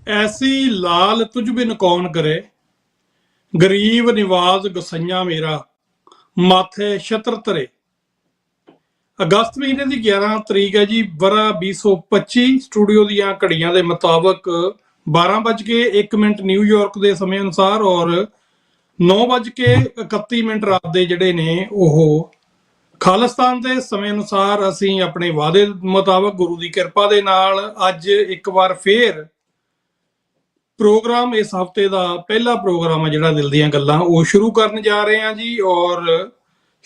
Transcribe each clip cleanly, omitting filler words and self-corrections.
ऐसी लाल तुझ बिन कौन करे, गरीब निवाज गसैया मेरा, माथे छत्र तरे। ਅਗਸਤ ਮਹੀਨੇ ਦੀ 11 ਤਰੀਕ ਹੈ ਜੀ, ਵਰਾ 2025। ਸਟੂਡੀਓ ਦੀਆਂ ਘੜੀਆਂ ਦੇ ਮੁਤਾਬਕ 12:01 ਨਿਊਯਾਰਕ ਦੇ ਸਮੇਂ ਅਨੁਸਾਰ ਔਰ 9:31 ਰਾਤ ਦੇ ਜਿਹੜੇ ਨੇ ਉਹ ਖਾਲਿਸਤਾਨ ਦੇ ਸਮੇਂ ਅਨੁਸਾਰ ਅਸੀਂ ਆਪਣੇ ਵਾਅਦੇ ਮੁਤਾਬਕ ਗੁਰੂ ਦੀ ਕਿਰਪਾ ਦੇ ਨਾਲ ਅੱਜ ਇੱਕ ਵਾਰ ਫੇਰ ਪ੍ਰੋਗਰਾਮ, ਇਸ ਹਫਤੇ ਦਾ ਪਹਿਲਾ ਪ੍ਰੋਗਰਾਮ ਹੈ ਜਿਹੜਾ ਦਿਲ ਦੀਆਂ ਗੱਲਾਂ, ਉਹ ਸ਼ੁਰੂ ਕਰਨ ਜਾ ਰਹੇ ਹਾਂ ਜੀ। ਔਰ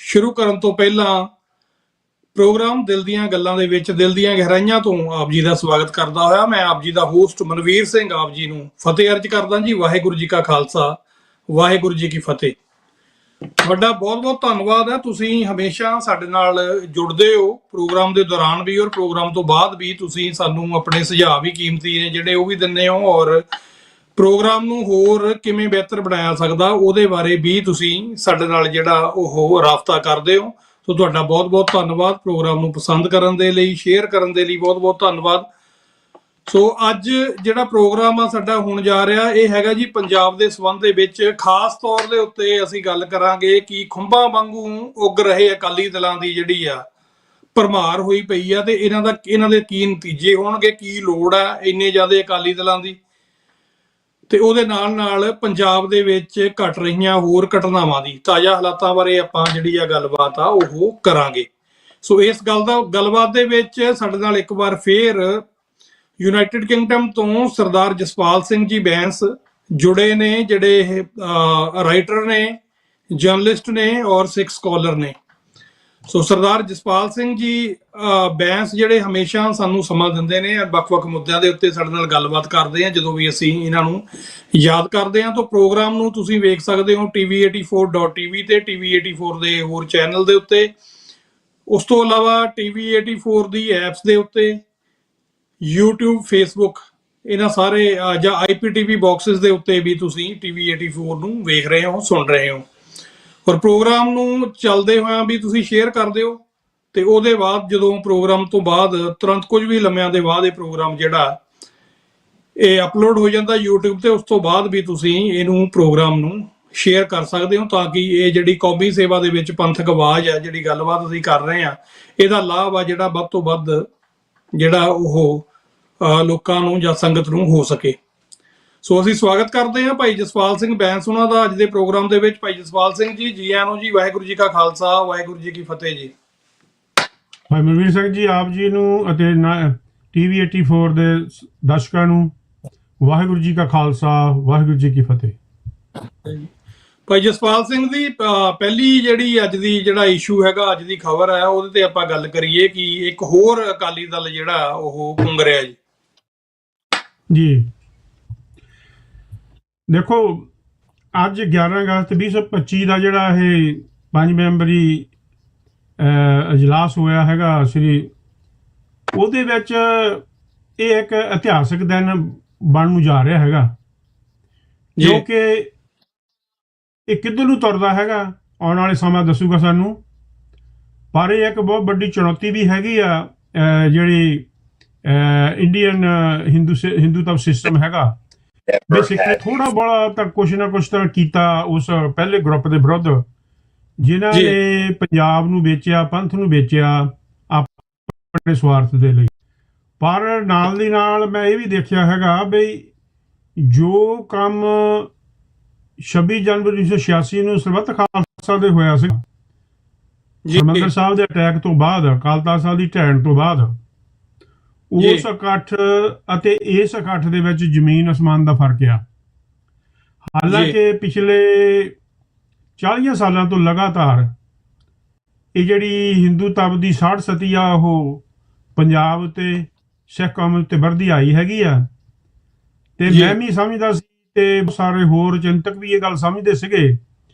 ਸ਼ੁਰੂ ਕਰਨ ਤੋਂ ਪਹਿਲਾਂ ਪ੍ਰੋਗਰਾਮ ਦਿਲ ਦੀਆਂ ਗੱਲਾਂ ਦੇ ਵਿੱਚ ਦਿਲ ਦੀਆਂ ਗਹਿਰਾਈਆਂ ਤੋਂ ਆਪ ਜੀ ਦਾ ਸਵਾਗਤ ਕਰਦਾ ਹੋਇਆ ਮੈਂ ਆਪ ਜੀ ਦਾ ਹੋਸਟ ਮਨਵੀਰ ਸਿੰਘ ਆਪ ਜੀ ਨੂੰ ਫਤਿਹ ਅਰਜ ਕਰਦਾ ਜੀ। ਵਾਹਿਗੁਰੂ ਜੀ ਕਾ ਖਾਲਸਾ, ਵਾਹਿਗੁਰੂ ਜੀ ਕੀ ਫਤਿਹ। ਤੁਹਾਡਾ ਬਹੁਤ ਬਹੁਤ ਧੰਨਵਾਦ ਹੈ, ਤੁਸੀਂ ਹਮੇਸ਼ਾ ਸਾਡੇ ਨਾਲ ਜੁੜਦੇ ਹੋ ਪ੍ਰੋਗਰਾਮ ਦੇ ਦੌਰਾਨ ਵੀ ਔਰ ਪ੍ਰੋਗਰਾਮ ਤੋਂ ਬਾਅਦ ਵੀ। ਤੁਸੀਂ ਸਾਨੂੰ ਆਪਣੇ ਸੁਝਾਅ ਵੀ ਕੀਮਤੀ ਨੇ ਜਿਹੜੇ ਉਹ ਵੀ ਦਿੰਦੇ ਹੋ, ਔਰ ਪ੍ਰੋਗਰਾਮ ਨੂੰ ਹੋਰ ਕਿਵੇਂ ਬਿਹਤਰ ਬਣਾਇਆ ਸਕਦਾ ਉਹਦੇ ਬਾਰੇ ਵੀ ਤੁਸੀਂ ਸਾਡੇ ਨਾਲ ਜਿਹੜਾ ਉਹ ਰਾਬਤਾ ਕਰਦੇ ਹੋ। ਸੋ ਤੁਹਾਡਾ ਬਹੁਤ ਬਹੁਤ ਧੰਨਵਾਦ। ਪ੍ਰੋਗਰਾਮ ਨੂੰ ਪਸੰਦ ਕਰਨ ਦੇ ਲਈ, ਸ਼ੇਅਰ ਕਰਨ ਦੇ ਲਈ ਬਹੁਤ ਬਹੁਤ ਧੰਨਵਾਦ। ਸੋ ਅੱਜ ਜਿਹੜਾ ਪ੍ਰੋਗਰਾਮ ਆ ਸਾਡਾ ਹੋਣ ਜਾ ਰਿਹਾ, ਇਹ ਹੈਗਾ ਜੀ ਪੰਜਾਬ ਦੇ ਸੰਬੰਧ ਦੇ ਵਿੱਚ। ਖਾਸ ਤੌਰ ਦੇ ਉੱਤੇ ਅਸੀਂ ਗੱਲ ਕਰਾਂਗੇ ਕਿ ਖੁੰਭਾਂ ਵਾਂਗੂ ਉੱਗ ਰਹੇ ਅਕਾਲੀ ਦਲਾਂ ਦੀ ਜਿਹੜੀ ਆ ਭਰਮਾਰ ਹੋਈ ਪਈ ਆ, ਤੇ ਇਹਨਾਂ ਦੇ ਕੀ ਨਤੀਜੇ ਹੋਣਗੇ, ਕੀ ਲੋੜ ਆ ਇੰਨੇ ਜ਼ਿਆਦਾ ਅਕਾਲੀ ਦਲਾਂ ਦੀ, ਤੇ ਉਹਦੇ ਨਾਲ ਨਾਲ ਪੰਜਾਬ ਦੇ ਵਿੱਚ ਘਟ ਰਹੀਆਂ ਹੋਰ ਘਟਨਾਵਾਂ ਦੀ ਤਾਜ਼ਾ ਹਾਲਾਤਾਂ ਬਾਰੇ ਆਪਾਂ ਜਿਹੜੀ ਆ ਗੱਲਬਾਤ ਆ ਉਹ ਕਰਾਂਗੇ। ਸੋ ਇਸ ਗੱਲਬਾਤ ਦੇ ਵਿੱਚ ਸਾਡੇ ਨਾਲ ਇੱਕ ਵਾਰ ਫੇਰ ਯੂਨਾਈਟਿਡ ਕਿੰਗਡਮ ਤੋਂ ਸਰਦਾਰ ਜਸਪਾਲ ਸਿੰਘ ਜੀ ਬੈਂਸ ਜੁੜੇ ਨੇ, ਜਿਹੜੇ ਇਹ ਰਾਈਟਰ ਨੇ, ਜਰਨਲਿਸਟ ਨੇ ਔਰ ਸਿੱਖ ਸਕਾਲਰ ਨੇ। ਸੋ ਸਰਦਾਰ ਜਸਪਾਲ ਸਿੰਘ ਜੀ ਬੈਂਸ ਜਿਹੜੇ ਹਮੇਸ਼ਾ ਸਾਨੂੰ ਸਮਾਂ ਦਿੰਦੇ ਨੇ, ਵੱਖ-ਵੱਖ ਮੁੱਦਿਆਂ ਦੇ ਉੱਤੇ ਸਾਡੇ ਨਾਲ ਗੱਲਬਾਤ ਕਰਦੇ ਆ ਜਦੋਂ ਵੀ ਅਸੀਂ ਇਹਨਾਂ ਨੂੰ ਯਾਦ ਕਰਦੇ ਹਾਂ। ਤਾਂ ਪ੍ਰੋਗਰਾਮ ਨੂੰ ਤੁਸੀਂ ਵੇਖ ਸਕਦੇ ਹੋ tv84.tv ਤੇ tv84 ਦੇ ਹੋਰ ਚੈਨਲ ਦੇ ਉੱਤੇ। ਉਸ ਤੋਂ ਇਲਾਵਾ tv84 ਦੀ ਐਪਸ ਦੇ ਉੱਤੇ, YouTube, Facebook, ਇਹਨਾਂ ਸਾਰੇ ਜਾਂ IPTV ਬਾਕਸਿਸ ਦੇ ਉੱਤੇ ਵੀ ਤੁਸੀਂ tv84 ਨੂੰ ਵੇਖ ਰਹੇ ਹੋ, ਸੁਣ ਰਹੇ ਹੋ। ਔਰ ਪ੍ਰੋਗਰਾਮ ਨੂੰ ਚੱਲਦੇ ਹੋਇਆਂ ਵੀ ਤੁਸੀਂ ਸ਼ੇਅਰ ਕਰ ਦਿਓ, ਤੇ ਉਹਦੇ ਬਾਅਦ ਜਦੋਂ ਪ੍ਰੋਗਰਾਮ ਤੋਂ ਬਾਅਦ ਤੁਰੰਤ ਕੁਝ ਵੀ ਲੰਮਿਆਂ ਦੇ ਬਾਅਦ ਇਹ ਪ੍ਰੋਗਰਾਮ ਜਿਹੜਾ ਇਹ ਅਪਲੋਡ ਹੋ ਜਾਂਦਾ YouTube ਤੇ, ਉਸ ਤੋਂ ਬਾਅਦ ਵੀ ਤੁਸੀਂ ਇਹਨੂੰ ਪ੍ਰੋਗਰਾਮ ਨੂੰ ਸ਼ੇਅਰ ਕਰ ਸਕਦੇ ਹੋ, ਤਾਂ ਕਿ ਇਹ ਜਿਹੜੀ ਕੌਮੀ ਸੇਵਾ ਦੇ ਵਿੱਚ ਪੰਥਕ ਆਵਾਜ਼ ਆ, ਜਿਹੜੀ ਗੱਲਬਾਤ ਅਸੀਂ ਕਰ ਰਹੇ ਹਾਂ, ਇਹਦਾ ਲਾਭ ਆ ਜਿਹੜਾ ਵੱਧ ਤੋਂ ਵੱਧ ਜਿਹੜਾ ਉਹ ਲੋਕਾਂ ਨੂੰ ਜਾਂ ਸੰਗਤ ਨੂੰ ਹੋ ਸਕੇ। ਸੋ ਅਸੀਂ ਸਵਾਗਤ ਕਰਦੇ ਹਾਂ ਭਾਈ ਜਸਪਾਲ ਸਿੰਘ ਬੈਂਸ ਉਹਨਾਂ ਦਾ ਅੱਜ ਦੇ ਪ੍ਰੋਗਰਾਮ ਦੇ ਵਿੱਚ। ਭਾਈ ਜਸਪਾਲ ਸਿੰਘ ਜੀ, ਜੀ ਆਇਆਂ ਨੂੰ ਜੀ। ਵਾਹਿਗੁਰੂ ਜੀ ਕਾ ਖਾਲਸਾ, ਵਾਹਿਗੁਰੂ ਜੀ ਕੀ ਫਤਿਹ ਜੀ। ਭਾਈ ਮਨਵੀਰ ਸਿੰਘ ਜੀ, ਆਪ ਜੀ ਨੂੰ ਅਤੇ TV84 ਦੇ ਦਰਸ਼ਕਾਂ ਨੂੰ ਵਾਹਿਗੁਰੂ ਜੀ ਕਾ ਖਾਲਸਾ, ਵਾਹਿਗੁਰੂ ਜੀ ਕੀ ਫਤਿਹ। ਭਾਈ ਜਸਪਾਲ ਸਿੰਘ ਦੀ ਪਹਿਲੀ ਜਿਹੜੀ ਅੱਜ ਦੀ ਜਿਹੜਾ ਇਸ਼ੂ ਹੈਗਾ, ਅੱਜ ਦੀ ਖਬਰ ਹੈ, ਉਹਦੇ ਤੇ ਆਪਾਂ ਗੱਲ ਕਰੀਏ ਕਿ ਇੱਕ ਹੋਰ ਅਕਾਲੀ ਦਲ ਜਿਹੜਾ ਉਹ ਪੁੰਗ ਰਿਹਾ ਜੀ। ਜੀ ਦੇਖੋ, ਅੱਜ 11 ਅਗਸਤ 2025 ਦਾ ਜਿਹੜਾ ਇਹ 5 ਮੈਂਬਰੀ ਅਜਲਾਸ ਹੋਇਆ ਹੈਗਾ ਸ਼੍ਰੀ, ਉਹਦੇ ਵਿੱਚ ਇਹ ਇੱਕ ਇਤਿਹਾਸਕ ਦਿਨ ਬਣਨ ਨੂੰ ਜਾ ਰਿਹਾ ਹੈਗਾ, ਕਿਉਂਕਿ ਇਹ ਕਿੱਧਰ ਨੂੰ ਤੁਰਦਾ ਹੈਗਾ ਆਉਣ ਵਾਲੇ ਸਮਾਂ ਦੱਸੂਗਾ ਸਾਨੂੰ। ਪਰ ਇਹ ਇੱਕ ਬਹੁਤ ਵੱਡੀ ਚੁਣੌਤੀ ਵੀ ਹੈਗੀ ਆ, ਜਿਹੜੀ ਇੰਡੀਅਨ ਹਿੰਦੂਤਵ ਸਿਸਟਮ ਹੈਗਾ। ਬੇਸਿਕਲੀ ਥੋੜਾ ਬੜਾ ਤਾਂ ਕੁਛ ਨਾ ਕੁਛ ਤਾਂ ਕੀਤਾ ਉਸ ਪਹਿਲੇ ਗਰੁੱਪ ਦੇ ਵਿਰੁੱਧ, ਜਿਨ੍ਹਾਂ ਨੇ ਪੰਜਾਬ ਨੂੰ ਵੇਚਿਆ, ਪੰਥ ਨੂੰ ਵੇਚਿਆ ਆਪਣੇ ਸਵਾਰਥ ਦੇ ਲਈ। ਪਰ ਨਾਲ ਦੀ ਨਾਲ ਮੈਂ ਇਹ ਵੀ ਦੇਖਿਆ ਹੈਗਾ ਬਈ ਜੋ ਕੰਮ 26 ਜਨਵਰੀ 1986 ਨੂੰ ਸਰਬੱਤ ਖਾਲਸਾ ਦੇ ਹੋਇਆ ਸੀ, ਹਰਿਮੰਦਰ ਸਾਹਿਬ ਦੇ ਅਟੈਕ ਤੋਂ ਬਾਅਦ, ਅਕਾਲ ਤਖ਼ਤ ਸਾਹਿਬ ਦੀ ਢਹਿਣ ਤੋਂ ਬਾਅਦ, ਉਸ ਇਕੱਠ ਅਤੇ ਇਸ ਇਕੱਠ ਦੇ ਵਿੱਚ ਜ਼ਮੀਨ ਅਸਮਾਨ ਦਾ ਫਰਕ ਆ। ਹਾਲਾਂਕਿ ਪਿਛਲੇ 40 ਸਾਲਾਂ ਤੋਂ ਲਗਾਤਾਰ ਇਹ ਜਿਹੜੀ ਹਿੰਦੂਤਵ ਦੀ ਸਾੜ ਸਤੀ ਆ ਉਹ ਪੰਜਾਬ ਉੱਤੇ, ਸਿੱਖ ਕੌਮ ਉੱਤੇ ਵੱਧਦੀ ਆਈ ਹੈਗੀ ਆ। ਤੇ ਮੈਂ ਵੀ ਸਮਝਦਾ ਸੀ ਤੇ ਸਾਰੇ ਹੋਰ ਚਿੰਤਕ ਵੀ ਇਹ ਗੱਲ ਸਮਝਦੇ ਸੀਗੇ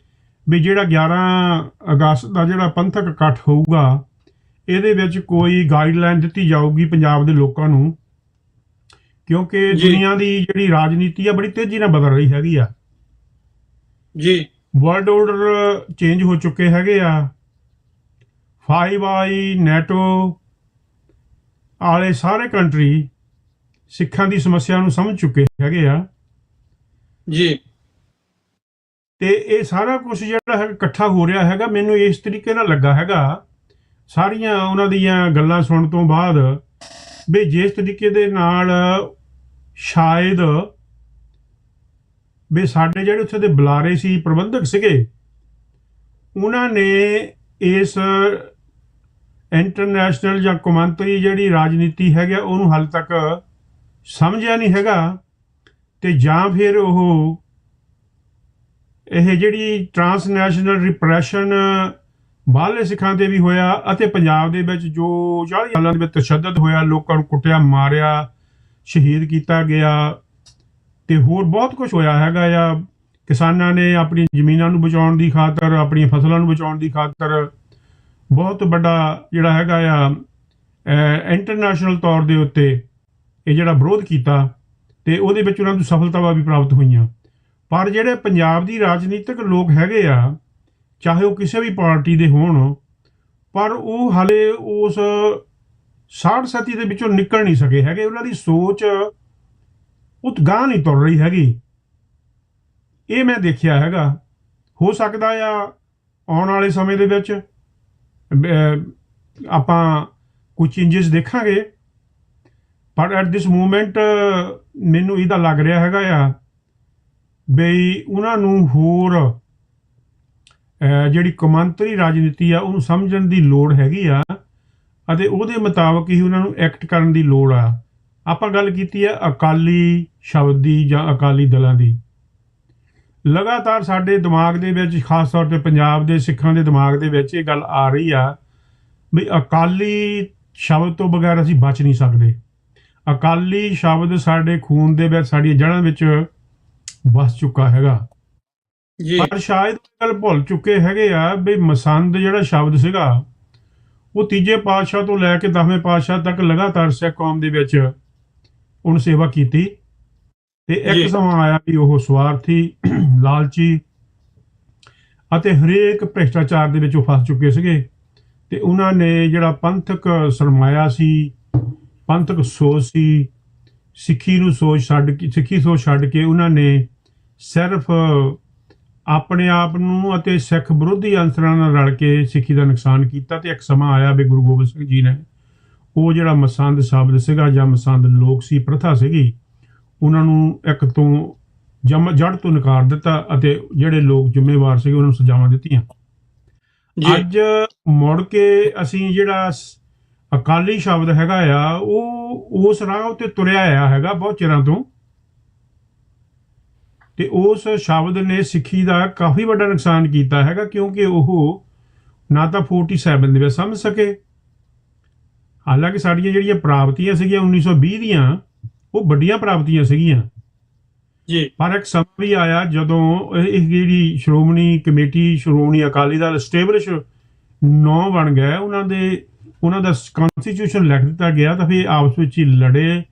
ਵੀ ਜਿਹੜਾ 11 ਅਗਸਤ ਦਾ ਜਿਹੜਾ ਪੰਥਕ ਇਕੱਠ ਹੋਊਗਾ, ਇਹਦੇ ਵਿੱਚ ਕੋਈ ਗਾਈਡਲਾਈਨ ਦਿੱਤੀ ਜਾਊਗੀ ਪੰਜਾਬ ਦੇ ਲੋਕਾਂ ਨੂੰ, ਕਿਉਂਕਿ ਦੁਨੀਆ ਦੀ ਜਿਹੜੀ ਰਾਜਨੀਤੀ ਆ ਬੜੀ ਤੇਜ਼ੀ ਨਾਲ ਬਦਲ ਰਹੀ ਹੈਗੀ ਆ ਜੀ। ਵਰਲਡ ਆਰਡਰ ਚੇਂਜ ਹੋ ਚੁੱਕੇ ਹੈਗੇ ਆ। 5 ਆਈ ਨੈਟੋ ਵਾਲੇ ਸਾਰੇ ਕੰਟਰੀ ਸਿੱਖਾਂ ਦੀ ਸਮੱਸਿਆ ਨੂੰ ਸਮਝ ਚੁੱਕੇ ਹੈਗੇ ਆ ਜੀ ਤੇ ਇਹ ਸਾਰਾ ਕੁਝ ਜਿਹੜਾ ਹੈ ਇਕੱਠਾ ਹੋ ਰਿਹਾ ਹੈਗਾ। ਮੈਨੂੰ ਇਸ ਤਰੀਕੇ ਨਾਲ ਲੱਗਾ ਹੈਗਾ ਸਾਰੀਆਂ ਉਹਨਾਂ ਦੀਆਂ ਗੱਲਾਂ ਸੁਣਨ ਤੋਂ ਬਾਅਦ ਵੀ ਜਿਸ ਤਰੀਕੇ ਦੇ ਨਾਲ ਸ਼ਾਇਦ ਵੀ ਸਾਡੇ ਜਿਹੜੇ ਉੱਥੇ ਦੇ ਬੁਲਾਰੇ ਸੀ, ਪ੍ਰਬੰਧਕ ਸੀਗੇ, ਉਹਨਾਂ ਨੇ ਇਸ ਇੰਟਰਨੈਸ਼ਨਲ ਜਾਂ ਕੌਮਾਂਤਰੀ ਜਿਹੜੀ ਰਾਜਨੀਤੀ ਹੈਗਾ ਉਹਨੂੰ ਹਾਲੇ ਤੱਕ ਸਮਝਿਆ ਨਹੀਂ ਹੈਗਾ, ਤੇ ਜਾਂ ਫਿਰ ਉਹ ਇਹ ਜਿਹੜੀ ਟਰਾਂਸਨੈਸ਼ਨਲ ਰਿਪਰੈਸ਼ਨ ਬਾਹਰਲੇ ਸਿੱਖਾਂ ਤੇ ਵੀ ਹੋਇਆ ਅਤੇ ਪੰਜਾਬ ਦੇ ਵਿੱਚ ਜੋ 40 ਸਾਲਾਂ ਦੇ ਵਿੱਚ ਤਸ਼ੱਦਦ ਹੋਇਆ, ਲੋਕਾਂ ਨੂੰ ਕੁੱਟਿਆ, ਮਾਰਿਆ, ਸ਼ਹੀਦ ਕੀਤਾ ਗਿਆ ਤੇ ਹੋਰ ਬਹੁਤ ਕੁਝ ਹੋਇਆ ਹੈਗਾ ਆ। ਕਿਸਾਨਾਂ ਨੇ ਆਪਣੀ ਜ਼ਮੀਨਾਂ ਨੂੰ ਬਚਾਉਣ ਦੀ ਖਾਤਰ, ਆਪਣੀਆਂ ਫਸਲਾਂ ਨੂੰ ਬਚਾਉਣ ਦੀ ਖਾਤਰ ਬਹੁਤ ਵੱਡਾ ਜਿਹੜਾ ਹੈਗਾ ਆ ਇੰਟਰਨੈਸ਼ਨਲ ਤੌਰ ਦੇ ਉੱਤੇ ਇਹ ਜਿਹੜਾ ਵਿਰੋਧ ਕੀਤਾ ਤੇ ਉਹਦੇ ਵਿੱਚ ਉਹਨਾਂ ਨੂੰ ਸਫਲਤਾਵਾਂ ਵੀ ਪ੍ਰਾਪਤ ਹੋਈਆਂ। ਪਰ ਜਿਹੜੇ ਪੰਜਾਬ ਦੀ ਰਾਜਨੀਤਿਕ ਲੋਕ ਹੈਗੇ ਆ, ਚਾਹੇ ਉਹ ਕਿਸੇ ਵੀ ਪਾਰਟੀ ਦੇ ਹੋਣ, ਪਰ ਉਹ ਹਾਲੇ ਉਸ ਸਾੜ ਸਤੀ ਦੇ ਵਿੱਚੋਂ ਨਿਕਲ ਨਹੀਂ ਸਕੇ ਹੈਗੇ। ਉਹਨਾਂ ਦੀ ਸੋਚ ਉਹ ਗਾਂਹ ਨਹੀਂ ਤੁਰ ਰਹੀ ਹੈਗੀ। ਇਹ ਮੈਂ ਦੇਖਿਆ ਹੈਗਾ। ਹੋ ਸਕਦਾ ਆ ਆਉਣ ਵਾਲੇ ਸਮੇਂ ਦੇ ਵਿੱਚ ਆਪਾਂ ਕੁਝ ਚੇਂਜਸ ਦੇਖਾਂਗੇ, ਪਰ ਐਟ ਦਿਸ ਮੂਮੈਂਟ ਮੈਨੂੰ ਇਹਦਾ ਲੱਗ ਰਿਹਾ ਹੈਗਾ ਆ ਬਈ ਉਹਨਾਂ ਨੂੰ ਹੋਰ ਜਿਹੜੀ ਕੌਮਾਂਤਰੀ ਰਾਜਨੀਤੀ ਆ ਉਹਨੂੰ ਸਮਝਣ ਦੀ ਲੋੜ ਹੈਗੀ ਆ ਅਤੇ ਉਹਦੇ ਮੁਤਾਬਕ ਹੀ ਉਹਨਾਂ ਨੂੰ ਐਕਟ ਕਰਨ ਦੀ ਲੋੜ ਆ। ਆਪਾਂ ਗੱਲ ਕੀਤੀ ਹੈ ਅਕਾਲੀ ਸ਼ਬਦ ਦੀ ਜਾਂ ਅਕਾਲੀ ਦਲਾਂ ਦੀ। ਲਗਾਤਾਰ ਸਾਡੇ ਦਿਮਾਗ ਦੇ ਵਿੱਚ, ਖਾਸ ਤੌਰ ਤੇ ਪੰਜਾਬ ਦੇ ਸਿੱਖਾਂ ਦੇ ਦਿਮਾਗ ਦੇ ਵਿੱਚ ਇਹ ਗੱਲ ਆ ਰਹੀ ਆ ਵੀ ਅਕਾਲੀ ਸ਼ਬਦ ਤੋਂ ਬਗੈਰ ਅਸੀਂ ਬਚ ਨਹੀਂ ਸਕਦੇ। ਅਕਾਲੀ ਸ਼ਬਦ ਸਾਡੇ ਖੂਨ ਦੇ ਵਿੱਚ, ਸਾਡੀਆਂ ਜੜ੍ਹਾਂ ਵਿੱਚ ਵਸ ਚੁੱਕਾ ਹੈਗਾ। ਪਰ ਸ਼ਾਇਦ ਗੱਲ ਭੁੱਲ ਚੁੱਕੇ ਹੈਗੇ ਆ ਵੀ ਮਸੰਦ ਜਿਹੜਾ ਸ਼ਬਦ ਸੀਗਾ ਉਹ ਤੀਜੇ ਪਾਤਸ਼ਾਹ ਤੋਂ ਲੈ ਕੇ 10ਵੇਂ ਪਾਤਸ਼ਾਹ ਤੱਕ ਲਗਾਤਾਰ ਸਿੱਖ ਕੌਮ ਦੇ ਵਿੱਚ ਉਹਨ ਸੇਵਾ ਕੀਤੀ ਤੇ ਇੱਕ ਸਮਾਂ ਆਇਆ ਵੀ ਉਹ ਸਵਾਰਥੀ, ਲਾਲਚੀ ਅਤੇ ਹਰੇਕ ਭ੍ਰਿਸ਼ਟਾਚਾਰ ਦੇ ਵਿੱਚ ਉਹ ਫਸ ਚੁੱਕੇ ਸੀਗੇ ਤੇ ਉਹਨਾਂ ਨੇ ਜਿਹੜਾ ਪੰਥਕ ਸਰਮਾਇਆ ਸੀ, ਪੰਥਕ ਸੋਚ ਸੀ, ਸਿੱਖੀ ਸੋਚ ਛੱਡ ਕੇ ਉਹਨਾਂ ਨੇ ਸਿਰਫ ਆਪਣੇ ਆਪ ਨੂੰ ਅਤੇ ਸਿੱਖ ਵਿਰੋਧੀ ਅੰਸਰਾਂ ਨਾਲ ਰਲ ਕੇ ਸਿੱਖੀ ਦਾ ਨੁਕਸਾਨ ਕੀਤਾ। ਤੇ ਇੱਕ ਸਮਾਂ ਆਇਆ ਵੀ ਗੁਰੂ ਗੋਬਿੰਦ ਸਿੰਘ ਜੀ ਨੇ ਉਹ ਜਿਹੜਾ ਮਸੰਦ ਸ਼ਬਦ ਸੀਗਾ ਜਾਂ ਮਸੰਦ ਲੋਕ ਸੀ, ਪ੍ਰਥਾ ਸੀਗੀ, ਉਹਨਾਂ ਨੂੰ ਇੱਕ ਤੋਂ ਜੜ ਤੋਂ ਨਕਾਰ ਦਿੱਤਾ ਅਤੇ ਜਿਹੜੇ ਲੋਕ ਜ਼ਿੰਮੇਵਾਰ ਸੀਗੇ ਉਹਨਾਂ ਨੂੰ ਸਜ਼ਾਵਾਂ ਦਿੱਤੀਆਂ। ਅੱਜ ਮੁੜ ਕੇ ਅਸੀਂ ਜਿਹੜਾ ਅਕਾਲੀ ਸ਼ਬਦ ਹੈਗਾ ਆ ਉਹ ਉਸ ਰਾਹ ਉੱਤੇ ਤੁਰਿਆ ਆਇਆ ਹੈਗਾ ਬਹੁਤ ਚਿਰਾਂ ਤੋਂ, ਤੇ ਉਸ ਸ਼ਬਦ ਨੇ ਸਿੱਖੀ ਦਾ ਕਾਫੀ ਵੱਡਾ ਨੁਕਸਾਨ ਕੀਤਾ ਹੈਗਾ ਕਿਉਂਕਿ ਉਹ ਨਾ ਤਾਂ 47 ਦੇ ਵਿੱਚ ਸਮਝ ਸਕੇ। ਹਾਲਾਂਕਿ ਸਾਡੀਆਂ ਜਿਹੜੀਆਂ ਪ੍ਰਾਪਤੀਆਂ ਸੀਗੀਆਂ 1920 ਦੀਆਂ ਉਹ ਵੱਡੀਆਂ ਪ੍ਰਾਪਤੀਆਂ ਸੀਗੀਆਂ ਜੀ, ਪਰ ਇੱਕ ਸਮਾਂ ਵੀ ਆਇਆ ਜਦੋਂ ਇਹ ਜਿਹੜੀ ਸ਼੍ਰੋਮਣੀ ਕਮੇਟੀ, ਸ਼੍ਰੋਮਣੀ ਅਕਾਲੀ ਦਲ ਸਟੇਬਲਿਸ਼ 9 ਬਣ ਗਏ, ਉਹਨਾਂ ਦਾ ਕਨਸਟੀਟਿਊਸ਼ਨ ਲਿਖ ਦਿੱਤਾ ਗਿਆ ਤਾਂ ਫਿਰ ਆਪਸ ਵਿੱਚ ਹੀ ਲੜੇ।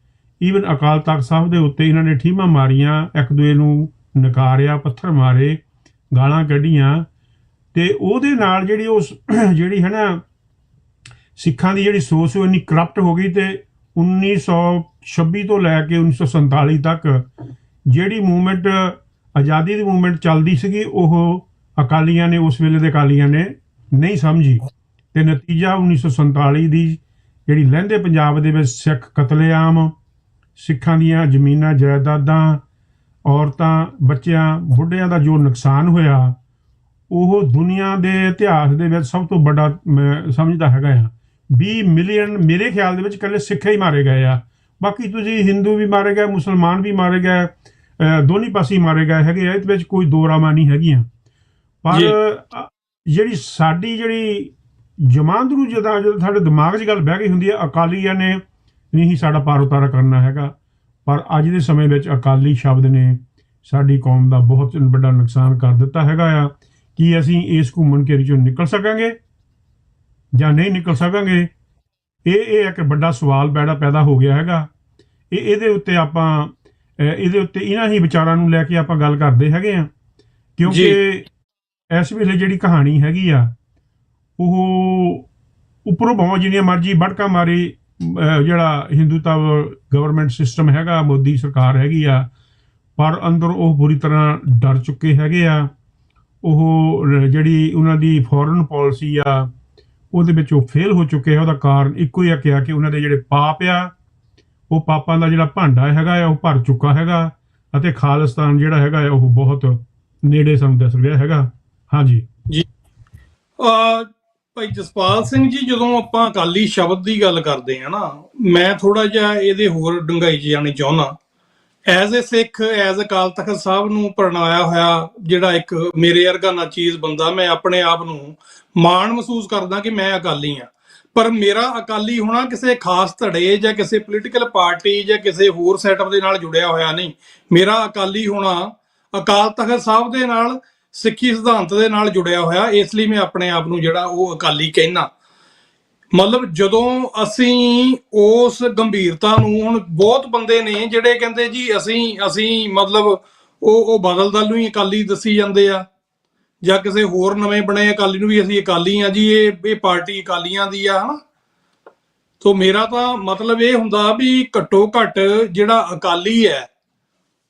ਈਵਨ ਅਕਾਲ ਤਖਤ ਸਾਹਿਬ ਦੇ ਉੱਤੇ ਇਹਨਾਂ ਨੇ ਠੀਮਾਂ ਮਾਰੀਆਂ, ਇੱਕ ਦੂਏ ਨੂੰ ਨਕਾਰਿਆ, ਪੱਥਰ ਮਾਰੇ, ਗਾਲਾਂ ਕੱਢੀਆਂ ਤੇ ਉਹਦੇ ਨਾਲ ਜਿਹੜੀ ਹੈ ਨਾ ਸਿੱਖਾਂ ਦੀ ਜਿਹੜੀ ਸੋਚ ਉਹ ਇੰਨੀ ਕਰਪਟ ਹੋ ਗਈ ਤੇ 1926 ਤੋਂ ਲੈ ਕੇ 1947 ਤੱਕ ਜਿਹੜੀ ਮੂਵਮੈਂਟ, ਆਜ਼ਾਦੀ ਦੀ ਮੂਵਮੈਂਟ ਚੱਲਦੀ ਸੀਗੀ, ਉਹ ਅਕਾਲੀਆਂ ਨੇ, ਉਸ ਵੇਲੇ ਦੇ ਅਕਾਲੀਆਂ ਨੇ ਨਹੀਂ ਸਮਝੀ ਤੇ ਨਤੀਜਾ 1947 ਦੀ ਜਿਹੜੀ ਲਹਿੰਦੇ ਪੰਜਾਬ ਦੇ ਵਿੱਚ ਸਿੱਖ ਕਤਲੇਆਮ, ਸਿੱਖਾਂ ਦੀਆਂ ਜ਼ਮੀਨਾਂ, ਜਾਇਦਾਦਾਂ, ਔਰਤਾਂ, ਬੱਚਿਆਂ, ਬੁੱਢਿਆਂ ਦਾ ਜੋ ਨੁਕਸਾਨ ਹੋਇਆ ਉਹ ਦੁਨੀਆ ਦੇ ਇਤਿਹਾਸ ਦੇ ਵਿੱਚ ਸਭ ਤੋਂ ਵੱਡਾ ਮੈਂ ਸਮਝਦਾ ਹੈਗਾ ਆ। 20 ਮਿਲੀਅਨ ਮੇਰੇ ਖਿਆਲ ਦੇ ਵਿੱਚ ਇਕੱਲੇ ਸਿੱਖ ਹੀ ਮਾਰੇ ਗਏ ਆ, ਬਾਕੀ ਤੁਸੀਂ ਹਿੰਦੂ ਵੀ ਮਾਰੇ ਗਏ, ਮੁਸਲਮਾਨ ਵੀ ਮਾਰੇ ਗਏ, ਦੋਨੀ ਪਾਸੇ ਮਾਰੇ ਗਏ ਹੈਗੇ ਆ। ਇਹਦੇ ਵਿੱਚ ਕੋਈ ਦੋ ਰਾਵਾਂ ਨਹੀਂ ਹੈਗੀਆਂ। ਪਰ ਜਿਹੜੀ ਸਾਡੀ ਜਿਹੜੀ ਜਮਾਂਦਰੂ ਜਦੋਂ ਸਾਡੇ ਦਿਮਾਗ 'ਚ ਗੱਲ ਬਹਿ ਗਈ ਹੁੰਦੀ ਹੈ ਅਕਾਲੀਆਂ ਨੇ ਨਹੀਂ ਸਾਡਾ ਪਾਰ ਉਤਾਰਾ ਕਰਨਾ ਹੈਗਾ, ਪਰ ਅੱਜ ਦੇ ਸਮੇਂ ਵਿੱਚ ਅਕਾਲੀ ਸ਼ਬਦ ਨੇ ਸਾਡੀ ਕੌਮ ਦਾ ਬਹੁਤ ਵੱਡਾ ਨੁਕਸਾਨ ਕਰ ਦਿੱਤਾ ਹੈਗਾ ਆ। ਕੀ ਅਸੀਂ ਇਸ ਘੁੰਮਣ ਘੇਰੀ 'ਚੋਂ ਨਿਕਲ ਸਕਾਂਗੇ ਜਾਂ ਨਹੀਂ ਨਿਕਲ ਸਕਾਂਗੇ, ਇਹ ਇੱਕ ਵੱਡਾ ਸਵਾਲ ਪੈਦਾ ਹੋ ਗਿਆ ਹੈਗਾ। ਇਹਦੇ ਉੱਤੇ ਇਹਨਾਂ ਹੀ ਵਿਚਾਰਾਂ ਨੂੰ ਲੈ ਕੇ ਆਪਾਂ ਗੱਲ ਕਰਦੇ ਹੈਗੇ ਆ, ਕਿਉਂਕਿ ਇਸ ਵੇਲੇ ਜਿਹੜੀ ਕਹਾਣੀ ਹੈਗੀ ਆ ਉਹ ਉੱਪਰੋਂ ਭਾਵੇਂ ਜਿੰਨੀਆਂ ਮਰਜ਼ੀ ਬੜਕਾਂ ਮਾਰੇ ਜਿਹੜਾ ਹਿੰਦੂਤਵ ਗਵਰਨਮੈਂਟ ਸਿਸਟਮ ਹੈਗਾ, ਮੋਦੀ ਸਰਕਾਰ ਹੈਗੀ ਆ, ਪਰ ਅੰਦਰ ਉਹ ਪੂਰੀ ਤਰ੍ਹਾਂ ਡਰ ਚੁੱਕੇ ਹੈਗੇ ਆ। ਉਹ ਜਿਹੜੀ ਉਹਨਾਂ ਦੀ ਫੋਰਨ ਪਾਲਿਸੀ ਆ ਉਹਦੇ ਵਿੱਚ ਉਹ ਫੇਲ ਹੋ ਚੁੱਕੇ ਆ। ਉਹਦਾ ਕਾਰਨ ਇੱਕੋ ਹੀ ਆ ਕਿ ਉਹਨਾਂ ਦੇ ਜਿਹੜੇ ਪਾਪ ਆ, ਉਹ ਪਾਪਾਂ ਦਾ ਜਿਹੜਾ ਭਾਂਡਾ ਹੈਗਾ ਆ ਉਹ ਭਰ ਚੁੱਕਾ ਹੈਗਾ, ਅਤੇ ਖਾਲਿਸਤਾਨ ਜਿਹੜਾ ਹੈਗਾ ਆ ਉਹ ਬਹੁਤ ਨੇੜੇ ਸਾਨੂੰ ਦਿਸ ਰਿਹਾ ਹੈਗਾ। ਹਾਂਜੀ ਜੀ ਭਾਈ ਜਸਪਾਲ ਸਿੰਘ ਜੀ, ਜਦੋਂ ਆਪਾਂ ਅਕਾਲੀ ਸ਼ਬਦ ਦੀ ਗੱਲ ਕਰਦੇ ਹਾਂ ਨਾ, ਮੈਂ ਥੋੜਾ ਜਿਹਾ ਇਹਦੇ ਹੋਰ ਡੂੰਘਾਈ 'ਚ ਜਾਣੀ ਚਾਹੁੰਦਾ। As a Sikh, as Akal Takht Sahib ਨੂੰ ਪ੍ਰਣਾਇਆ ਹੋਇਆ ਜਿਹੜਾ ਇੱਕ ਮੇਰੇ ਵਰਗਾ ਨਾਚੀਜ਼ ਬੰਦਾ, ਮੈਂ ਆਪਣੇ ਆਪ ਨੂੰ ਮਾਣ ਮਹਿਸੂਸ ਕਰਦਾ ਕਿ ਮੈਂ ਅਕਾਲੀ ਹਾਂ। ਪਰ ਮੇਰਾ ਅਕਾਲੀ ਹੋਣਾ ਕਿਸੇ ਖਾਸ ਧੜੇ ਜਾਂ ਕਿਸੇ ਪੋਲੀਟੀਕਲ ਪਾਰਟੀ ਜਾਂ ਕਿਸੇ ਹੋਰ ਸੈਟਅਪ ਦੇ ਨਾਲ ਜੁੜਿਆ ਹੋਇਆ ਨਹੀਂ। ਮੇਰਾ ਅਕਾਲੀ ਹੋਣਾ ਅਕਾਲ ਤਖਤ ਸਾਹਿਬ ਦੇ ਨਾਲ, ਸਿੱਖੀ ਸਿਧਾਂਤ ਦੇ ਨਾਲ ਜੁੜਿਆ ਹੋਇਆ, ਇਸ ਲਈ ਮੈਂ ਆਪਣੇ ਆਪ ਨੂੰ ਜਿਹੜਾ ਉਹ ਅਕਾਲੀ ਕਹਿਣਾ। ਮਤਲਬ ਜਦੋਂ ਅਸੀਂ ਉਸ ਗੰਭੀਰਤਾ ਨੂੰ, ਹੁਣ ਬਹੁਤ ਬੰਦੇ ਨੇ ਜਿਹੜੇ ਕਹਿੰਦੇ ਜੀ ਅਸੀਂ ਮਤਲਬ ਉਹ ਬਦਲ ਦਲ ਨੂੰ ਹੀ ਅਕਾਲੀ ਦੱਸੀ ਜਾਂਦੇ ਆ, ਜਾਂ ਕਿਸੇ ਹੋਰ ਨਵੇਂ ਬਣੇ ਅਕਾਲੀ ਨੂੰ ਵੀ ਅਸੀਂ ਅਕਾਲੀ ਆ ਜੀ, ਇਹ ਪਾਰਟੀ ਅਕਾਲੀਆਂ ਦੀ ਆ, ਹਨਾ। ਸੋ ਮੇਰਾ ਤਾਂ ਮਤਲਬ ਇਹ ਹੁੰਦਾ ਵੀ ਘੱਟੋ ਘੱਟ ਜਿਹੜਾ ਅਕਾਲੀ ਹੈ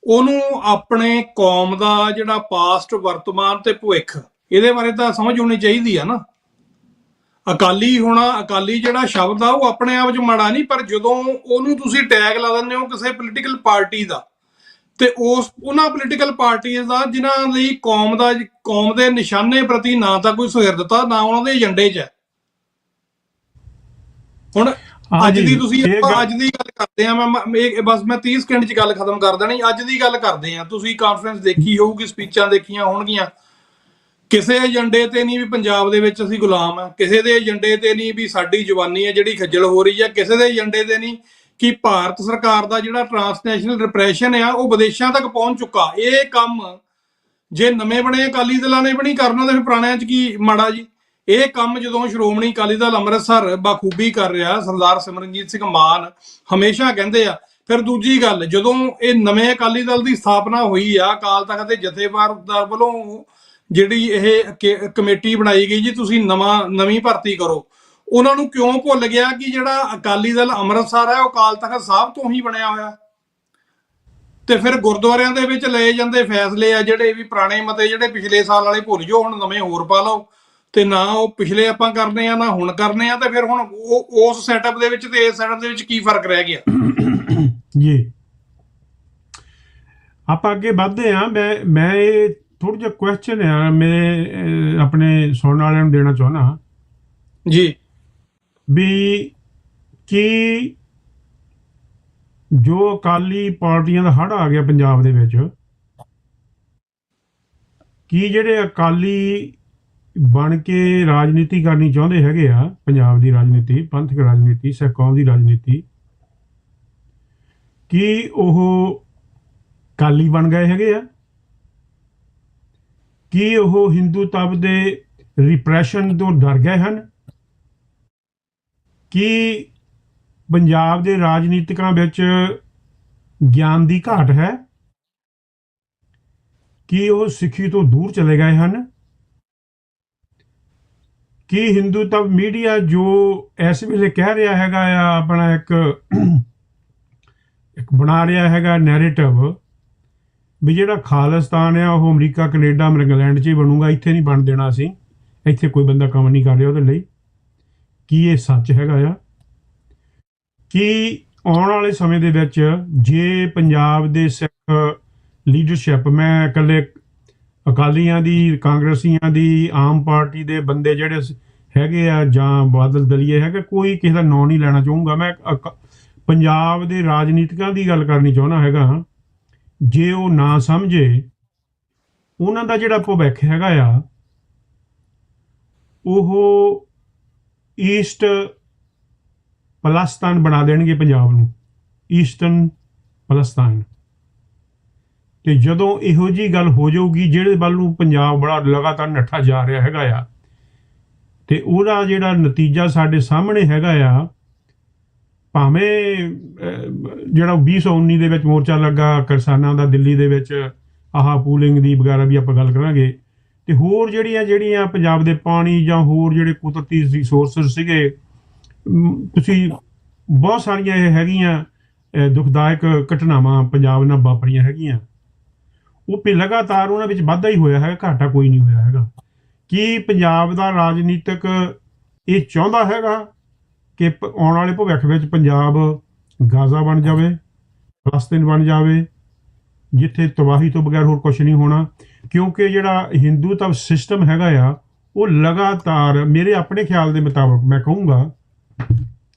ਉਹਨੂੰ ਆਪਣੇ ਕੌਮ ਦਾ ਜਿਹੜਾ ਪਾਸਟ, ਵਰਤਮਾਨ ਤੇ ਭਵਿੱਖ, ਇਹਦੇ ਬਾਰੇ ਤਾਂ ਸਮਝ ਹੋਣੀ ਚਾਹੀਦੀ ਆ ਨਾ। ਅਕਾਲੀ ਹੋਣਾ, ਅਕਾਲੀ ਜਿਹੜਾ ਸ਼ਬਦ ਆ ਉਹ ਆਪਣੇ ਆਪ 'ਚ ਮਾੜਾ ਨਹੀਂ, ਪਰ ਜਦੋਂ ਉਹਨੂੰ ਤੁਸੀਂ ਟੈਗ ਲਾ ਦਿੰਦੇ ਹੋ ਕਿਸੇ ਪੋਲੀਟੀਕਲ ਪਾਰਟੀ ਦਾ, ਤੇ ਉਹਨਾਂ ਪੋਲੀਟੀਕਲ ਪਾਰਟੀਆਂ ਦਾ ਜਿਨ੍ਹਾਂ ਦੀ ਕੌਮ ਦੇ ਨਿਸ਼ਾਨੇ ਪ੍ਰਤੀ ਨਾ ਤਾਂ ਕੋਈ ਸੁਹਿਰਦਤਾ, ਨਾ ਉਹਨਾਂ ਦੇ ਏਜੰਡੇ 'ਚ ਹੈ। ਹੁਣ ਅੱਜ ਦੀ ਤੁਸੀਂ ਅੱਜ ਦੀ ਗੱਲ ਕਰਦੇ ਆ, ਮੈਂ 30 ਸਕਿੰਟ 'ਚ ਗੱਲ ਖਤਮ ਕਰ ਦੇਣੀ। ਅੱਜ ਦੀ ਗੱਲ ਕਰਦੇ ਆ, ਤੁਸੀਂ ਕਾਨਫਰੰਸ ਦੇਖੀ ਹੋਊਗੀ, ਸਪੀਚਾਂ ਦੇਖੀਆਂ ਹੋਣਗੀਆਂ। ਕਿਸੇ ਏਜੰਡੇ ਤੇ ਨਹੀਂ ਵੀ ਪੰਜਾਬ ਦੇ ਵਿੱਚ ਅਸੀਂ ਗੁਲਾਮ ਆ, ਕਿਸੇ ਦੇ ਏਜੰਡੇ ਤੇ ਨਹੀਂ ਵੀ ਸਾਡੀ ਜਵਾਨੀ ਹੈ ਜਿਹੜੀ ਖੱਜਲ ਹੋ ਰਹੀ ਹੈ, ਕਿਸੇ ਦੇ ਏਜੰਡੇ ਤੇ ਨਹੀਂ ਕਿ ਭਾਰਤ ਸਰਕਾਰ ਦਾ ਜਿਹੜਾ ਟਰਾਂਸਨੈਸ਼ਨਲ ਰਿਪਰੈਸ਼ਨ ਆ ਉਹ ਵਿਦੇਸ਼ਾਂ ਤੱਕ ਪਹੁੰਚ ਚੁੱਕਾ। ਇਹ ਕੰਮ ਜੇ ਨਵੇਂ ਬਣੇ ਅਕਾਲੀ ਦਲਾਂ ਨੇ ਵੀ ਨਹੀਂ ਕਰਨਾ ਤੇ ਫਿਰ ਪੁਰਾਣਿਆਂ 'ਚ ਕੀ ਮਾੜਾ ਜੀ। ਇਹ ਕੰਮ ਜਦੋਂ ਸ਼੍ਰੋਮਣੀ ਅਕਾਲੀ ਦਲ ਅੰਮ੍ਰਿਤਸਰ ਬਾਖੂਬੀ ਕਰ ਰਿਹਾ, ਸਰਦਾਰ ਸਿਮਰਨਜੀਤ ਸਿੰਘ ਮਾਨ ਹਮੇਸ਼ਾ ਕਹਿੰਦੇ ਆ। ਫਿਰ ਦੂਜੀ ਗੱਲ, ਜਦੋਂ ਇਹ ਨਵੇਂ ਅਕਾਲੀ ਦਲ ਦੀ ਸਥਾਪਨਾ ਹੋਈ ਆ, ਅਕਾਲ ਤਖਤ ਦੇ ਜਥੇਦਾਰ ਵੱਲੋਂ ਜਿਹੜੀ ਇਹ ਕਮੇਟੀ ਬਣਾਈ ਗਈ ਜੀ, ਤੁਸੀਂ ਨਵੀਂ ਭਰਤੀ ਕਰੋ, ਉਹਨਾਂ ਨੂੰ ਕਿਉਂ ਭੁੱਲ ਗਿਆ ਕਿ ਜਿਹੜਾ ਅਕਾਲੀ ਦਲ ਅੰਮ੍ਰਿਤਸਰ ਹੈ ਉਹ ਅਕਾਲ ਤਖਤ ਸਾਹਿਬ ਤੋਂ ਹੀ ਬਣਿਆ ਹੋਇਆ। ਤੇ ਫਿਰ ਗੁਰਦੁਆਰਿਆਂ ਦੇ ਵਿੱਚ ਲਏ ਜਾਂਦੇ ਫੈਸਲੇ ਆ ਜਿਹੜੇ ਵੀ ਪੁਰਾਣੇ ਮਤੇ, ਜਿਹੜੇ ਪਿਛਲੇ ਸਾਲ ਵਾਲੇ ਭੁੱਲ ਜਾਓ, ਹੁਣ ਨਵੇਂ ਹੋਰ ਪਾ ਲਓ, ਤੇ ਨਾ ਉਹ ਪਿਛਲੇ ਆਪਾਂ ਕਰਨੇ ਆ ਨਾ ਹੁਣ ਕਰਨੇ ਆ। ਤੇ ਫਿਰ ਹੁਣ ਉਸ ਸੈਟਅਪ ਦੇ ਵਿੱਚ ਤੇ ਇਸ ਸੈਟਅਪ ਦੇ ਵਿੱਚ ਕੀ ਫਰਕ ਰਹਿ ਗਿਆ ਜੀ। ਆਪਾਂ ਅੱਗੇ ਵੱਧਦੇ ਆ। ਮੈਂ ਇਹ ਥੋੜਾ ਜਿਹਾ ਕੁਐਸਚਨ ਆ ਮੇਰੇ ਆਪਣੇ ਸੁਣਨ ਵਾਲਿਆਂ ਨੂੰ ਦੇਣਾ ਚਾਹੁੰਦਾ ਜੀ, ਵੀ ਕੀ ਜੋ ਅਕਾਲੀ ਪਾਰਟੀਆਂ ਦਾ ਹੜ੍ਹ ਆ ਗਿਆ ਪੰਜਾਬ ਦੇ ਵਿੱਚ, ਕੀ ਜਿਹੜੇ ਅਕਾਲੀ ਬਣ ਕੇ ਰਾਜਨੀਤੀ ਕਰਨੀ ਚਾਹੁੰਦੇ ਹੈਗੇ ਆ, ਪੰਜਾਬ ਦੀ ਰਾਜਨੀਤੀ, ਪੰਥਕ ਰਾਜਨੀਤੀ, ਸਿੱਖ ਕੌਮ ਦੀ ਰਾਜਨੀਤੀ, ਕੀ ਉਹ ਅਕਾਲੀ ਬਣ ਗਏ ਹੈਗੇ ਆ? ਕੀ ਉਹ ਹਿੰਦੂਤਵ ਦੇ ਰਿਪਰੈਸ਼ਨ ਤੋਂ ਡਰ ਗਏ ਹਨ? ਕੀ ਪੰਜਾਬ ਦੇ ਰਾਜਨੀਤਿਕਾਂ ਵਿੱਚ ਗਿਆਨ ਦੀ ਘਾਟ ਹੈ? ਕੀ ਉਹ ਸਿੱਖੀ ਤੋਂ ਦੂਰ ਚਲੇ ਗਏ ਹਨ? ਕੀ ਹਿੰਦੂਤਵ ਮੀਡੀਆ ਜੋ ਇਸ ਵੇਲੇ ਕਹਿ ਰਿਹਾ ਹੈਗਾ ਆ, ਆਪਣਾ ਇੱਕ ਬਣਾ ਰਿਹਾ ਹੈਗਾ ਨੈਰੇਟਿਵ ਵੀ ਜਿਹੜਾ ਖਾਲਿਸਤਾਨ ਆ ਉਹ ਅਮਰੀਕਾ, ਕੈਨੇਡਾ, ਇੰਗਲੈਂਡ 'ਚ ਹੀ ਬਣੂਗਾ, ਇੱਥੇ ਨਹੀਂ ਬਣ ਦੇਣਾ ਅਸੀਂ, ਇੱਥੇ ਕੋਈ ਬੰਦਾ ਕੰਮ ਨਹੀਂ ਕਰ ਰਿਹਾ ਉਹਦੇ ਲਈ, ਕੀ ਇਹ ਸੱਚ ਹੈਗਾ ਆ? ਕੀ ਆਉਣ ਵਾਲੇ ਸਮੇਂ ਦੇ ਵਿੱਚ ਜੇ ਪੰਜਾਬ ਦੇ ਸਿੱਖ ਲੀਡਰਸ਼ਿਪ, ਮੈਂ ਇਕੱਲੇ ਅਕਾਲੀਆਂ ਦੀ, ਕਾਂਗਰਸੀਆਂ ਦੀ, ਆਮ ਪਾਰਟੀ ਦੇ ਬੰਦੇ ਜਿਹੜੇ ਹੈਗੇ ਆ ਜਾਂ ਬਾਦਲ ਦਲੀਏ ਹੈਗਾ, ਕੋਈ ਕਿਸੇ ਦਾ ਨਾਂ ਨਹੀਂ ਲੈਣਾ ਚਾਹੂੰਗਾ, ਮੈਂ ਪੰਜਾਬ ਦੇ ਰਾਜਨੀਤਿਕਾਂ ਦੀ ਗੱਲ ਕਰਨੀ ਚਾਹੁੰਦਾ ਹੈਗਾ, ਜੇ ਉਹ ਨਾ ਸਮਝੇ ਉਹਨਾਂ ਦਾ ਜਿਹੜਾ ਭਵਿੱਖ ਹੈਗਾ ਆ ਉਹ ਈਸਟ ਪਲਸਤਾਨ ਬਣਾ ਦੇਣਗੇ ਪੰਜਾਬ ਨੂੰ, ਈਸਟਰਨ ਪਲਸਤਾਨ। ਤੇ ਜਦੋਂ ਇਹੋ ਜਿਹੀ ਗੱਲ ਹੋ ਜਾਊਗੀ, ਜਿਹੜੇ ਵੱਲ ਨੂੰ ਪੰਜਾਬ ਬੜਾ ਲਗਾਤਾਰ ਨੱਠਾ ਜਾ ਰਿਹਾ ਹੈਗਾ ਆ, ਤੇ ਉਹਦਾ ਜਿਹੜਾ ਨਤੀਜਾ ਸਾਡੇ ਸਾਹਮਣੇ ਹੈਗਾ ਆ, ਭਾਵੇਂ ਜਿਹੜਾ 2019 ਦੇ ਵਿੱਚ ਮੋਰਚਾ ਲੱਗਾ ਕਿਸਾਨਾਂ ਦਾ ਦਿੱਲੀ ਦੇ ਵਿੱਚ, ਆਹ ਪੂਲਿੰਗ ਦੀ ਵਗੈਰਾ ਵੀ ਆਪਾਂ ਗੱਲ ਕਰਾਂਗੇ, ਤੇ ਹੋਰ ਜਿਹੜੀਆਂ ਪੰਜਾਬ ਦੇ ਪਾਣੀ ਜਾਂ ਹੋਰ ਜਿਹੜੇ ਕੁਦਰਤੀ ਰਿਸੋਰਸਿਸ ਸੀਗੇ, ਤੁਸੀਂ ਬਹੁਤ ਸਾਰੀਆਂ ਇਹ ਹੈਗੀਆਂ ਦੁਖਦਾਇਕ ਘਟਨਾਵਾਂ ਪੰਜਾਬ ਨਾਲ ਵਾਪਰੀਆਂ ਹੈਗੀਆਂ। ਉਹ ਵੀ ਲਗਾਤਾਰ ਉਹਨਾਂ ਵਿੱਚ ਵਾਧਾ ਹੀ ਹੋਇਆ ਹੈ, ਘਾਟਾ ਕੋਈ ਨਹੀਂ ਹੋਇਆ ਹੈਗਾ। ਕੀ ਪੰਜਾਬ ਦਾ ਰਾਜਨੀਤਿਕ ਇਹ ਚਾਹੁੰਦਾ ਹੈਗਾ ਕਿ ਆਉਣ ਵਾਲੇ ਭਵਿੱਖ ਵਿੱਚ ਪੰਜਾਬ ਗਾਜ਼ਾ ਬਣ ਜਾਵੇ, ਫਲਸਤੀਨ ਬਣ ਜਾਵੇ, ਜਿੱਥੇ ਤਬਾਹੀ ਤੋਂ ਬਗੈਰ ਹੋਰ ਕੁਝ ਨਹੀਂ ਹੋਣਾ? ਕਿਉਂਕਿ ਜਿਹੜਾ ਹਿੰਦੂਤਵ ਸਿਸਟਮ ਹੈਗਾ ਆ, ਉਹ ਲਗਾਤਾਰ ਮੇਰੇ ਆਪਣੇ ਖਿਆਲ ਦੇ ਮੁਤਾਬਕ ਮੈਂ ਕਹੂੰਗਾ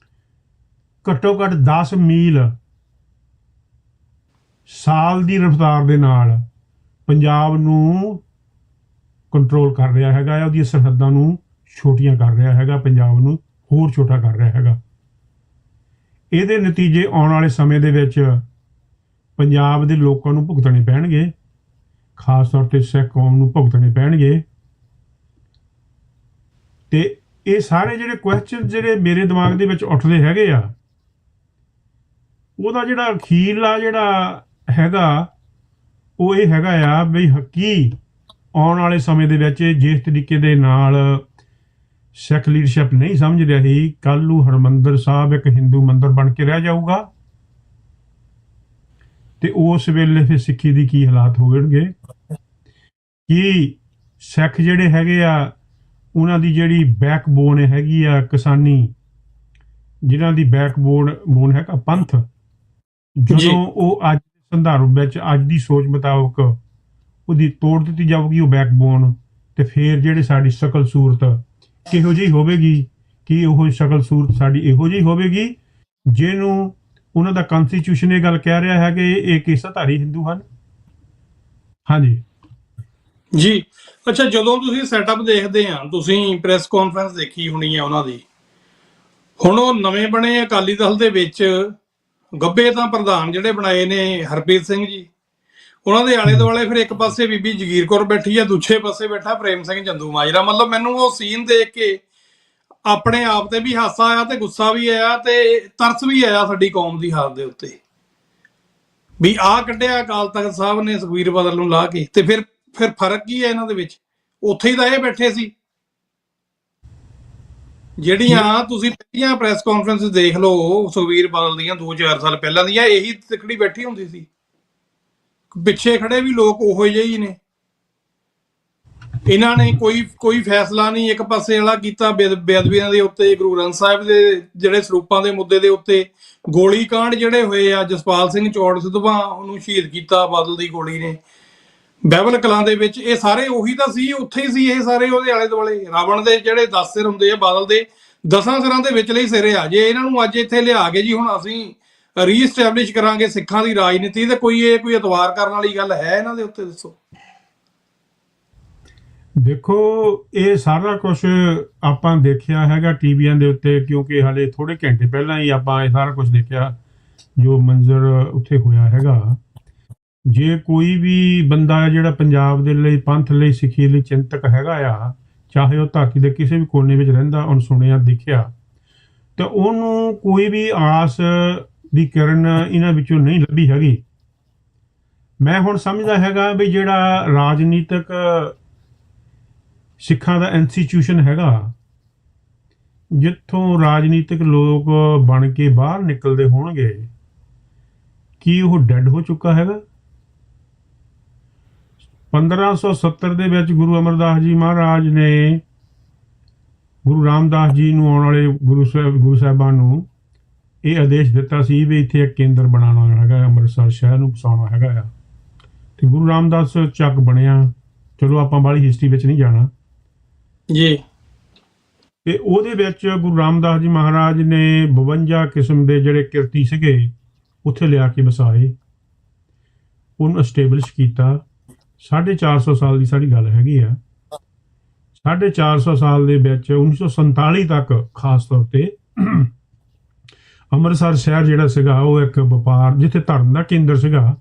ਘੱਟੋ ਘੱਟ 10 ਮੀਲ ਸਾਲ ਦੀ ਰਫ਼ਤਾਰ ਦੇ ਨਾਲ ਪੰਜਾਬ ਨੂੰ ਕੰਟਰੋਲ ਕਰ ਰਿਹਾ ਹੈਗਾ, ਉਹਦੀਆਂ ਸਰਹੱਦਾਂ ਨੂੰ ਛੋਟੀਆਂ ਕਰ ਰਿਹਾ ਹੈਗਾ, ਪੰਜਾਬ ਨੂੰ ਹੋਰ ਛੋਟਾ ਕਰ ਰਿਹਾ ਹੈਗਾ। ਇਹਦੇ ਨਤੀਜੇ ਆਉਣ ਵਾਲੇ ਸਮੇਂ ਦੇ ਵਿੱਚ ਪੰਜਾਬ ਦੇ ਲੋਕਾਂ ਨੂੰ ਭੁਗਤਣੇ ਪੈਣਗੇ, ਖਾਸ ਤੌਰ ਤੇ ਸਿੱਖ ਕੌਮ ਨੂੰ ਭੁਗਤਣੇ ਪੈਣਗੇ। ਤੇ ਇਹ ਸਾਰੇ ਜਿਹੜੇ ਕੁਐਸਚਨ ਜਿਹੜੇ ਮੇਰੇ ਦਿਮਾਗ ਦੇ ਵਿੱਚ ਉੱਠਦੇ ਹੈਗੇ ਆ, ਉਹਦਾ ਜਿਹੜਾ ਅਖੀਰਲਾ ਜਿਹੜਾ ਹੈਗਾ ਉਹ ਇਹ ਹੈਗਾ ਆ ਵੀ ਕੀ ਆਉਣ ਵਾਲੇ ਸਮੇਂ ਦੇ ਵਿੱਚ ਜਿਸ ਤਰੀਕੇ ਦੇ ਨਾਲ ਸਿੱਖ ਲੀਡਰਸ਼ਿਪ ਨਹੀਂ ਸਮਝ ਰਹੀ, ਕੱਲ ਨੂੰ ਹਰਿਮੰਦਰ ਸਾਹਿਬ ਇੱਕ ਹਿੰਦੂ ਮੰਦਿਰ ਬਣ ਕੇ ਰਹਿ ਜਾਊਗਾ ਤੇ ਉਸ ਵੇਲੇ ਫਿਰ ਸਿੱਖੀ ਦੀ ਕੀ ਹਾਲਾਤ ਹੋਣਗੇ? ਕੀ ਸਿੱਖ ਜਿਹੜੇ ਹੈਗੇ ਆ ਉਹਨਾਂ ਦੀ ਜਿਹੜੀ ਬੈਕਬੋਨ ਹੈਗੀ ਆ ਕਿਸਾਨੀ, ਜਿਨ੍ਹਾਂ ਦੀ ਬੈਕਬੋਨ ਹੈਗਾ ਪੰਥ, ਜਦੋਂ ਉਹ ਅੱਜ ਸੰਦਰਭ ਵਿੱਚ ਅੱਜ ਦੀ ਸੋਚ ਮੁਤਾਬਕ ਉਹਦੀ ਤੋੜ ਦਿੱਤੀ ਜਾਊਗੀ ਉਹ ਬੈਕਬੋਨ, ਤੇ ਫਿਰ ਜਿਹੜੇ ਸਾਡੀ ਸ਼ਕਲ ਸੂਰਤ ਕਿਹੋ ਜਿਹੀ ਹੋਵੇਗੀ? ਕਿ ਉਹ ਸ਼ਕਲ ਸੂਰਤ ਸਾਡੀ ਇਹੋ ਜਿਹੀ ਹੋਵੇਗੀ ਜਿਹਨੂੰ ਉਹਨਾਂ ਦਾ ਕਨਸਟੀਟਿਊਸ਼ਨ ਇਹ ਗੱਲ ਕਹਿ ਰਿਹਾ ਹੈ ਕਿ ਇਹ ਕੇਸਾਧਾਰੀ ਹਿੰਦੂ ਹਨ। ਹਾਂਜੀ ਜੀ। ਅੱਛਾ, ਜਦੋਂ ਤੁਸੀਂ ਸੈਟਅਪ ਦੇਖਦੇ ਆ, ਤੁਸੀਂ ਪ੍ਰੈਸ ਕਾਨਫਰੰਸ ਦੇਖੀ ਹੋਣੀ ਹੈ ਉਹਨਾਂ ਦੀ, ਹੁਣ ਉਹ ਨਵੇਂ ਬਣੇ ਅਕਾਲੀ ਦਲ ਦੇ ਵਿੱਚ ਗੱਬੇ ਤਾਂ ਪ੍ਰਧਾਨ ਜਿਹੜੇ ਬਣਾਏ ਨੇ ਹਰਪ੍ਰੀਤ ਸਿੰਘ ਜੀ, ਉਹਨਾਂ ਦੇ ਆਲੇ ਦੁਆਲੇ ਫਿਰ ਇੱਕ ਪਾਸੇ ਬੀਬੀ ਜਗੀਰ ਕੌਰ ਬੈਠੀ ਆ, ਦੂਜੇ ਪਾਸੇ ਬੈਠਾ ਪ੍ਰੇਮ ਸਿੰਘ ਚੰਦੂ ਮਾਜਰਾ। ਮਤਲਬ ਮੈਨੂੰ ਉਹ ਸੀਨ ਦੇਖ ਕੇ ਆਪਣੇ ਆਪ ਤੇ ਵੀ ਹਾਸਾ ਆਇਆ ਤੇ ਗੁੱਸਾ ਵੀ ਆਇਆ ਤੇ ਤਰਸ ਵੀ ਆਇਆ ਸਾਡੀ ਕੌਮ ਦੀ ਹਾਲਤ ਦੇ ਉੱਤੇ, ਵੀ ਆਹ ਕੱਢਿਆ ਅਕਾਲ ਤਖਤ ਸਾਹਿਬ ਨੇ ਸੁਖਬੀਰ ਬਾਦਲ ਨੂੰ ਲਾ ਕੇ। ਤੇ ਫਿਰ ਫਰਕ ਕੀ ਹੈ ਇਹਨਾਂ ਦੇ ਵਿੱਚ? ਉੱਥੇ ਹੀ ਤਾਂ ਇਹ ਬੈਠੇ ਸੀ। ਜਿਹੜੀਆਂ ਤੁਸੀਂ ਪਹਿਲੀਆਂ ਪ੍ਰੈਸ ਕਾਨਫਰੰਸ ਦੇਖ ਲਓ ਸੁਖਬੀਰ ਬਾਦਲ ਦੀਆਂ 2-4 ਸਾਲ ਪਹਿਲਾਂ ਦੀਆਂ, ਇਹੀ ਤਿਕੜੀ ਬੈਠੀ ਹੁੰਦੀ ਸੀ। ਪਿੱਛੇ ਖੜੇ ਵੀ ਲੋਕ ਉਹੋ ਜਿਹੇ ਹੀ ਨੇ। ਇਹਨਾਂ ਨੇ ਕੋਈ ਫੈਸਲਾ ਨਹੀਂ ਇੱਕ ਪਾਸੇ ਵਾਲਾ ਕੀਤਾ ਬੇਅਦਬੀਆਂ ਦੇ ਉੱਤੇ, ਗੁਰੂ ਗ੍ਰੰਥ ਸਾਹਿਬ ਦੇ ਜਿਹੜੇ ਸਰੂਪਾਂ ਦੇ ਮੁੱਦੇ ਦੇ ਉੱਤੇ, ਗੋਲੀ ਕਾਂਡ ਜਿਹੜੇ ਹੋਏ ਆ, ਜਸਪਾਲ ਸਿੰਘ ਚੌੜ ਸਿੱਧਵਾਂ ਉਹਨੂੰ ਸ਼ਹੀਦ ਕੀਤਾ ਬਾਦਲ ਦੀ ਗੋਲੀ ਨੇ, ਬਹਿਬਲ ਕਲਾਂ ਦੇ ਵਿੱਚ, ਇਹ ਸਾਰੇ ਉਹੀ ਤਾਂ ਸੀ, ਉੱਥੇ ਹੀ ਸੀ ਇਹ ਸਾਰੇ ਉਹਦੇ ਆਲੇ ਦੁਆਲੇ। ਰਾਵਣ ਦੇ ਜਿਹੜੇ 10 ਸਿਰ ਹੁੰਦੇ ਆ, ਬਾਦਲ ਦੇ 10 ਸਿਰਾਂ ਦੇ ਵਿਚਲੇ ਹੀ ਸਿਰੇ ਆ। ਜੇ ਇਹਨਾਂ ਨੂੰ ਅੱਜ ਇੱਥੇ ਲਿਆ ਕੇ ਜੀ ਹੁਣ ਅਸੀਂ ਰੀਸਟੈਬਲਿਸ਼ ਕਰਾਂਗੇ ਸਿੱਖਾਂ ਦੀ ਰਾਜਨੀਤੀ, ਤੇ ਕੋਈ ਇਤਵਾਰ ਕਰਨ ਵਾਲੀ ਗੱਲ ਹੈ ਇਹਨਾਂ ਦੇ ਉੱਤੇ? ਦੱਸੋ। ਦੇਖੋ, ਇਹ ਸਾਰਾ ਕੁਝ ਆਪਾਂ ਦੇਖਿਆ ਹੈਗਾ ਟੀਵੀਆਂ ਦੇ ਉੱਤੇ, ਕਿਉਂਕਿ ਹਾਲੇ ਥੋੜੇ ਘੰਟੇ ਪਹਿਲਾਂ ਹੀ ਆਪਾਂ ਇਹ ਸਾਰਾ ਕੁਝ ਦੇਖਿਆ ਜੋ ਮੰਜ਼ਰ ਉੱਥੇ ਹੋਇਆ ਹੈਗਾ। ਜੇ ਕੋਈ ਵੀ ਬੰਦਾ ਜਿਹੜਾ ਪੰਜਾਬ ਦੇ ਲਈ, ਪੰਥ ਲਈ, ਸਿੱਖੀ ਲਈ ਚਿੰਤਕ ਹੈਗਾ ਆ, ਚਾਹੇ ਉਹ ਧਰਤੀ ਦੇ ਕਿਸੇ ਵੀ ਕੋਨੇ ਵਿੱਚ ਰਹਿੰਦਾ, ਉਹਨੂੰ ਸੁਣਿਆ ਦੇਖਿਆ, ਤਾਂ ਉਹਨੂੰ ਕੋਈ ਵੀ ਆਸ ਦੀ ਕਿਰਨ ਇਹਨਾਂ ਵਿੱਚੋਂ ਨਹੀਂ ਲੱਭੀ ਹੈਗੀ। ਮੈਂ ਹੁਣ ਸਮਝਦਾ ਹੈਗਾ ਵੀ ਜਿਹੜਾ ਰਾਜਨੀਤਿਕ ਸਿੱਖਾਂ ਦਾ ਇੰਸਟੀਚਿਊਸ਼ਨ ਹੈਗਾ, ਜਿੱਥੋਂ ਰਾਜਨੀਤਿਕ ਲੋਕ ਬਣ ਕੇ ਬਾਹਰ ਨਿਕਲਦੇ ਹੋਣਗੇ, ਕੀ ਉਹ ਡੈਡ ਹੋ ਚੁੱਕਾ ਹੈਗਾ? 1570 ਦੇ ਵਿੱਚ ਗੁਰੂ ਅਮਰਦਾਸ ਜੀ ਮਹਾਰਾਜ ਨੇ ਗੁਰੂ ਰਾਮਦਾਸ ਜੀ ਨੂੰ, ਆਉਣ ਵਾਲੇ ਗੁਰੂ ਸਾਹਿਬਾਨ ਨੂੰ ਇਹ ਆਦੇਸ਼ ਦਿੱਤਾ ਸੀ ਵੀ ਇੱਥੇ ਇੱਕ ਕੇਂਦਰ ਬਣਾਉਣਾ ਹੈਗਾ, ਅੰਮ੍ਰਿਤਸਰ ਸ਼ਹਿਰ ਨੂੰ ਵਸਾਉਣਾ ਹੈਗਾ ਆ। ਤੇ ਗੁਰੂ ਰਾਮਦਾਸ ਚੱਕ ਬਣਿਆ। ਚਲੋ ਆਪਾਂ ਬਾਹਲੀ ਹਿਸਟਰੀ ਵਿੱਚ ਨਹੀਂ ਜਾਣਾ ਜੀ। ਤੇ ਉਹਦੇ ਵਿੱਚ ਗੁਰੂ ਰਾਮਦਾਸ ਜੀ ਮਹਾਰਾਜ ਨੇ 52 ਕਿਸਮ ਦੇ ਜਿਹੜੇ ਕਿਰਤੀ ਸੀਗੇ ਉੱਥੇ ਲਿਆ ਕੇ ਵਸਾਏ, ਉਹਨੂੰ ਐਸਟੈਬਲਿਸ਼ ਕੀਤਾ। 450 ਸਾਲ ਦੀ ਸਾਡੀ ਗੱਲ ਹੈਗੀ ਆ। 450 ਸਾਲ ਦੇ ਵਿੱਚ 1947 ਤੱਕ ਖਾਸ ਤੌਰ ਤੇ ਅੰਮ੍ਰਿਤਸਰ ਸ਼ਹਿਰ ਜਿਹੜਾ ਸੀਗਾ ਉਹ ਇੱਕ ਵਪਾਰ, ਜਿੱਥੇ ਧਰਮ ਦਾ ਕੇਂਦਰ ਸੀਗਾ,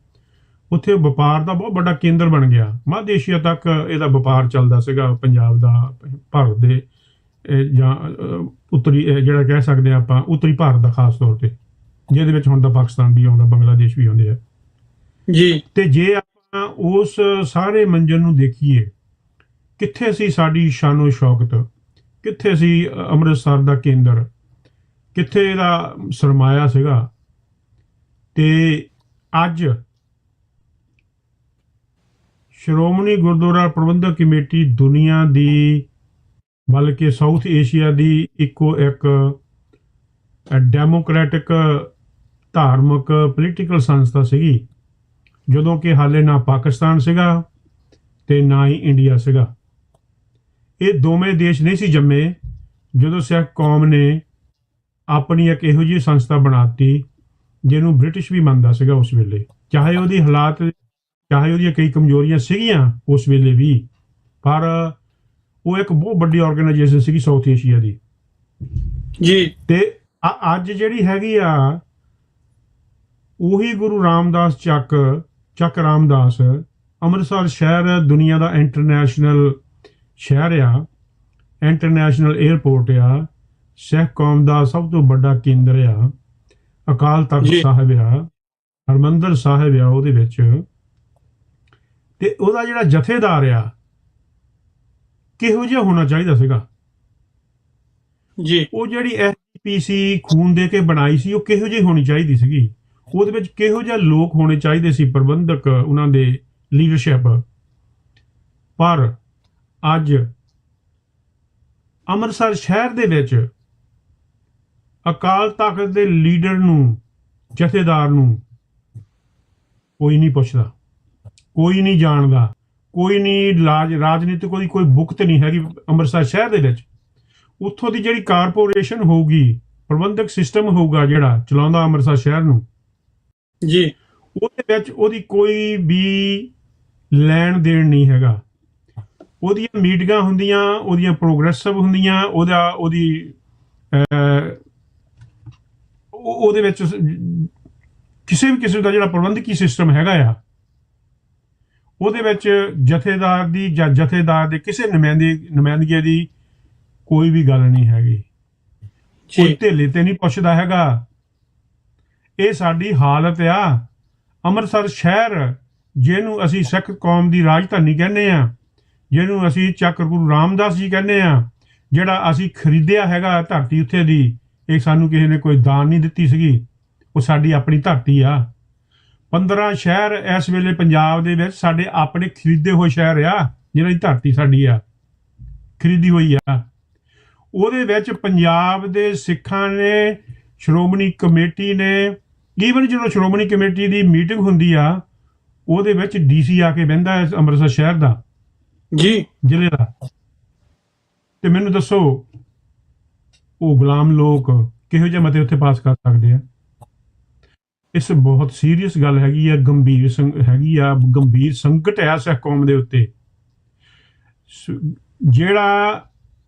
ਉੱਥੇ ਵਪਾਰ ਦਾ ਬਹੁਤ ਵੱਡਾ ਕੇਂਦਰ ਬਣ ਗਿਆ। ਮੱਧ ਏਸ਼ੀਆ ਤੱਕ ਇਹਦਾ ਵਪਾਰ ਚੱਲਦਾ ਸੀਗਾ, ਪੰਜਾਬ ਦਾ, ਭਾਰਤ ਦੇ ਜਾਂ ਉੱਤਰੀ ਜਿਹੜਾ ਕਹਿ ਸਕਦੇ ਆ ਆਪਾਂ ਉੱਤਰੀ ਭਾਰਤ ਦਾ ਖਾਸ ਤੌਰ ਤੇ, ਜਿਹਦੇ ਵਿੱਚ ਹੁਣ ਤਾਂ ਪਾਕਿਸਤਾਨ ਵੀ ਆਉਂਦਾ, ਬੰਗਲਾਦੇਸ਼ ਵੀ ਆਉਂਦੇ ਆ ਜੀ। ਤੇ ਜੇ ਆਪਾਂ ਉਸ ਸਾਰੇ ਮੰਜ਼ਰ ਨੂੰ ਦੇਖੀਏ, ਕਿੱਥੇ ਸੀ ਸਾਡੀ ਸ਼ਾਨੋ ਸ਼ੌਕਤ, ਕਿੱਥੇ ਸੀ ਅੰਮ੍ਰਿਤਸਰ ਦਾ ਕੇਂਦਰ? ਕਿੱਥੇ ਇਹਦਾ ਸਰਮਾਇਆ ਸੀਗਾ। ਤੇ ਅੱਜ ਸ਼੍ਰੋਮਣੀ ਗੁਰਦੁਆਰਾ ਪ੍ਰਬੰਧਕ ਕਮੇਟੀ ਦੁਨੀਆ ਦੀ, ਬਲਕਿ ਸਾਊਥ ਏਸ਼ੀਆ ਦੀ ਇੱਕੋ ਇੱਕ ਡੈਮੋਕ੍ਰੈਟਿਕ ਧਾਰਮਿਕ ਪੋਲੀਟੀਕਲ ਸੰਸਥਾ ਸੀਗੀ, ਜਦੋਂ ਕਿ ਹਾਲੇ ਨਾ ਪਾਕਿਸਤਾਨ ਸੀਗਾ ਤੇ ਨਾ ਹੀ ਇੰਡੀਆ ਸੀਗਾ। ਇਹ ਦੋਵੇਂ ਦੇਸ਼ ਨਹੀਂ ਸੀ ਜੰਮੇ ਜਦੋਂ ਸਿੱਖ ਕੌਮ ਨੇ ਆਪਣੀ ਇੱਕ ਇਹੋ ਜਿਹੀ ਸੰਸਥਾ ਬਣਾਤੀ ਜਿਹਨੂੰ ਬ੍ਰਿਟਿਸ਼ ਵੀ ਮੰਨਦਾ ਸੀਗਾ ਉਸ ਵੇਲੇ, ਚਾਹੇ ਉਹਦੀ ਹਾਲਾਤ, ਚਾਹੇ ਉਹਦੀਆਂ ਕਈ ਕਮਜ਼ੋਰੀਆਂ ਸੀਗੀਆਂ ਉਸ ਵੇਲੇ ਵੀ, ਪਰ ਉਹ ਇੱਕ ਬਹੁਤ ਵੱਡੀ ਆਰਗੇਨਾਈਜੇਸ਼ਨ ਸੀਗੀ ਸਾਊਥ ਏਸ਼ੀਆ ਦੀ ਜੀ। ਤੇ ਅੱਜ ਜਿਹੜੀ ਹੈਗੀ ਆ ਉਹੀ ਗੁਰੂ ਰਾਮਦਾਸ ਚੱਕ ਰਾਮਦਾਸ ਅੰਮ੍ਰਿਤਸਰ ਸ਼ਹਿਰ ਦੁਨੀਆ ਦਾ ਇੰਟਰਨੈਸ਼ਨਲ ਸ਼ਹਿਰ ਆ, ਇੰਟਰਨੈਸ਼ਨਲ 에ਅਰਪੋਰਟ ਆ, ਸਿੱਖ ਕੌਮ ਦਾ ਸਭ ਤੋਂ ਵੱਡਾ ਕੇਂਦਰ ਆ, ਅਕਾਲ ਤਖਤ ਸਾਹਿਬ ਆ, ਹਰਮੰਦਰ ਸਾਹਿਬ ਆ ਉਹਦੇ ਵਿੱਚ। ਤੇ ਉਹਦਾ ਜਿਹੜਾ ਜਥੇਦਾਰ ਆ ਕਿਹੋ ਜਿਹਾ ਹੋਣਾ ਚਾਹੀਦਾ ਸੀਗਾ ਜੀ? ਉਹ ਜਿਹੜੀ ਐਸਜੀਪੀਸੀ ਖੂਨ ਦੇ ਕੇ ਬਣਾਈ ਸੀ ਉਹ ਕਿਹੋ ਜਿਹੀ ਹੋਣੀ ਚਾਹੀਦੀ ਸੀਗੀ? ਉਹਦੇ ਵਿੱਚ ਕਿਹੋ ਜਿਹੇ ਲੋਕ ਹੋਣੇ ਚਾਹੀਦੇ ਸੀ, ਪ੍ਰਬੰਧਕ, ਉਹਨਾਂ ਦੇ ਲੀਡਰਸ਼ਿਪ? ਪਰ ਅੱਜ ਅੰਮ੍ਰਿਤਸਰ ਸ਼ਹਿਰ ਦੇ ਵਿੱਚ ਅਕਾਲ ਤਖਤ ਦੇ ਲੀਡਰ ਨੂੰ, ਜਥੇਦਾਰ ਨੂੰ ਕੋਈ ਨਹੀਂ ਪੁੱਛਦਾ, ਕੋਈ ਨਹੀਂ ਜਾਣਦਾ, ਕੋਈ ਨਹੀਂ ਰਾਜਨੀਤਿਕ ਕੋਈ ਭੁਗਤ ਨਹੀਂ ਹੈਗੀ ਅੰਮ੍ਰਿਤਸਰ ਸ਼ਹਿਰ ਦੇ ਵਿੱਚ। ਉੱਥੋਂ ਦੀ ਜਿਹੜੀ ਕਾਰਪੋਰੇਸ਼ਨ ਹੋਊਗੀ, ਪ੍ਰਬੰਧਕ ਸਿਸਟਮ ਹੋਊਗਾ ਜਿਹੜਾ ਚਲਾਉਂਦਾ ਅੰਮ੍ਰਿਤਸਰ ਸ਼ਹਿਰ ਨੂੰ ਜੀ, ਉਹਦੇ ਵਿੱਚ ਉਹਦੀ ਕੋਈ ਵੀ ਲੈਣ ਦੇਣ ਨਹੀਂ ਹੈਗਾ। ਉਹਦੀਆਂ ਮੀਟਿੰਗਾਂ ਹੁੰਦੀਆਂ, ਉਹਦੀਆਂ ਪ੍ਰੋਗਰੈਸਿਵ ਹੁੰਦੀਆਂ, ਉਹਦੇ ਵਿੱਚ ਕਿਸੇ ਵੀ ਕਿਸਮ ਦਾ ਜਿਹੜਾ ਪ੍ਰਬੰਧਕੀ ਸਿਸਟਮ ਹੈਗਾ ਆ, ਉਹਦੇ ਵਿੱਚ ਜਥੇਦਾਰ ਦੀ ਜਾਂ ਜਥੇਦਾਰ ਦੇ ਕਿਸੇ ਨੁਮਾਇੰਦਗੀ ਦੀ ਕੋਈ ਵੀ ਗੱਲ ਨਹੀਂ ਹੈਗੀ। ਕੋਈ ਧੇਲੇ ਤੇ ਨਹੀਂ ਪੁੱਛਦਾ ਹੈਗਾ। ਇਹ ਸਾਡੀ ਹਾਲਤ ਆ। ਅੰਮ੍ਰਿਤਸਰ ਸ਼ਹਿਰ, ਜਿਹਨੂੰ ਅਸੀਂ ਸਿੱਖ ਕੌਮ ਦੀ ਰਾਜਧਾਨੀ ਕਹਿੰਦੇ ਆ, ਜਿਹਨੂੰ ਅਸੀਂ ਚੱਕ ਗੁਰੂ ਰਾਮਦਾਸ ਜੀ ਕਹਿੰਦੇ ਆ, ਜਿਹੜਾ ਅਸੀਂ ਖਰੀਦਿਆ ਹੈਗਾ ਧਰਤੀ ਉੱਥੇ ਦੀ, ਇਹ ਸਾਨੂੰ ਕਿਸੇ ਨੇ ਕੋਈ ਦਾਨ ਨਹੀਂ ਦਿੱਤੀ ਸੀਗੀ, ਉਹ ਸਾਡੀ ਆਪਣੀ ਧਰਤੀ ਆ। 15 ਸ਼ਹਿਰ ਇਸ ਵੇਲੇ ਪੰਜਾਬ ਦੇ ਵਿੱਚ ਸਾਡੇ ਆਪਣੇ ਖਰੀਦੇ ਹੋਏ ਸ਼ਹਿਰ ਆ, ਜਿਹਨਾਂ ਦੀ ਧਰਤੀ ਸਾਡੀ ਆ, ਖਰੀਦੀ ਹੋਈ ਆ। ਉਹਦੇ ਵਿੱਚ ਪੰਜਾਬ ਦੇ ਸਿੱਖਾਂ ਨੇ, ਸ਼੍ਰੋਮਣੀ ਕਮੇਟੀ ਨੇ, ਈਵਨ ਜਦੋਂ ਸ਼੍ਰੋਮਣੀ ਕਮੇਟੀ ਦੀ ਮੀਟਿੰਗ ਹੁੰਦੀ ਆ ਉਹਦੇ ਵਿੱਚ ਡੀਸੀ ਆ ਕੇ ਬਹਿੰਦਾ ਹੈ ਅੰਮ੍ਰਿਤਸਰ ਸ਼ਹਿਰ ਦਾ ਜੀ, ਜ਼ਿਲ੍ਹੇ ਦਾ। ਤੇ ਮੈਨੂੰ ਦੱਸੋ ਉਹ ਗੁਲਾਮ ਲੋਕ ਕਿਹੋ ਜਿਹੇ ਮਤੇ ਉੱਥੇ ਪਾਸ ਕਰ ਸਕਦੇ ਆ? ਇਸ ਬਹੁਤ ਸੀਰੀਅਸ ਗੱਲ ਹੈਗੀ ਆ, ਗੰਭੀਰ ਸੰਕਟ ਹੈ ਸਿੱਖ ਕੌਮ ਦੇ ਉੱਤੇ। ਜਿਹੜਾ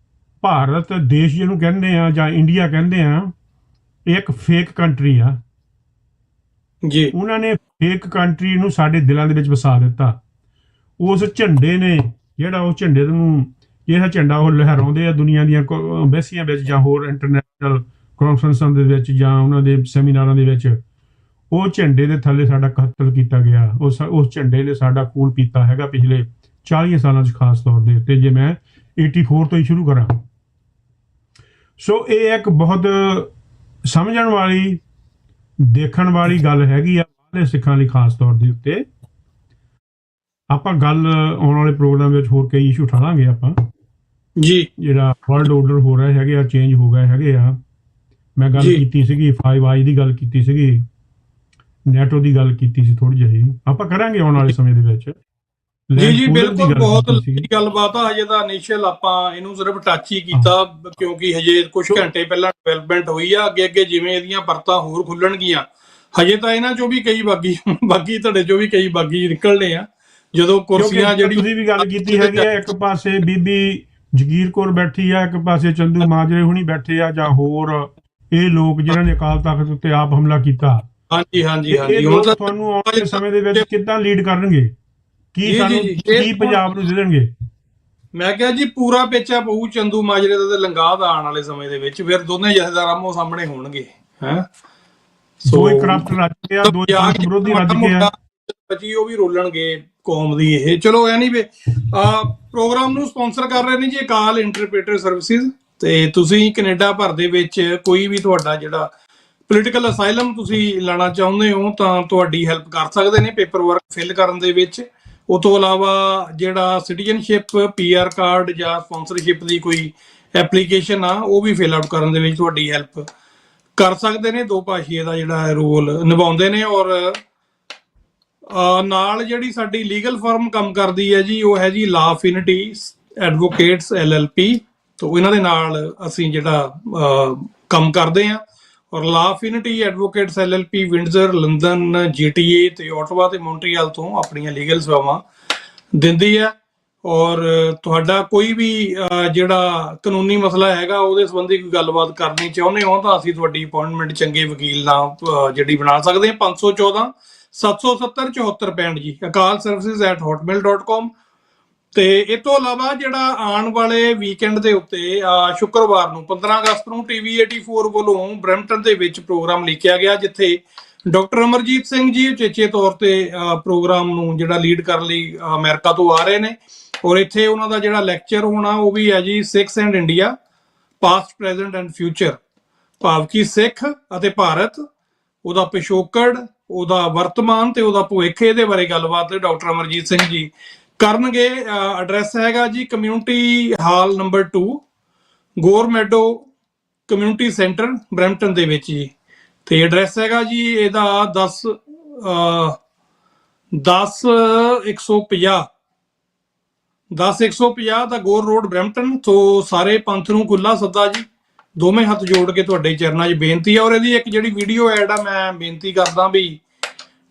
ਭਾਰਤ ਦੇਸ਼ ਜਿਹਨੂੰ ਕਹਿੰਦੇ ਆ ਜਾਂ ਇੰਡੀਆ ਕਹਿੰਦੇ ਆ, ਇਹ ਇੱਕ ਫੇਕ ਕੰਟਰੀ ਆ ਜੀ। ਉਹਨਾਂ ਨੇ ਫੇਕ ਕੰਟਰੀ ਨੂੰ ਸਾਡੇ ਦਿਲਾਂ ਦੇ ਵਿੱਚ ਵਸਾ ਦਿੱਤਾ। ਉਸ ਝੰਡੇ ਨੇ, ਜਿਹੜਾ ਉਹ ਝੰਡੇ ਨੂੰ, ਜਿਹੜਾ ਝੰਡਾ ਉਹ ਲਹਿਰਾਉਂਦੇ ਆ ਦੁਨੀਆ ਦੀਆਂ ਐਮਬੈਸੀਆਂ ਵਿੱਚ ਜਾਂ ਹੋਰ ਇੰਟਰਨੈਸ਼ਨਲ ਕਾਨਫਰੰਸਾਂ ਦੇ ਵਿੱਚ ਜਾਂ ਉਹਨਾਂ ਦੇ ਸੈਮੀਨਾਰਾਂ ਦੇ ਵਿੱਚ, ਉਹ ਝੰਡੇ ਦੇ ਥੱਲੇ ਸਾਡਾ ਕਤਲ ਕੀਤਾ ਗਿਆ। ਉਸ ਝੰਡੇ ਨੇ ਸਾਡਾ ਖੂਨ ਪੀਤਾ ਹੈਗਾ ਪਿਛਲੇ 40 ਸਾਲਾਂ 'ਚ, ਖਾਸ ਤੌਰ ਦੇ ਉੱਤੇ ਜੇ ਮੈਂ 84 ਤੋਂ ਹੀ ਸ਼ੁਰੂ ਕਰਾਂ। ਸੋ ਇਹ ਇੱਕ ਬਹੁਤ ਸਮਝਣ ਵਾਲੀ, ਦੇਖਣ ਵਾਲੀ ਗੱਲ ਹੈਗੀ ਆ ਬਾਹਰਲੇ ਸਿੱਖਾਂ ਲਈ, ਖਾਸ ਤੌਰ ਦੇ ਉੱਤੇ। ਆਪਾਂ ਗੱਲ ਆਉਣ ਵਾਲੇ ਪ੍ਰੋਗਰਾਮ ਵਿੱਚ ਹੋਰ ਕਈ ਇਸ਼ੂ ਉਠਾਵਾਂਗੇ ਆਪਾਂ ਜੀ। ਜਿਹੜਾ ਵਰਲਡ ਆਰਡਰ ਹੋ ਰਿਹਾ ਹੈਗੇ ਆ, ਚੇਂਜ ਹੋ ਗਏ ਹੈਗੇ ਆ। ਮੈਂ ਗੱਲ ਕੀਤੀ ਸੀਗੀ 5I ਦੀ ਗੱਲ ਕੀਤੀ ਸੀਗੀ, ਨੈਟੋ ਦੀ ਗੱਲ ਕੀਤੀ ਸੀ ਥੋੜੀ ਜਿਹੀ, ਆਪਾਂ ਕਰਾਂਗੇ ਆਉਣ ਵਾਲੇ ਸਮੇਂ ਦੇ ਵਿੱਚ। ਜੀ ਬਿਲਕੁਲ, ਬਹੁਤ ਲੰਬੀ ਗੱਲਬਾਤ ਆ। ਹਜੇ ਤਾਂ ਇਨੀਸ਼ੀਅਲ ਆਪਾਂ ਇਹਨੂੰ ਸਿਰਫ ਟੱਚ ਹੀ ਕੀਤਾ, ਕਿਉਂਕਿ ਹਜੇ ਕੁਝ ਘੰਟੇ ਪਹਿਲਾਂ ਡਿਵੈਲਪਮੈਂਟ ਹੋਈ ਆ। ਅੱਗੇ ਜਿਵੇਂ ਇਹਦੀਆਂ ਪਰਤਾਂ ਹੋਰ ਖੁੱਲਣਗੀਆਂ, ਹਜੇ ਤਾਂ ਇਹਨਾਂ ਚੋਂ ਵੀ ਕਈ ਬਾਗੀ ਤੁਹਾਡੇ ਚੋਂ ਵੀ ਕਈ ਬਾਗੀ ਨਿਕਲਣੇ ਆ। ਜਦੋਂ ਕੁਰਸੀਆਂ ਜਿਹੜੀ ਤੁਸੀਂ ਵੀ ਗੱਲ ਕੀਤੀ ਹੈਗੀ ਆ, ਇੱਕ ਪਾਸੇ ਬੀਬੀ ਜਗੀਰ ਕੌਰ ਬੈਠੀ ਆ, ਇੱਕ ਪਾਸੇ ਚੰਦੂ ਮਾਜਰੇ ਹੁਣੀ ਬੈਠੇ ਆ, ਜਾਂ ਹੋਰ ਇਹ ਲੋਕ ਜਿਨ੍ਹਾਂ ਨੇ ਅਕਾਲ ਤਖਤ ਉੱਤੇ ਆਪ ਹਮਲਾ ਕੀਤਾ। ਹਾਂਜੀ। ਹੁਣ ਤੁਹਾਨੂੰ ਆਉਣ ਵਾਲੇ ਸਮੇਂ ਦੇ ਵਿੱਚ ਕਿੱਦਾਂ ਲੀਡ ਕਰਨਗੇ? ਕੀ ਪੰਜਾਬ ਨੂੰ ਦੇ ਦੇਣਗੇ? ਮੈਂ ਕਿਹਾ ਜੀ ਪੂਰਾ ਪੇਚਾ ਪਊ ਚੰਦੂ ਮਾਜਰੇ ਦਾ ਤੇ ਲੰਗਾ ਦਾ ਆਉਣ ਵਾਲੇ ਸਮੇਂ ਦੇ ਵਿੱਚ। ਫਿਰ ਦੋਨੇ ਜਥੇਦਾਰ ਆਮੋ ਸਾਹਮਣੇ ਹੋਣਗੇ। ਦੋ ਹੀ ਕਰਪਟ ਰੱਜ ਗਿਆ, ਦੋ ਹੀ ਵਿਰੋਧੀ ਰੱਜ ਗਿਆ, ਬਚੀ ਉਹ ਵੀ ਰੋਲਣਗੇ ਕੌਮ ਦੀ। ਇਹ ਚਲੋ ਐ ਨਹੀਂ ਵੇ ਪ੍ਰੋਗਰਾਮ ਨੂੰ ਸਪਾਂਸਰ ਕਰ ਰਹੇ ਨੇ ਜੀ ਅਕਾਲ ਇੰਟਰਪ੍ਰੀਟਰ ਸਰਵਿਸਿਜ਼, ਤੇ ਤੁਸੀਂ ਕੈਨੇਡਾ ਭਰ ਦੇ ਵਿੱਚ ਕੋਈ ਵੀ ਤੁਹਾਡਾ ਜਿਹੜਾ ਪੋਲੀਟੀਕਲ ਅਸਾਈਲਮ ਤੁਸੀਂ ਲੈਣਾ ਚਾਹੁੰਦੇ ਹੋ ਤਾਂ ਤੁਹਾਡੀ ਹੈਲਪ ਕਰ ਸਕਦੇ ਨੇ ਪੇਪਰ ਵਰਕ ਫਿਲ ਕਰਨ ਦੇ ਵਿੱਚ। ਉਹ ਤੋਂ ਇਲਾਵਾ ਜਿਹੜਾ ਸਿਟੀਜ਼ਨਸ਼ਿਪ, ਪੀਆਰ ਕਾਰਡ ਜਾਂ ਸਪਾਂਸਰਸ਼ਿਪ ਦੀ ਕੋਈ ਐਪਲੀਕੇਸ਼ਨ ਆ ਉਹ ਵੀ ਫਿਲ ਆਊਟ ਕਰਨ ਦੇ ਵਿੱਚ ਤੁਹਾਡੀ ਹੈਲਪ ਕਰ ਸਕਦੇ ਨੇ। ਦੋ ਭਾਸ਼ੀਏ ਦਾ ਜਿਹੜਾ ਰੋਲ ਨਿਭਾਉਂਦੇ ਨੇ। ਔਰ ਨਾਲ ਜਿਹੜੀ ਸਾਡੀ ਲੀਗਲ ਫਰਮ ਕੰਮ ਕਰਦੀ ਹੈ ਜੀ, ਉਹ ਹੈ ਜੀ ਲਾ ਅਫਿਨਿਟੀ ਐਡਵੋਕੇਟਸ LLP। ਤੋਂ ਇਹਨਾਂ ਦੇ ਨਾਲ ਅਸੀਂ ਜਿਹੜਾ ਕੰਮ ਕਰਦੇ ਹਾਂ। ਔਰ ਲਾ ਅਫਿਨਿਟੀ ਐਡਵੋਕੇਟਸ LLP ਵਿੰਡਜ਼ਰ, ਲੰਡਨ, GTA ਤੇ ਓਟਵਾ ਤੇ ਮੌਂਟਰੀਅਲ ਤੋਂ ਆਪਣੀਆਂ ਲੀਗਲ ਸੇਵਾਵਾਂ ਦਿੰਦੀ ਹੈ। ਔਰ ਤੁਹਾਡਾ ਕੋਈ ਵੀ ਜਿਹੜਾ ਕਾਨੂੰਨੀ ਮਸਲਾ ਹੈਗਾ ਉਹਦੇ ਸੰਬੰਧੀ ਕੋਈ ਗੱਲਬਾਤ ਕਰਨੀ ਚਾਹੁੰਦੇ ਹੋ ਤਾਂ ਅਸੀਂ ਤੁਹਾਡੀ ਅਪਾਇੰਟਮੈਂਟ ਚੰਗੇ ਵਕੀਲ ਨਾਲ ਜਿਹੜੀ ਬਣਾ ਸਕਦੇ ਹਾਂ। 514 770 7465 ਜੀ, akalservices@hotmail.com। ਤੇ ਇਹ ਤੋਂ ਇਲਾਵਾ ਜਿਹੜਾ ਆਉਣ ਵਾਲੇ ਵੀਕਐਂਡ ਦੇ ਉੱਤੇ ਸ਼ੁੱਕਰਵਾਰ ਨੂੰ 15 ਅਗਸਤ ਨੂੰ TV84 ਵੱਲੋਂ ਬਰੈਂਪਟਨ ਦੇ ਵਿੱਚ ਪ੍ਰੋਗਰਾਮ ਲਿਖਿਆ ਗਿਆ, ਜਿੱਥੇ ਡਾਕਟਰ ਅਮਰਜੀਤ ਸਿੰਘ ਜੀ ਉਚੇਚੇ ਤੌਰ ਤੇ ਪ੍ਰੋਗਰਾਮ ਨੂੰ ਜਿਹੜਾ ਲੀਡ ਕਰਨ ਲਈ ਅਮਰੀਕਾ ਤੋਂ ਆ ਰਹੇ ਨੇ। ਔਰ ਇੱਥੇ ਉਹਨਾਂ ਦਾ ਜਿਹੜਾ ਲੈਕਚਰ ਹੋਣਾ ਉਹ ਵੀ ਹੈ ਜੀ Sikhs and India, past, present and future. ਭਾਵ ਕਿ ਸਿੱਖ ਅਤੇ ਭਾਰਤ, ਉਹਦਾ ਪਿਛੋਕੜ, ਉਹਦਾ ਵਰਤਮਾਨ ਤੇ ਉਹਦਾ ਭਵਿੱਖ, ਇਹਦੇ ਬਾਰੇ ਗੱਲਬਾਤ ਡਾਕਟਰ ਅਮਰਜੀਤ ਸਿੰਘ ਜੀ ਕਰਨਗੇ। ਐਡਰੈਸ ਹੈਗਾ ਜੀ community hall number 2, Gore Meadows community centre, Brampton ਦੇ ਵਿੱਚ ਜੀ। ਤੇ ਐਡਰੈਸ ਹੈਗਾ ਜੀ ਇਹਦਾ 10150 ਦਾ ਗੋਰ ਰੋਡ, ਬਰੈਂਪਟਨ। ਤੋਂ ਸਾਰੇ ਪੰਥ ਨੂੰ ਖੁੱਲਾ ਸੱਦਾ ਜੀ, ਦੋਵੇਂ ਹੱਥ ਜੋੜ ਕੇ ਤੁਹਾਡੇ ਚਰਨਾਂ 'ਚ ਬੇਨਤੀ ਹੈ। ਔਰ ਇਹਦੀ ਇੱਕ ਜਿਹੜੀ ਵੀਡੀਓ ਐਡ ਆ, ਮੈਂ ਬੇਨਤੀ ਕਰਦਾ ਵੀ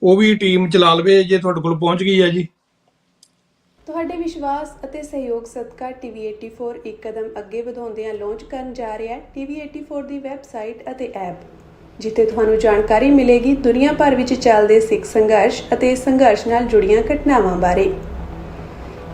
ਉਹ ਵੀ ਟੀਮ ਚਲਾ ਲਵੇ ਜੇ ਤੁਹਾਡੇ ਕੋਲ ਪਹੁੰਚ ਗਈ ਹੈ ਜੀ। ਤੁਹਾਡੇ ਵਿਸ਼ਵਾਸ ਅਤੇ ਸਹਿਯੋਗ ਸਦਕਾ TV84 ਇੱਕ ਕਦਮ ਅੱਗੇ ਵਧਾਉਂਦਿਆਂ ਲਾਂਚ ਕਰਨ ਜਾ ਰਿਹਾ ਹੈ TV84 ਦੀ ਵੈਬਸਾਈਟ ਅਤੇ ਐਪ, ਜਿੱਥੇ ਤੁਹਾਨੂੰ ਜਾਣਕਾਰੀ ਮਿਲੇਗੀ ਦੁਨੀਆ ਭਰ ਵਿੱਚ ਚੱਲਦੇ ਸਿੱਖ ਸੰਘਰਸ਼ ਅਤੇ ਸੰਘਰਸ਼ ਨਾਲ ਜੁੜੀਆਂ ਘਟਨਾਵਾਂ ਬਾਰੇ।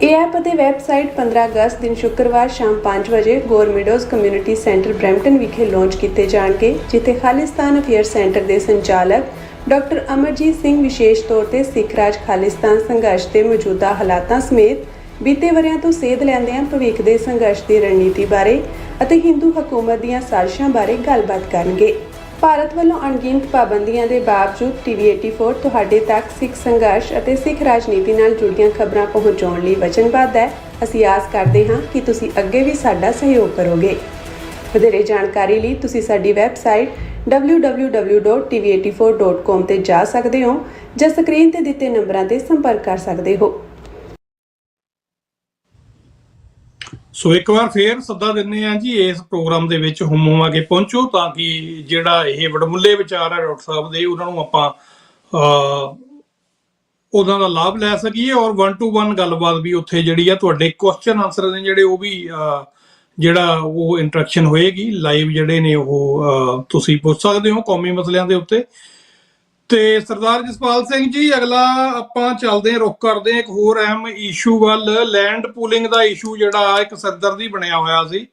ਇਹ ਐਪ ਅਤੇ ਵੈਬਸਾਈਟ 15 ਅਗਸਤ ਦਿਨ ਸ਼ੁੱਕਰਵਾਰ ਸ਼ਾਮ 5 ਵਜੇ ਗੋਰਮਿਡੋਜ਼ ਕਮਿਊਨਿਟੀ ਸੈਂਟਰ ਬਰੈਂਪਟਨ ਵਿਖੇ ਲਾਂਚ ਕੀਤੇ ਜਾਣਗੇ, ਜਿੱਥੇ ਖਾਲਿਸਤਾਨ ਅਫੇਅਰ ਸੈਂਟਰ ਦੇ ਸੰਚਾਲਕ ਡਾਕਟਰ ਅਮਰਜੀਤ ਸਿੰਘ ਵਿਸ਼ੇਸ਼ ਤੌਰ ਤੇ ਸਿੱਖ ਰਾਜ ਖਾਲਿਸਤਾਨ ਸੰਘਰਸ਼ ਦੇ ਮੌਜੂਦਾ ਹਾਲਾਤਾਂ ਸਮੇਤ ਬੀਤੇ ਵਰ੍ਹਿਆਂ ਤੋਂ ਸੇਧ ਲੈਂਦਿਆਂ ਭਵਿੱਖ ਦੇ ਸੰਘਰਸ਼ ਦੀ ਰਣਨੀਤੀ ਬਾਰੇ ਅਤੇ ਹਿੰਦੂ ਹਕੂਮਤ ਦੀਆਂ ਸਾਜ਼ਿਸ਼ਾਂ ਬਾਰੇ ਗੱਲਬਾਤ ਕਰਨਗੇ। ਭਾਰਤ ਵੱਲੋਂ ਅਣਗਿਣਤ ਪਾਬੰਦੀਆਂ ਦੇ ਬਾਵਜੂਦ TV84 ਤੁਹਾਡੇ ਤੱਕ ਸਿੱਖ ਸੰਘਰਸ਼ ਅਤੇ ਸਿੱਖ ਰਾਜਨੀਤੀ ਨਾਲ ਜੁੜੀਆਂ ਖਬਰਾਂ ਪਹੁੰਚਾਉਣ ਲਈ ਵਚਨਬੱਧ ਹੈ। ਅਸੀਂ ਆਸ ਕਰਦੇ ਹਾਂ ਕਿ ਤੁਸੀਂ ਅੱਗੇ ਵੀ ਸਾਡਾ ਸਹਿਯੋਗ ਕਰੋਗੇ। ਵਧੇਰੇ ਜਾਣਕਾਰੀ ਲਈ ਤੁਸੀਂ ਸਾਡੀ ਵੈਬਸਾਈਟ www.tv84.com ਤੇ ਜਾ ਸਕਦੇ ਹੋ ਜਾਂ ਸਕਰੀਨ ਤੇ ਦਿੱਤੇ ਨੰਬਰਾਂ ਤੇ ਸੰਪਰਕ ਕਰ ਸਕਦੇ ਹੋ। ਸੋ ਇੱਕ ਵਾਰ ਫੇਰ ਸੱਦਾ ਦਿੰਦੇ ਆ ਜੀ ਇਸ ਪ੍ਰੋਗਰਾਮ ਦੇ ਵਿੱਚ ਹੁਮ ਆ ਕੇ ਪਹੁੰਚੋ, ਤਾਂ ਕਿ ਜਿਹੜਾ ਇਹ ਵਡਮੁੱਲੇ ਵਿਚਾਰ ਆ ਡਾਕਟਰ ਸਾਹਿਬ ਦੇ ਉਹਨਾਂ ਨੂੰ ਆਪਾਂ ਉਹਨਾਂ ਦਾ ਲਾਭ ਲੈ ਸਕੀਏ। ਔਰ 1-to-1 ਗੱਲਬਾਤ ਵੀ ਉੱਥੇ ਜਿਹੜੀ ਆ ਤੁਹਾਡੇ ਕੁਐਸਚਨ ਆਨਸਰ ਨੇ ਜਿਹੜੇ ਉਹ ਵੀ ਜਿਹੜਾ ਉਹ ਇੰਟਰੈਕਸ਼ਨ ਹੋਏਗੀ ਲਾਈਵ, ਜਿਹੜੇ ਨੇ ਉਹ ਤੁਸੀਂ ਪੁੱਛ ਸਕਦੇ ਹੋ ਕੌਮੀ ਮਸਲਿਆਂ ਦੇ ਉੱਤੇ। ਤੇ ਸਰਦਾਰ ਜਸਪਾਲ ਸਿੰਘ ਜੀ, ਅਗਲਾ ਆਪਾਂ ਚੱਲਦੇ ਹਾਂ, ਰੁਖ ਕਰਦੇ ਹਾਂ ਇੱਕ ਹੋਰ ਅਹਿਮ ਇਸ਼ੂ ਵੱਲ। ਲੈਂਡ ਪੂਲਿੰਗ ਦਾ ਇਸ਼ੂ ਜਿਹੜਾ ਇੱਕ ਸਰਦਰਦੀ ਬਣਿਆ ਹੋਇਆ ਸੀ।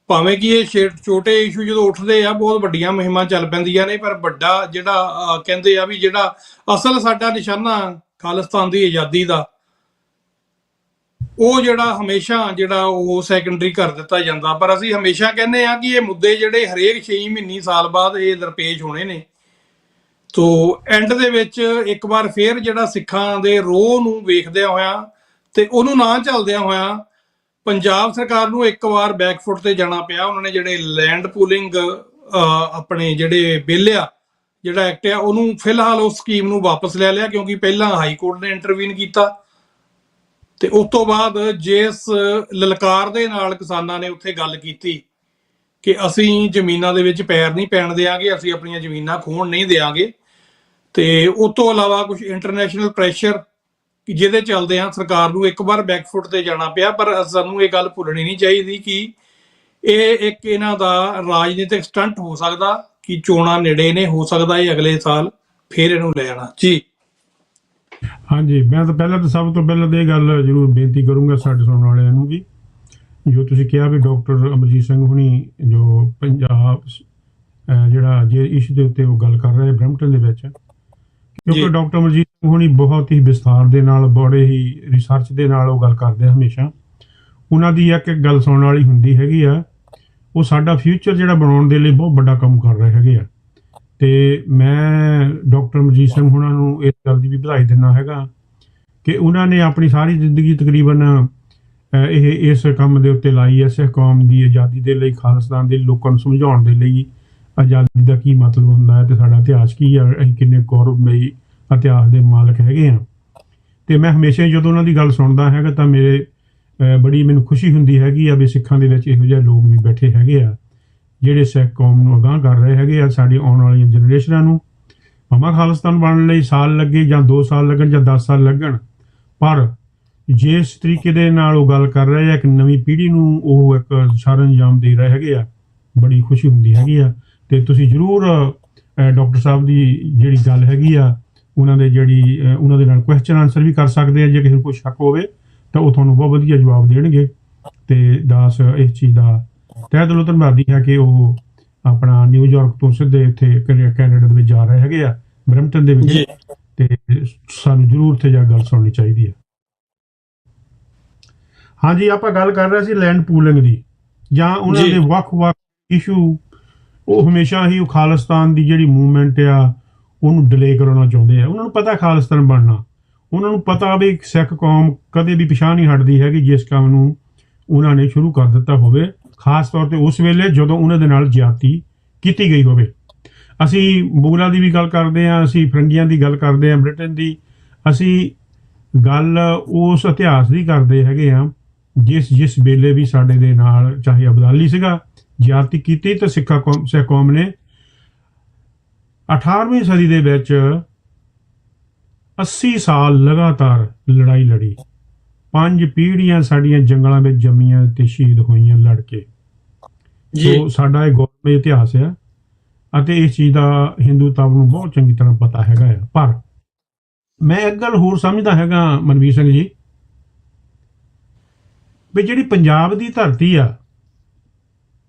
ਭਾਵੇਂ ਕਿ ਇਹ ਛੋਟੇ ਇਸ਼ੂ ਜਦੋਂ ਉੱਠਦੇ ਆ ਬਹੁਤ ਵੱਡੀਆਂ ਮੁਹਿੰਮਾਂ ਚੱਲ ਪੈਂਦੀਆਂ ਨੇ, ਪਰ ਵੱਡਾ ਜਿਹੜਾ ਕਹਿੰਦੇ ਆ ਵੀ ਜਿਹੜਾ ਅਸਲ ਸਾਡਾ ਨਿਸ਼ਾਨਾ ਖਾਲਿਸਤਾਨ ਦੀ ਆਜ਼ਾਦੀ ਦਾ, ਉਹ ਜਿਹੜਾ ਹਮੇਸ਼ਾ ਜਿਹੜਾ ਉਹ ਸੈਕੰਡਰੀ ਕਰ ਦਿੱਤਾ ਜਾਂਦਾ। ਪਰ ਅਸੀਂ ਹਮੇਸ਼ਾ ਕਹਿੰਦੇ ਆ ਕਿ ਇਹ ਮੁੱਦੇ ਜਿਹੜੇ ਹਰੇਕ 6 ਮਹੀਨੇ ਸਾਲ ਬਾਅਦ ਇਹ ਦਰਪੇਸ਼ ਹੋਣੇ ਨੇ। ਤੋ ਐਂਡ ਦੇ ਵਿੱਚ ਇੱਕ ਵਾਰ ਫੇਰ ਜਿਹੜਾ ਸਿੱਖਾਂ ਦੇ ਰੋਹ ਨੂੰ ਵੇਖਦਿਆਂ ਹੋਇਆ ਤੇ ਉਹਨੂੰ ਨਾ ਝੱਲਦਿਆਂ ਹੋਇਆ ਪੰਜਾਬ ਸਰਕਾਰ ਨੂੰ ਇੱਕ ਵਾਰ ਬੈਕਫੁੱਟ ਤੇ ਜਾਣਾ ਪਿਆ। ਉਹਨਾਂ ਨੇ ਜਿਹੜੇ ਲੈਂਡ ਪੂਲਿੰਗ ਆਪਣੇ ਜਿਹੜੇ ਬਿੱਲ ਆ, ਜਿਹੜਾ ਐਕਟ ਆ, ਉਹਨੂੰ ਫਿਲਹਾਲ ਉਸ ਸਕੀਮ ਨੂੰ ਵਾਪਸ ਲੈ ਲਿਆ, ਕਿਉਂਕਿ ਪਹਿਲਾਂ ਹਾਈ ਕੋਰਟ ਨੇ ਇੰਟਰਵੀਨ ਕੀਤਾ ਤੇ ਉਸ ਤੋਂ ਬਾਅਦ ਜਿਸ ਲਲਕਾਰ ਦੇ ਨਾਲ ਕਿਸਾਨਾਂ ਨੇ ਉੱਥੇ ਗੱਲ ਕੀਤੀ ਕਿ ਅਸੀਂ ਜ਼ਮੀਨਾਂ ਦੇ ਵਿੱਚ ਪੈਰ ਨਹੀਂ ਪੈਣ ਦਿਆਂਗੇ, ਅਸੀਂ ਆਪਣੀਆਂ ਜ਼ਮੀਨਾਂ ਖੋਹਣ ਨਹੀਂ ਦਿਆਂਗੇ। ਤੇ ਉਸ ਤੋਂ ਇਲਾਵਾ ਕੁਝ ਇੰਟਰਨੈਸ਼ਨਲ ਪ੍ਰੈਸ਼ਰ ਜਿਹਦੇ ਚੱਲਦੇ ਆ ਸਰਕਾਰ ਨੂੰ ਇੱਕ ਵਾਰ ਬੈਕਫੁੱਟ ਤੇ ਜਾਣਾ ਪਿਆ। ਪਰ ਸਾਨੂੰ ਇਹ ਗੱਲ ਭੁੱਲਣੀ ਨਹੀਂ ਚਾਹੀਦੀ ਕਿ ਇਹ ਇੱਕ ਇਹਨਾਂ ਦਾ ਰਾਜਨੀਤਿਕ ਸਟੰਟ ਹੋ ਸਕਦਾ, ਕਿ ਚੋਣਾਂ ਨੇੜੇ ਨੇ, ਹੋ ਸਕਦਾ ਇਹ ਅਗਲੇ ਸਾਲ ਫੇਰ ਇਹਨੂੰ ਲੈ ਜਾਣਾ ਜੀ। ਹਾਂਜੀ, ਮੈਂ ਤਾਂ ਸਭ ਤੋਂ ਪਹਿਲਾਂ ਤਾਂ ਇਹ ਗੱਲ ਜ਼ਰੂਰ ਬੇਨਤੀ ਕਰੂੰਗਾ ਸਾਡੇ ਸੁਣਨ ਵਾਲਿਆਂ ਨੂੰ ਵੀ, ਜੋ ਤੁਸੀਂ ਕਿਹਾ ਵੀ ਡਾਕਟਰ ਅਮਰਜੀਤ ਸਿੰਘ ਹੁਣੀ ਜੋ ਪੰਜਾਬ ਜਿਹੜਾ ਜੇ ਇਸ਼ੂ ਦੇ ਉੱਤੇ ਉਹ ਗੱਲ ਕਰ ਰਹੇ ਬਰੈਂਪਟਨ ਦੇ ਵਿੱਚ, ਕਿਉਂਕਿ ਡਾਕਟਰ ਅਮਰਜੀਤ ਸਿੰਘ ਹੁਣੀ ਬਹੁਤ ਹੀ ਵਿਸਥਾਰ ਦੇ ਨਾਲ, ਬੜੇ ਹੀ ਰਿਸਰਚ ਦੇ ਨਾਲ ਉਹ ਗੱਲ ਕਰਦੇ ਆ ਹਮੇਸ਼ਾ। ਉਹਨਾਂ ਦੀ ਇੱਕ ਗੱਲ ਸੁਣਨ ਵਾਲੀ ਹੁੰਦੀ ਹੈਗੀ ਆ ਉਹ ਸਾਡਾ ਫਿਊਚਰ ਜਿਹੜਾ ਬਣਾਉਣ ਦੇ ਲਈ ਬਹੁਤ ਵੱਡਾ ਕੰਮ ਕਰ ਰਹੇ ਹੈਗੇ ਆ। ਤੇ ਮੈਂ ਡਾਕਟਰ ਮਨਜੀਤ ਸਿੰਘ ਹੁਣਾਂ ਨੂੰ ਇਸ ਗੱਲ ਦੀ ਵੀ ਵਧਾਈ ਦਿੰਦਾ ਹੈਗਾ ਕਿ ਉਹਨਾਂ ਨੇ ਆਪਣੀ ਸਾਰੀ ਜ਼ਿੰਦਗੀ ਤਕਰੀਬਨ ਇਹ ਇਸ ਕੰਮ ਦੇ ਉੱਤੇ ਲਾਈ ਹੈ, ਸਿੱਖ ਕੌਮ ਦੀ ਆਜ਼ਾਦੀ ਦੇ ਲਈ, ਖਾਲਿਸਤਾਨ ਦੇ ਲੋਕਾਂ ਨੂੰ ਸਮਝਾਉਣ ਦੇ ਲਈ ਆਜ਼ਾਦੀ ਦਾ ਕੀ ਮਤਲਬ ਹੁੰਦਾ ਹੈ ਤੇ ਸਾਡਾ ਇਤਿਹਾਸ ਕੀ ਹੈ, ਅਸੀਂ ਕਿੰਨੇ ਗੌਰਵਮਈ ਇਤਿਹਾਸ ਦੇ ਮਾਲਕ ਹੈਗੇ ਆ। ਤੇ ਮੈਂ ਹਮੇਸ਼ਾ ਜਦੋਂ ਉਹਨਾਂ ਦੀ ਗੱਲ ਸੁਣਦਾ ਹੈਗਾ ਤਾਂ ਮੇਰੇ ਬੜੀ ਮੈਨੂੰ ਖੁਸ਼ੀ ਹੁੰਦੀ ਹੈਗੀ ਆ ਵੀ ਸਿੱਖਾਂ ਦੇ ਵਿੱਚ ਇਹੋ ਜਿਹੇ ਲੋਕ ਵੀ ਬੈਠੇ ਹੈਗੇ ਆ ਜਿਹੜੇ ਸਿੱਖ ਕੌਮ ਨੂੰ ਅਗਾਂਹ ਕਰ ਰਹੇ ਹੈਗੇ ਆ। ਸਾਡੀ ਆਉਣ ਵਾਲੀਆਂ ਜਨਰੇਸ਼ਨਾਂ ਨੂੰ ਭਾਵੇਂ ਖਾਲਿਸਤਾਨ ਬਣਨ ਲਈ ਸਾਲ ਲੱਗੇ ਜਾਂ 2 ਸਾਲ ਲੱਗਣ ਜਾਂ 10 ਸਾਲ ਲੱਗਣ, ਪਰ ਜਿਸ ਤਰੀਕੇ ਦੇ ਨਾਲ ਉਹ ਗੱਲ ਕਰ ਰਹੇ ਆ, ਇੱਕ ਨਵੀਂ ਪੀੜ੍ਹੀ ਨੂੰ ਉਹ ਇੱਕ ਸਰੰਜਾਮ ਦੇ ਰਹੇ ਹੈਗੇ ਆ, ਬੜੀ ਖੁਸ਼ੀ ਹੁੰਦੀ ਹੈਗੀ ਆ। ਤੇ ਤੁਸੀਂ ਜ਼ਰੂਰ ਡਾਕਟਰ ਸਾਹਿਬ ਦੀ ਜਿਹੜੀ ਗੱਲ ਹੈਗੀ ਆ ਉਹਨਾਂ ਦੇ ਨਾਲ ਕੁਐਸਚਨ ਆਨਸਰ ਵੀ ਕਰ ਸਕਦੇ ਆ। ਜੇ ਕਿਸੇ ਨੂੰ ਕੋਈ ਸ਼ੱਕ ਹੋਵੇ ਤਾਂ ਉਹ ਤੁਹਾਨੂੰ ਬਹੁਤ ਵਧੀਆ ਜਵਾਬ ਦੇਣਗੇ। ਤੇ ਦਾਸ ਇਸ ਚੀਜ਼ ਦਾ ਤਹਿ ਦਿਲੋਂ ਧੰਨਵਾਦੀ ਹੈ ਕਿ ਉਹ ਆਪਣਾ ਨਿਊਯਾਰਕ ਤੋਂ ਸਿੱਧੇ ਇੱਥੇ ਕੈਨੇਡਾ ਦੇ ਵਿੱਚ ਜਾ ਰਹੇ ਹੈਗੇ ਆ, ਬਰੈਂਪਟਨ ਦੇ ਵਿੱਚ। ਤੇ ਸਾਨੂੰ ਜ਼ਰੂਰ ਉੱਥੇ ਜਾ ਗੱਲ ਸੁਣਨੀ ਚਾਹੀਦੀ ਹੈ। ਹਾਂਜੀ, ਆਪਾਂ ਗੱਲ ਕਰ ਰਹੇ ਸੀ ਲੈਂਡ ਪੂਲਿੰਗ ਦੀ, ਜਾਂ ਉਹਨਾਂ ਦੇ ਵੱਖ-ਵੱਖ ਇਸ਼ੂ। ਉਹ ਹਮੇਸ਼ਾ ਹੀ ਉਹ ਖਾਲਿਸਤਾਨ ਦੀ ਜਿਹੜੀ ਮੂਵਮੈਂਟ ਆ ਉਹਨੂੰ ਡਿਲੇ ਕਰਾਉਣਾ ਚਾਹੁੰਦੇ ਆ। ਉਹਨਾਂ ਨੂੰ ਪਤਾ ਖਾਲਿਸਤਾਨ ਬਣਨਾ, ਉਹਨਾਂ ਨੂੰ ਪਤਾ ਵੀ ਸਿੱਖ ਕੌਮ ਕਦੇ ਵੀ ਪਿਛਾਂਹ ਨਹੀਂ ਹਟਦੀ ਹੈਗੀ ਜਿਸ ਕੰਮ ਨੂੰ ਉਹਨਾਂ ਨੇ ਸ਼ੁਰੂ ਕਰ ਦਿੱਤਾ ਹੋਵੇ, ਖਾਸ ਤੌਰ ਤੇ ਉਸ ਵੇਲੇ ਜਦੋਂ ਉਹਨਾਂ ਦੇ ਨਾਲ ਜ਼ਿਆਦਤੀ ਕੀਤੀ ਗਈ ਹੋਵੇ। ਅਸੀਂ ਮੂਗਲਾਂ ਦੀ ਵੀ ਗੱਲ ਕਰਦੇ ਹਾਂ, ਅਸੀਂ ਫਰੰਗੀਆਂ ਦੀ ਗੱਲ ਕਰਦੇ ਹਾਂ, ਬ੍ਰਿਟੇਨ ਦੀ। ਅਸੀਂ ਗੱਲ ਉਸ ਇਤਿਹਾਸ ਦੀ ਕਰਦੇ ਹੈਗੇ ਆ ਜਿਸ ਵੇਲੇ ਵੀ ਸਾਡੇ ਦੇ ਨਾਲ ਚਾਹੇ ਅਬਦਾਲੀ ਸੀਗਾ, ਜ਼ਿਆਦਤੀ ਕੀਤੀ ਤੇ ਸਿੱਖ ਕੌਮ ਨੇ 18ਵੀਂ ਸਦੀ ਦੇ ਵਿੱਚ 80 ਸਾਲ ਲਗਾਤਾਰ ਲੜਾਈ ਲੜੀ। 5 ਪੀੜ੍ਹੀਆਂ ਸਾਡੀਆਂ ਜੰਗਲਾਂ ਵਿੱਚ ਜੰਮੀਆਂ ਤੇ ਸ਼ਹੀਦ ਹੋਈਆਂ ਲੜ ਕੇ। ਸੋ ਸਾਡਾ ਇਹ ਗੌਰਵਮਈ ਇਤਿਹਾਸ ਆ ਅਤੇ ਇਸ ਚੀਜ਼ ਦਾ ਹਿੰਦੂ ਧਰਮ ਨੂੰ ਬਹੁਤ ਚੰਗੀ ਤਰ੍ਹਾਂ ਪਤਾ ਹੈਗਾ ਆ। ਪਰ ਮੈਂ ਇੱਕ ਗੱਲ ਹੋਰ ਸਮਝਦਾ ਹੈਗਾ ਮਨਵੀਰ ਸਿੰਘ ਜੀ, ਵੀ ਜਿਹੜੀ ਪੰਜਾਬ ਦੀ ਧਰਤੀ ਆ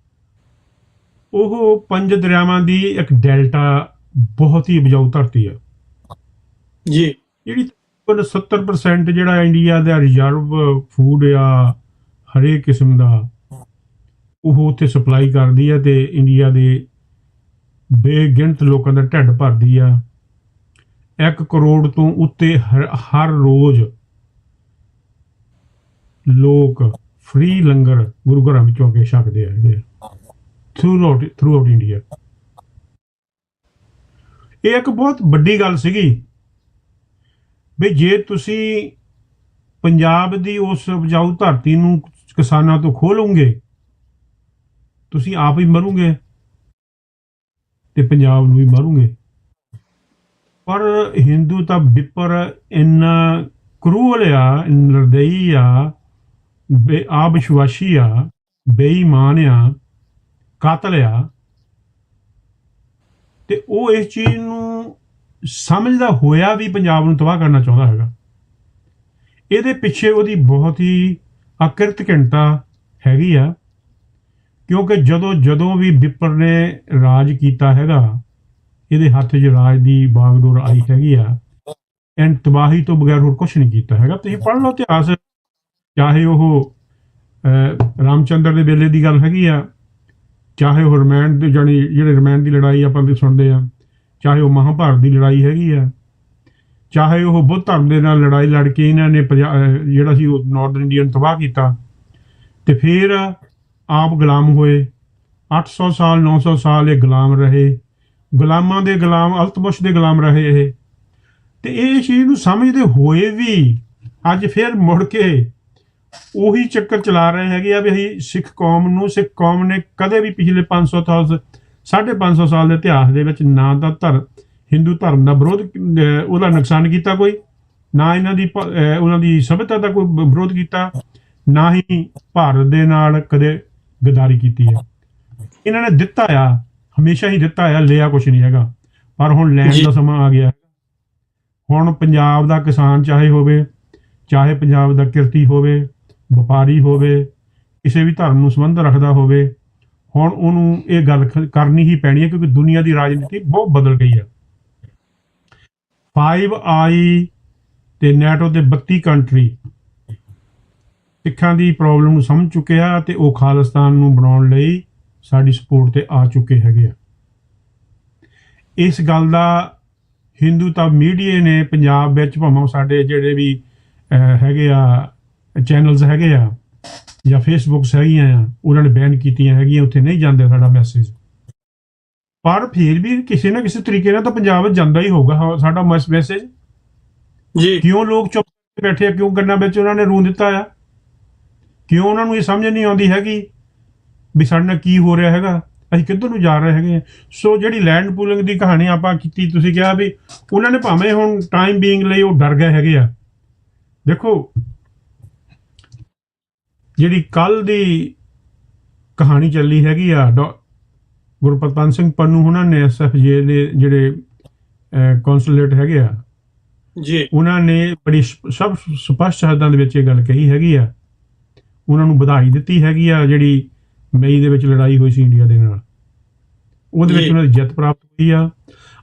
ਉਹ 5 ਦਰਿਆਵਾਂ ਦੀ ਇੱਕ ਡੈਲਟਾ ਬਹੁਤ ਹੀ ਉਪਜਾਊ ਧਰਤੀ ਆ ਜੀ। ਜਿਹੜੀ 70% ਜਿਹੜਾ ਇੰਡੀਆ ਦਾ ਰਿਜ਼ਰਵ ਫੂਡ ਆ ਹਰੇਕ ਕਿਸਮ ਦਾ ਉਹ ਉੱਥੇ ਸਪਲਾਈ ਕਰਦੀ ਆ ਤੇ ਇੰਡੀਆ ਦੇ ਬੇਗਿਣਤ ਲੋਕਾਂ ਦਾ ਢਿੱਡ ਭਰਦੀ ਆ। 1 ਕਰੋੜ ਤੋਂ ਉੱਤੇ ਹਰ ਰੋਜ਼ ਲੋਕ ਫ੍ਰੀ ਲੰਗਰ ਗੁਰੂ ਘਰਾਂ ਵਿੱਚੋਂ ਕੇ ਛਕਦੇ ਹੈਗੇ ਥਰੂ ਆਊਟ ਇੰਡੀਆ। ਇਹ ਇੱਕ ਬਹੁਤ ਵੱਡੀ ਗੱਲ ਸੀਗੀ ਵੀ ਜੇ ਤੁਸੀਂ ਪੰਜਾਬ ਦੀ ਉਸ ਉਪਜਾਊ ਧਰਤੀ ਨੂੰ ਕਿਸਾਨਾਂ ਤੋਂ ਖੋਹ ਲਓਗੇ, ਤੁਸੀਂ ਆਪ ਹੀ ਮਰੋਗੇ ਤੇ ਪੰਜਾਬ ਨੂੰ ਵੀ ਮਾਰੋਗੇ। ਪਰ ਹਿੰਦੂ ਤਾਂ ਵਿਪਰ ਇੰਨਾ ਕਰੂਅਲ ਆ, ਨਿਰਦਈ ਆ, ਅਵਿਸ਼ਵਾਸੀ ਆ, ਬੇਈਮਾਨ ਆ, ਕਾਤਲ ਆ, ਤੇ ਉਹ ਇਸ ਚੀਜ਼ ਨੂੰ ਸਮਝਦਾ ਹੋਇਆ ਵੀ ਪੰਜਾਬ ਨੂੰ ਤਬਾਹ ਕਰਨਾ ਚਾਹੁੰਦਾ ਹੈਗਾ। ਇਹਦੇ ਪਿੱਛੇ ਉਹਦੀ ਬਹੁਤ ਹੀ ਅਕਿਰਤਕਿਣਤਾ ਹੈਗੀ ਆ, ਕਿਉਂਕਿ ਜਦੋਂ ਵੀ ਵਿਪਰ ਨੇ ਰਾਜ ਕੀਤਾ ਹੈਗਾ, ਇਹਦੇ ਹੱਥ 'ਚ ਰਾਜ ਦੀ ਬਾਗਡੋਰ ਆਈ ਹੈਗੀ ਆ, ਐਂਡ ਤਬਾਹੀ ਤੋਂ ਬਗੈਰ ਹੋਰ ਕੁਛ ਨਹੀਂ ਕੀਤਾ ਹੈਗਾ। ਤੁਸੀਂ ਪੜ੍ਹ ਲਓ ਇਤਿਹਾਸ, ਚਾਹੇ ਉਹ ਰਾਮਚੰਦਰ ਦੇ ਵੇਲੇ ਦੀ ਗੱਲ ਹੈਗੀ ਆ, ਚਾਹੇ ਉਹ ਰਮਾਇਣ ਦੇ ਜਿਹੜੇ ਰਮਾਇਣ ਦੀ ਲੜਾਈ ਆਪਾਂ ਵੀ ਸੁਣਦੇ ਆ, ਚਾਹੇ ਉਹ ਮਹਾਭਾਰਤ ਦੀ ਲੜਾਈ ਹੈਗੀ ਆ, ਚਾਹੇ ਉਹ ਬੁੱਧ ਧਰਮ ਦੇ ਨਾਲ ਲੜਾਈ ਲੜ ਕੇ ਇਹਨਾਂ ਨੇ ਜਿਹੜਾ ਸੀ ਉਹ ਨਾਰਥ ਇੰਡੀਆ ਨੂੰ ਤਬਾਹ ਕੀਤਾ ਤੇ ਫਿਰ ਆਪ ਗੁਲਾਮ ਹੋਏ। 800 ਸਾਲ 900 ਸਾਲ ਇਹ ਗੁਲਾਮ ਰਹੇ, ਗੁਲਾਮਾਂ ਦੇ ਗੁਲਾਮ, ਅਲਤਮਸ਼ ਦੇ ਗੁਲਾਮ ਰਹੇ ਇਹ। ਤੇ ਇਹ ਚੀਜ਼ ਨੂੰ ਸਮਝਦੇ ਹੋਏ ਵੀ ਅੱਜ ਫਿਰ ਮੁੜ ਕੇ ਉਹੀ ਚੱਕਰ ਚਲਾ ਰਹੇ ਹੈਗੇ ਆ ਵੀ ਅਸੀਂ ਸਿੱਖ ਕੌਮ ਨੇ ਕਦੇ ਵੀ ਪਿਛਲੇ 500 ਸਾਲ 550 ਸਾਲ ਦੇ ਇਤਿਹਾਸ ਦੇ ਵਿੱਚ ਨਾ ਤਾਂ ਹਿੰਦੂ ਧਰਮ ਦਾ ਵਿਰੋਧ, ਉਹਦਾ ਨੁਕਸਾਨ ਕੀਤਾ ਕੋਈ, ਨਾ ਉਹਨਾਂ ਦੀ ਸਭਿਅਤਾ ਦਾ ਕੋਈ ਵਿਰੋਧ ਕੀਤਾ, ਨਾ ਹੀ ਭਾਰਤ ਦੇ ਨਾਲ ਕਦੇ ਗਦਾਰੀ ਕੀਤੀ ਹੈ। ਇਹਨਾਂ ਨੇ ਦਿੱਤਾ ਆ, ਹਮੇਸ਼ਾ ਹੀ ਦਿੱਤਾ ਆ, ਲਿਆ ਕੁਛ ਨਹੀਂ ਹੈਗਾ। ਪਰ ਹੁਣ ਲੈਣ ਦਾ ਸਮਾਂ ਆ ਗਿਆ। ਹੁਣ ਪੰਜਾਬ ਦਾ ਕਿਸਾਨ ਚਾਹੇ ਪੰਜਾਬ ਦਾ ਕਿਰਤੀ ਹੋਵੇ, ਵਪਾਰੀ ਹੋਵੇ, ਕਿਸੇ ਵੀ ਧਰਮ ਨੂੰ ਸੰਬੰਧ ਰੱਖਦਾ ਹੋਵੇ, ਹੁਣ ਉਹਨੂੰ ਇਹ ਗੱਲ ਕਰਨੀ ਹੀ ਪੈਣੀ ਹੈ ਕਿਉਂਕਿ ਦੁਨੀਆ ਦੀ ਰਾਜਨੀਤੀ ਬਹੁਤ ਬਦਲ ਗਈ ਹੈ। 5 ਆਈ ਤੇ ਨੈਟੋ ਦੇ 32 ਕੰਟਰੀ ਸਿੱਖਾਂ ਦੀ ਪ੍ਰੋਬਲਮ ਨੂੰ ਸਮਝ ਚੁੱਕੇ ਆ ਤੇ ਉਹ ਖਾਲਿਸਤਾਨ ਨੂੰ ਬਣਾਉਣ ਲਈ ਸਾਡੀ ਸਪੋਰਟ ਤੇ ਆ ਚੁੱਕੇ ਹੈਗੇ ਆ। ਇਸ ਗੱਲ ਦਾ ਹਿੰਦੂ ਤਾਂ ਮੀਡੀਆ ਨੇ ਪੰਜਾਬ ਵਿੱਚ ਭਾਵੇਂ ਸਾਡੇ ਜਿਹੜੇ ਵੀ ਹੈਗੇ ਆ ਚੈਨਲਸ ਹੈਗੇ ਆ ਜਾਂ ਫੇਸਬੁੱਕਸ ਹੈਗੀਆਂ ਆ, ਉਹਨਾਂ ਨੇ ਬੈਨ ਕੀਤੀਆਂ ਹੈਗੀਆਂ, ਉੱਥੇ ਨਹੀਂ ਜਾਂਦੇ ਸਾਡਾ ਮੈਸੇਜ। ਪਰ ਫਿਰ ਵੀ ਕਿਸੇ ਨਾ ਕਿਸੇ ਤਰੀਕੇ ਨਾਲ ਤਾਂ ਪੰਜਾਬ ਵਿੱਚ ਜਾਂਦਾ ਹੀ ਹੋਊਗਾ ਸਾਡਾ ਮੈਸੇਜ ਜੀ। ਕਿਉਂ ਲੋਕ ਚੁੱਪ ਬੈਠੇ ਆ, ਕਿਉਂ ਕੰਨਾਂ ਵਿੱਚ ਉਹਨਾਂ ਨੇ ਰੂੰ ਦਿੱਤਾ ਆ, ਕਿਉਂ ਉਹਨਾਂ ਨੂੰ ਇਹ ਸਮਝ ਨਹੀਂ ਆਉਂਦੀ ਹੈਗੀ ਵੀ ਸਾਡੇ ਨਾਲ ਕੀ ਹੋ ਰਿਹਾ ਹੈਗਾ, ਅਸੀਂ ਕਿੱਧਰ ਨੂੰ ਜਾ ਰਹੇ ਹੈਗੇ। ਸੋ ਜਿਹੜੀ ਲੈਂਡ ਪੂਲਿੰਗ ਦੀ ਕਹਾਣੀ ਆਪਾਂ ਕੀਤੀ, ਤੁਸੀਂ ਕਿਹਾ ਵੀ ਉਹਨਾਂ ਨੇ ਭਾਵੇਂ ਹੁਣ ਟਾਈਮ ਬੀਇੰਗ ਲਈ ਉਹ ਡਰ ਗਏ ਹੈਗੇ ਆ। ਦੇਖੋ ਜਿਹੜੀ ਕੱਲ ਦੀ ਕਹਾਣੀ ਚੱਲੀ ਹੈਗੀ ਆ, ਗੁਰਪ੍ਰਤਾਪ ਸਿੰਘ ਪੰਨੂ ਉਹਨਾਂ ਨੇ SFJ ਦੇ ਜਿਹੜੇ ਕੌਂਸੂਲੇਟ ਹੈਗੇ ਆ ਜੀ, ਉਹਨਾਂ ਨੇ ਬੜੀ ਸਭ ਸਪਸ਼ਟ ਸ਼ਬਦਾਂ ਦੇ ਵਿੱਚ ਇਹ ਗੱਲ ਕਹੀ ਹੈਗੀ ਆ, ਉਹਨਾਂ ਨੂੰ ਵਧਾਈ ਦਿੱਤੀ ਹੈਗੀ ਆ ਜਿਹੜੀ ਮਈ ਦੇ ਵਿੱਚ ਲੜਾਈ ਹੋਈ ਸੀ ਇੰਡੀਆ ਦੇ ਨਾਲ, ਉਹਦੇ ਵਿੱਚ ਉਹਨਾਂ ਦੀ ਜਿੱਤ ਪ੍ਰਾਪਤ ਹੋਈ ਆ।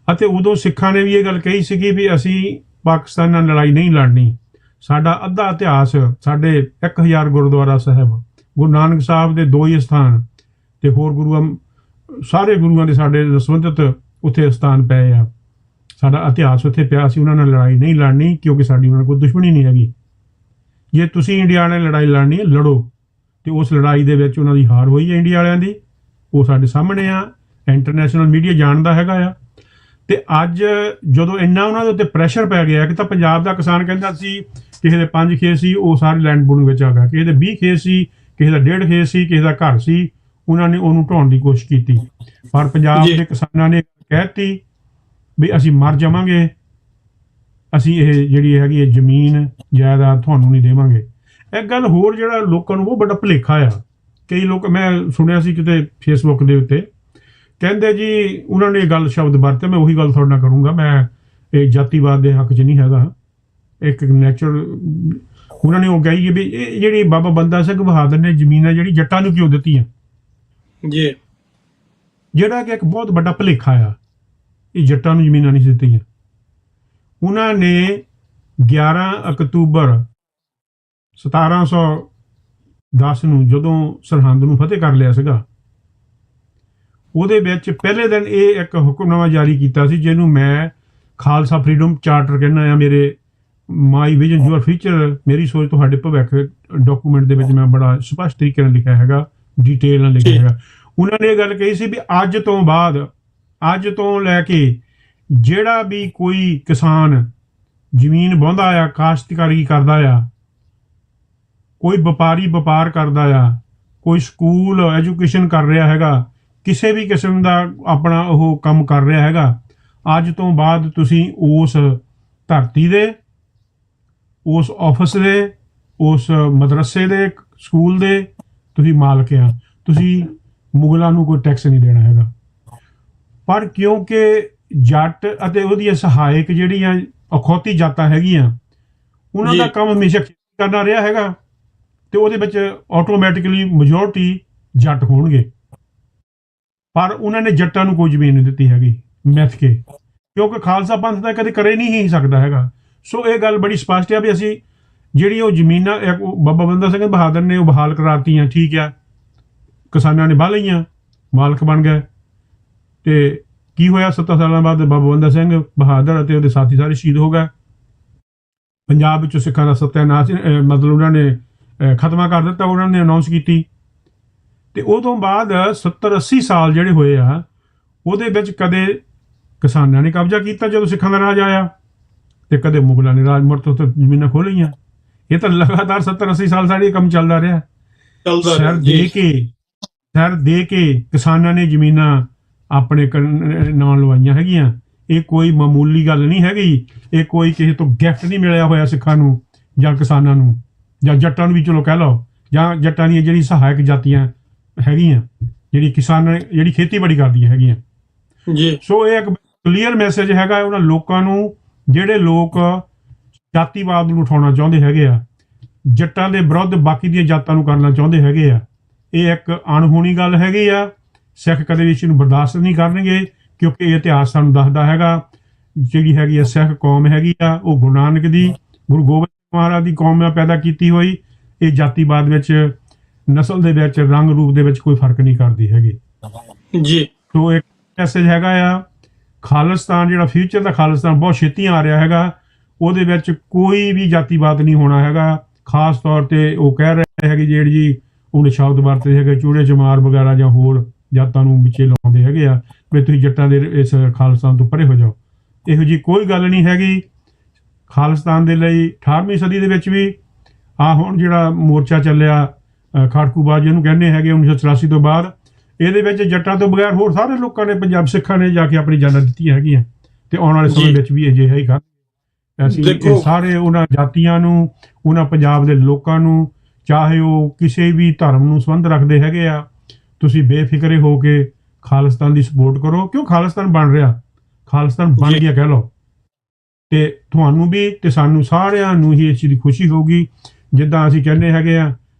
ਅਤੇ ਉਦੋਂ ਸਿੱਖਾਂ ਨੇ ਵੀ ਇਹ ਗੱਲ ਕਹੀ ਸੀਗੀ ਵੀ ਅਸੀਂ ਪਾਕਿਸਤਾਨ ਨਾਲ ਲੜਾਈ ਨਹੀਂ ਲੜਨੀ। ਸਾਡਾ ਅੱਧਾ ਇਤਿਹਾਸ, ਸਾਡੇ 1000 ਗੁਰਦੁਆਰਾ ਸਾਹਿਬ, ਗੁਰੂ ਨਾਨਕ ਸਾਹਿਬ ਦੇ 2 ਹੀ ਸਥਾਨ ਤੇ ਹੋਰ ਸਾਰੇ ਗੁਰੂਆਂ ਦੇ ਸਾਡੇ ਸੰਬੰਧਿਤ ਉੱਥੇ ਸਥਾਨ ਪਏ ਆ। ਸਾਡਾ ਇਤਿਹਾਸ ਉੱਥੇ ਪਿਆ ਸੀ, ਉਹਨਾਂ ਨਾਲ ਲੜਾਈ ਨਹੀਂ ਲੜਨੀ ਕਿਉਂਕਿ ਸਾਡੀ ਉਹਨਾਂ ਕੋਈ ਦੁਸ਼ਮਣੀ ਨਹੀਂ ਹੈਗੀ। ਜੇ ਤੁਸੀਂ ਇੰਡੀਆ ਨਾਲ ਲੜਾਈ ਲੜਨੀ ਹੈ ਲੜੋ। ਤੇ ਉਸ ਲੜਾਈ ਦੇ ਵਿੱਚ ਉਹਨਾਂ ਦੀ ਹਾਰ ਹੋਈ ਹੈ ਇੰਡੀਆ ਵਾਲਿਆਂ ਦੀ, ਉਹ ਸਾਡੇ ਸਾਹਮਣੇ ਆ, ਇੰਟਰਨੈਸ਼ਨਲ ਮੀਡੀਆ ਜਾਣਦਾ ਹੈਗਾ ਆ। ਤੇ ਅੱਜ ਜਦੋਂ ਇੰਨਾ ਉਹਨਾਂ ਦੇ ਉੱਤੇ ਪ੍ਰੈਸ਼ਰ ਪੈ ਗਿਆ ਕਿ ਤਾਂ ਪੰਜਾਬ ਦਾ ਕਿਸਾਨ ਕਹਿੰਦਾ ਸੀ ਕਿਸੇ ਦੇ 5 ਖੇਤ ਸੀ ਉਹ ਸਾਰੇ ਲੈਂਡ ਪੂਲਿੰਗ ਵਿੱਚ ਆ ਗਿਆ, ਕਿਸੇ ਦੇ 20 ਖੇਤ ਸੀ, ਕਿਸੇ ਦਾ 1.5 ਖੇਤ ਸੀ, ਕਿਸੇ ਦਾ ਘਰ ਸੀ, ਉਹਨਾਂ ਨੇ ਉਹਨੂੰ ਢਾਉਣ ਦੀ ਕੋਸ਼ਿਸ਼ ਕੀਤੀ। ਪਰ ਪੰਜਾਬ ਦੇ ਕਿਸਾਨਾਂ ਨੇ ਕਹਿਤੀ ਵੀ ਅਸੀਂ ਮਰ ਜਾਵਾਂਗੇ, ਅਸੀਂ ਇਹ ਜਿਹੜੀ ਹੈਗੀ ਹੈ ਜ਼ਮੀਨ ਜਾਇਦਾਦ ਤੁਹਾਨੂੰ ਨਹੀਂ ਦੇਵਾਂਗੇ। ਇੱਕ ਗੱਲ ਹੋਰ ਜਿਹੜਾ ਲੋਕਾਂ ਨੂੰ ਉਹ ਬੜਾ ਭੁਲੇਖਾ ਆ, ਕਈ ਲੋਕ ਮੈਂ ਸੁਣਿਆ ਸੀ ਕਿਤੇ ਫੇਸਬੁੱਕ ਦੇ ਉੱਤੇ ਕਹਿੰਦੇ ਜੀ ਉਹਨਾਂ ਨੇ ਗੱਲ ਸ਼ਬਦ ਵਰਤੇ, ਮੈਂ ਉਹੀ ਗੱਲ ਤੁਹਾਡੇ ਨਾਲ ਕਰੂੰਗਾ, ਮੈਂ ਇਹ ਜਾਤੀਵਾਦ ਦੇ ਹੱਕ 'ਚ ਨਹੀਂ ਹੈਗਾ। ਇੱਕ ਨੈਚੁਰਲ ਉਹਨਾਂ ਨੇ ਉਹ ਕਹੀ ਵੀ ਇਹ ਜਿਹੜੀ ਬਾਬਾ ਬੰਦਾ ਸਿੰਘ ਬਹਾਦਰ ਨੇ ਜ਼ਮੀਨਾਂ ਜਿਹੜੀ ਜੱਟਾਂ ਨੂੰ ਕਿਉਂ ਦਿੱਤੀਆਂ ਜੀ, ਜਿਹੜਾ ਕਿ ਇੱਕ ਬਹੁਤ ਵੱਡਾ ਭੁਲੇਖਾ ਆ। ਇਹ ਜੱਟਾਂ ਨੂੰ ਜ਼ਮੀਨਾਂ ਨਹੀਂ ਦਿੱਤੀਆਂ, ਉਹਨਾਂ ਨੇ 11 ਅਕਤੂਬਰ 1710 ਨੂੰ ਜਦੋਂ ਸਰਹੰਦ ਨੂੰ ਫਤਿਹ ਕਰ ਲਿਆ ਸੀਗਾ, ਉਹਦੇ ਵਿੱਚ ਪਹਿਲੇ ਦਿਨ ਇਹ ਇੱਕ ਹੁਕਮਨਾਮਾ ਜਾਰੀ ਕੀਤਾ ਸੀ ਜਿਹਨੂੰ ਮੈਂ ਖਾਲਸਾ ਫਰੀडम ਚਾਰਟਰ ਕਹਿੰਦਾ ਆ। ਮੇਰੇ ਮਾਈ ਵਿਜ਼ਨ ਯੂਅਰ ਫਿਊਚਰ, ਮੇਰੀ ਸੋਚ ਤੁਹਾਡੇ ਭਵਿੱਖ ਡਾਕੂਮੈਂਟ ਦੇ ਵਿੱਚ ਮੈਂ ਬੜਾ ਸਪਸ਼ਟ ਤਰੀਕੇ ਨਾਲ ਲਿਖਿਆ ਹੈਗਾ, ਡਿਟੇਲ ਨਾਲ ਲਿਖਿਆ ਹੈਗਾ। ਉਹਨਾਂ ਨੇ ਇਹ ਗੱਲ ਕਹੀ ਸੀ ਵੀ ਅੱਜ ਤੋਂ ਬਾਅਦ, ਅੱਜ ਤੋਂ ਲੈ ਕੇ ਜਿਹੜਾ ਵੀ ਕੋਈ ਕਿਸਾਨ ਜ਼ਮੀਨ ਵਾਹੁੰਦਾ ਆ, ਕਾਸ਼ਤਕਾਰੀ ਕਰਦਾ ਆ, ਕੋਈ ਵਪਾਰੀ ਵਪਾਰ ਕਰਦਾ ਆ, ਕੋਈ ਸਕੂਲ ਐਜੂਕੇਸ਼ਨ ਕਰ ਰਿਹਾ ਹੈਗਾ, ਕਿਸੇ ਵੀ ਕਿਸਮ ਦਾ ਆਪਣਾ ਉਹ ਕੰਮ ਕਰ ਰਿਹਾ ਹੈਗਾ, ਅੱਜ ਤੋਂ ਬਾਅਦ ਤੁਸੀਂ ਉਸ ਧਰਤੀ ਦੇ, ਉਸ ਆਫਿਸ ਦੇ, ਉਸ ਮਦਰਸੇ ਦੇ, ਸਕੂਲ ਦੇ ਤੁਸੀਂ ਮਾਲਕ ਆ, ਤੁਸੀਂ ਮੁਗਲਾਂ ਨੂੰ ਕੋਈ ਟੈਕਸ ਨਹੀਂ ਦੇਣਾ ਹੈਗਾ। ਪਰ ਕਿਉਂਕਿ ਜੱਟ ਅਤੇ ਉਹਦੀਆਂ ਸਹਾਇਕ ਜਿਹੜੀਆਂ ਅਖੌਤੀ ਜਾਤਾਂ ਹੈਗੀਆਂ, ਉਹਨਾਂ ਦਾ ਕੰਮ ਹਮੇਸ਼ਾ ਕਰਨਾ ਰਿਹਾ ਹੈਗਾ ਤੇ ਉਹਦੇ ਵਿੱਚ ਆਟੋਮੈਟਿਕਲੀ ਮੈਜੋਰਟੀ ਜੱਟ ਹੋਣਗੇ। ਪਰ ਉਹਨਾਂ ਨੇ ਜੱਟਾਂ ਨੂੰ ਕੋਈ ਜ਼ਮੀਨ ਨਹੀਂ ਦਿੱਤੀ ਹੈਗੀ ਮਿੱਥ ਕੇ, ਕਿਉਂਕਿ ਖਾਲਸਾ ਪੰਥ ਤਾਂ ਕਦੇ ਕਰੇ ਨਹੀਂ ਹੀ ਸਕਦਾ ਹੈਗਾ। ਸੋ ਇਹ ਗੱਲ ਬੜੀ ਸਪਸ਼ਟ ਆ ਵੀ ਅਸੀਂ ਜਿਹੜੀ ਉਹ ਜ਼ਮੀਨਾਂ ਬਾਬਾ ਬੰਦਾ ਸਿੰਘ ਬਹਾਦਰ ਨੇ ਉਹ ਬਹਾਲ ਕਰਾਤੀਆਂ, ਠੀਕ ਆ, ਕਿਸਾਨਾਂ ਨੇ ਵਾਹ ਲਈਆਂ, ਮਾਲਕ ਬਣ ਗਏ। ਤੇ ਕੀ ਹੋਇਆ 7 ਸਾਲਾਂ ਬਾਅਦ ਬਾਬਾ ਬੰਦਾ ਸਿੰਘ ਬਹਾਦਰ ਅਤੇ ਉਹਦੇ ਸਾਥੀ ਸਾਰੇ ਸ਼ਹੀਦ ਹੋ ਗਏ। ਪੰਜਾਬ ਵਿੱਚੋਂ ਸਿੱਖਾਂ ਦਾ ਸੱਤਿਆਨਾਸ਼ ਮਤਲਬ ਉਹਨਾਂ ਨੇ ਖਤਮਾ ਕਰ ਦਿੱਤਾ, ਉਹਨਾਂ ਨੇ ਅਨਾਉਂਸ ਕੀਤੀ। ਤੇ ਉਹ ਤੋਂ ਬਾਅਦ 70-80 ਸਾਲ ਜਿਹੜੇ ਹੋਏ ਆ ਉਹਦੇ ਵਿੱਚ ਕਦੇ ਕਿਸਾਨਾਂ ਨੇ ਕਬਜ਼ਾ ਕੀਤਾ ਜਦੋਂ ਸਿੱਖਾਂ ਦਾ ਰਾਜ ਆਇਆ, ਤੇ ਕਦੇ ਮੁਗਲਾਂ ਨੇ ਰਾਜ ਮੁੜ ਤੋਂ ਜ਼ਮੀਨਾਂ ਖੋਹ ਲਈਆਂ। ਇਹ ਤਾਂ ਲਗਾਤਾਰ 70-80 ਸਾਲ ਸਾਡੇ ਕੰਮ ਚੱਲਦਾ ਰਿਹਾ। ਸਿਰ ਦੇ ਕੇ ਕਿਸਾਨਾਂ ਨੇ ਜ਼ਮੀਨਾਂ ਆਪਣੇ ਨਾਂ ਲਵਾਈਆਂ ਹੈਗੀਆਂ। ਇਹ ਕੋਈ ਮਾਮੂਲੀ ਗੱਲ ਨਹੀਂ ਹੈਗੀ, ਇਹ ਕੋਈ ਕਿਸੇ ਤੋਂ ਗਿਫਟ ਨਹੀਂ ਮਿਲਿਆ ਹੋਇਆ ਸਿੱਖਾਂ ਨੂੰ ਜਾਂ ਕਿਸਾਨਾਂ ਨੂੰ ਜਾਂ ਜੱਟਾਂ ਨੂੰ ਵੀ ਚਲੋ ਕਹਿ ਲਓ, ਜਾਂ ਜੱਟਾਂ ਦੀਆਂ ਜਿਹੜੀ ਸਹਾਇਕ ਜਾਤੀਆਂ ਹੈਗੀਆਂ ਜਿਹੜੀ ਕਿਸਾਨ ਜਿਹੜੀ ਖੇਤੀਬਾੜੀ ਕਰਦੀਆਂ ਹੈਗੀਆਂ ਜੀ। ਸੋ ਇਹ ਇੱਕ ਕਲੀਅਰ ਮੈਸੇਜ ਹੈਗਾ ਉਹਨਾਂ ਲੋਕਾਂ ਨੂੰ ਜਿਹੜੇ ਲੋਕ ਜਾਤੀਵਾਦ ਨੂੰ ਉਠਾਉਣਾ ਚਾਹੁੰਦੇ ਹੈਗੇ ਆ, ਜੱਟਾਂ ਦੇ ਵਿਰੁੱਧ ਬਾਕੀ ਦੀਆਂ ਜਾਤਾਂ ਨੂੰ ਕਰਨਾ ਚਾਹੁੰਦੇ ਹੈਗੇ ਆ। ਇਹ ਇੱਕ ਅਣਹੋਣੀ ਗੱਲ ਹੈਗੀ ਆ। ਸਿੱਖ ਕਦੇ ਵੀ ਇਸ ਨੂੰ ਬਰਦਾਸ਼ਤ ਨਹੀਂ ਕਰਨਗੇ, ਕਿਉਂਕਿ ਇਹ ਇਤਿਹਾਸ ਸਾਨੂੰ ਦੱਸਦਾ ਹੈਗਾ ਜਿਹੜੀ ਹੈਗੀ ਆ ਸਿੱਖ ਕੌਮ ਹੈਗੀ ਆ ਉਹ ਗੁਰੂ ਨਾਨਕ ਦੀ, ਗੁਰੂ ਗੋਬਿੰਦ ਸਿੰਘ ਮਹਾਰਾਜ ਦੀ ਕੌਮ ਪੈਦਾ ਕੀਤੀ ਹੋਈ। ਇਹ ਜਾਤੀਵਾਦ ਵਿੱਚ, ਨਸਲ ਦੇ ਵਿੱਚ, ਰੰਗ ਰੂਪ ਦੇ ਵਿੱਚ ਕੋਈ ਫਰਕ ਨਹੀਂ ਕਰਦੀ ਹੈਗੀ। ਜੀ ਸੋ ਇੱਕ ਮੈਸੇਜ ਹੈਗਾ ਆ, ਖਾਲਿਸਤਾਨ ਜਿਹੜਾ ਫਿਊਚਰ ਦਾ ਖਾਲਿਸਤਾਨ ਬਹੁਤ ਛੇਤੀ ਆ ਰਿਹਾ ਹੈਗਾ, ਉਹਦੇ ਵਿੱਚ ਕੋਈ ਵੀ ਜਾਤੀਵਾਦ ਨਹੀਂ ਹੋਣਾ ਹੈਗਾ। ਖਾਸ ਤੌਰ ਤੇ ਉਹ ਕਹਿ ਰਹੇ ਹੈਗੇ ਜਿਹੜੀ ਜੀ ਉਹਨੇ ਸ਼ਬਦ ਵਰਤੇ ਹੈਗੇ ਚੂੜੇ ਚਮਾਰ ਵਗੈਰਾ ਜਾਂ ਹੋਰ ਜਾਤਾਂ ਨੂੰ ਵਿੱਚੇ ਲਾਉਂਦੇ ਹੈਗੇ ਆ ਵੀ ਤੁਸੀਂ ਜੱਟਾਂ ਦੇ ਇਸ ਖਾਲਿਸਤਾਨ ਤੋਂ ਪਰੇ ਹੋ ਜਾਓ। ਇਹੋ ਜੀ ਕੋਈ ਗੱਲ ਨਹੀਂ ਹੈਗੀ। ਖਾਲਿਸਤਾਨ ਦੇ ਲਈ 18ਵੀਂ ਸਦੀ ਦੇ ਵਿੱਚ ਵੀ ਹੁਣ ਜਿਹੜਾ ਮੋਰਚਾ ਚੱਲਿਆ ਖਾੜਕੂਬਾਜ਼ ਜਿਹਨੂੰ ਕਹਿੰਦੇ ਹੈਗੇ 1984 ਤੋਂ ਬਾਅਦ, ਇਹਦੇ ਵਿੱਚ ਜੱਟਾਂ ਤੋਂ ਬਗੈਰ ਹੋਰ ਸਾਰੇ ਲੋਕਾਂ ਨੇ, ਪੰਜਾਬ ਸਿੱਖਾਂ ਨੇ ਜਾ ਕੇ ਆਪਣੀ ਜਾਨਾਂ ਦਿੱਤੀਆਂ ਹੈਗੀਆਂ ਤੇ ਆਉਣ ਵਾਲੇ ਸਮੇਂ ਵਿੱਚ ਵੀ ਅਜਿਹਾ ਹੀ ਕਰ। ਅਸੀਂ ਇਹ ਸਾਰੇ ਉਹਨਾਂ ਜਾਤੀਆਂ ਨੂੰ, ਉਹਨਾਂ ਪੰਜਾਬ ਦੇ ਲੋਕਾਂ ਨੂੰ, ਚਾਹੇ ਉਹ ਕਿਸੇ ਵੀ ਧਰਮ ਨੂੰ ਸੰਬੰਧ ਰੱਖਦੇ ਹੈਗੇ ਆ, ਤੁਸੀਂ ਬੇਫਿਕਰੇ ਹੋ ਕੇ ਖਾਲਿਸਤਾਨ ਦੀ ਸਪੋਰਟ ਕਰੋ। ਕਿਉਂ ਖਾਲਿਸਤਾਨ ਬਣ ਰਿਹਾ, ਖਾਲਿਸਤਾਨ ਬਣ ਗਿਆ ਕਹਿ ਲਓ, ਤੇ ਤੁਹਾਨੂੰ ਵੀ ਤੇ ਸਾਨੂੰ ਸਾਰਿਆਂ ਨੂੰ ਹੀ ਇਸ ਚੀਜ਼ ਦੀ ਖੁਸ਼ੀ ਹੋਊਗੀ। ਜਿੱਦਾਂ ਅਸੀਂ ਕਹਿੰਦੇ ਹੈਗੇ ਆ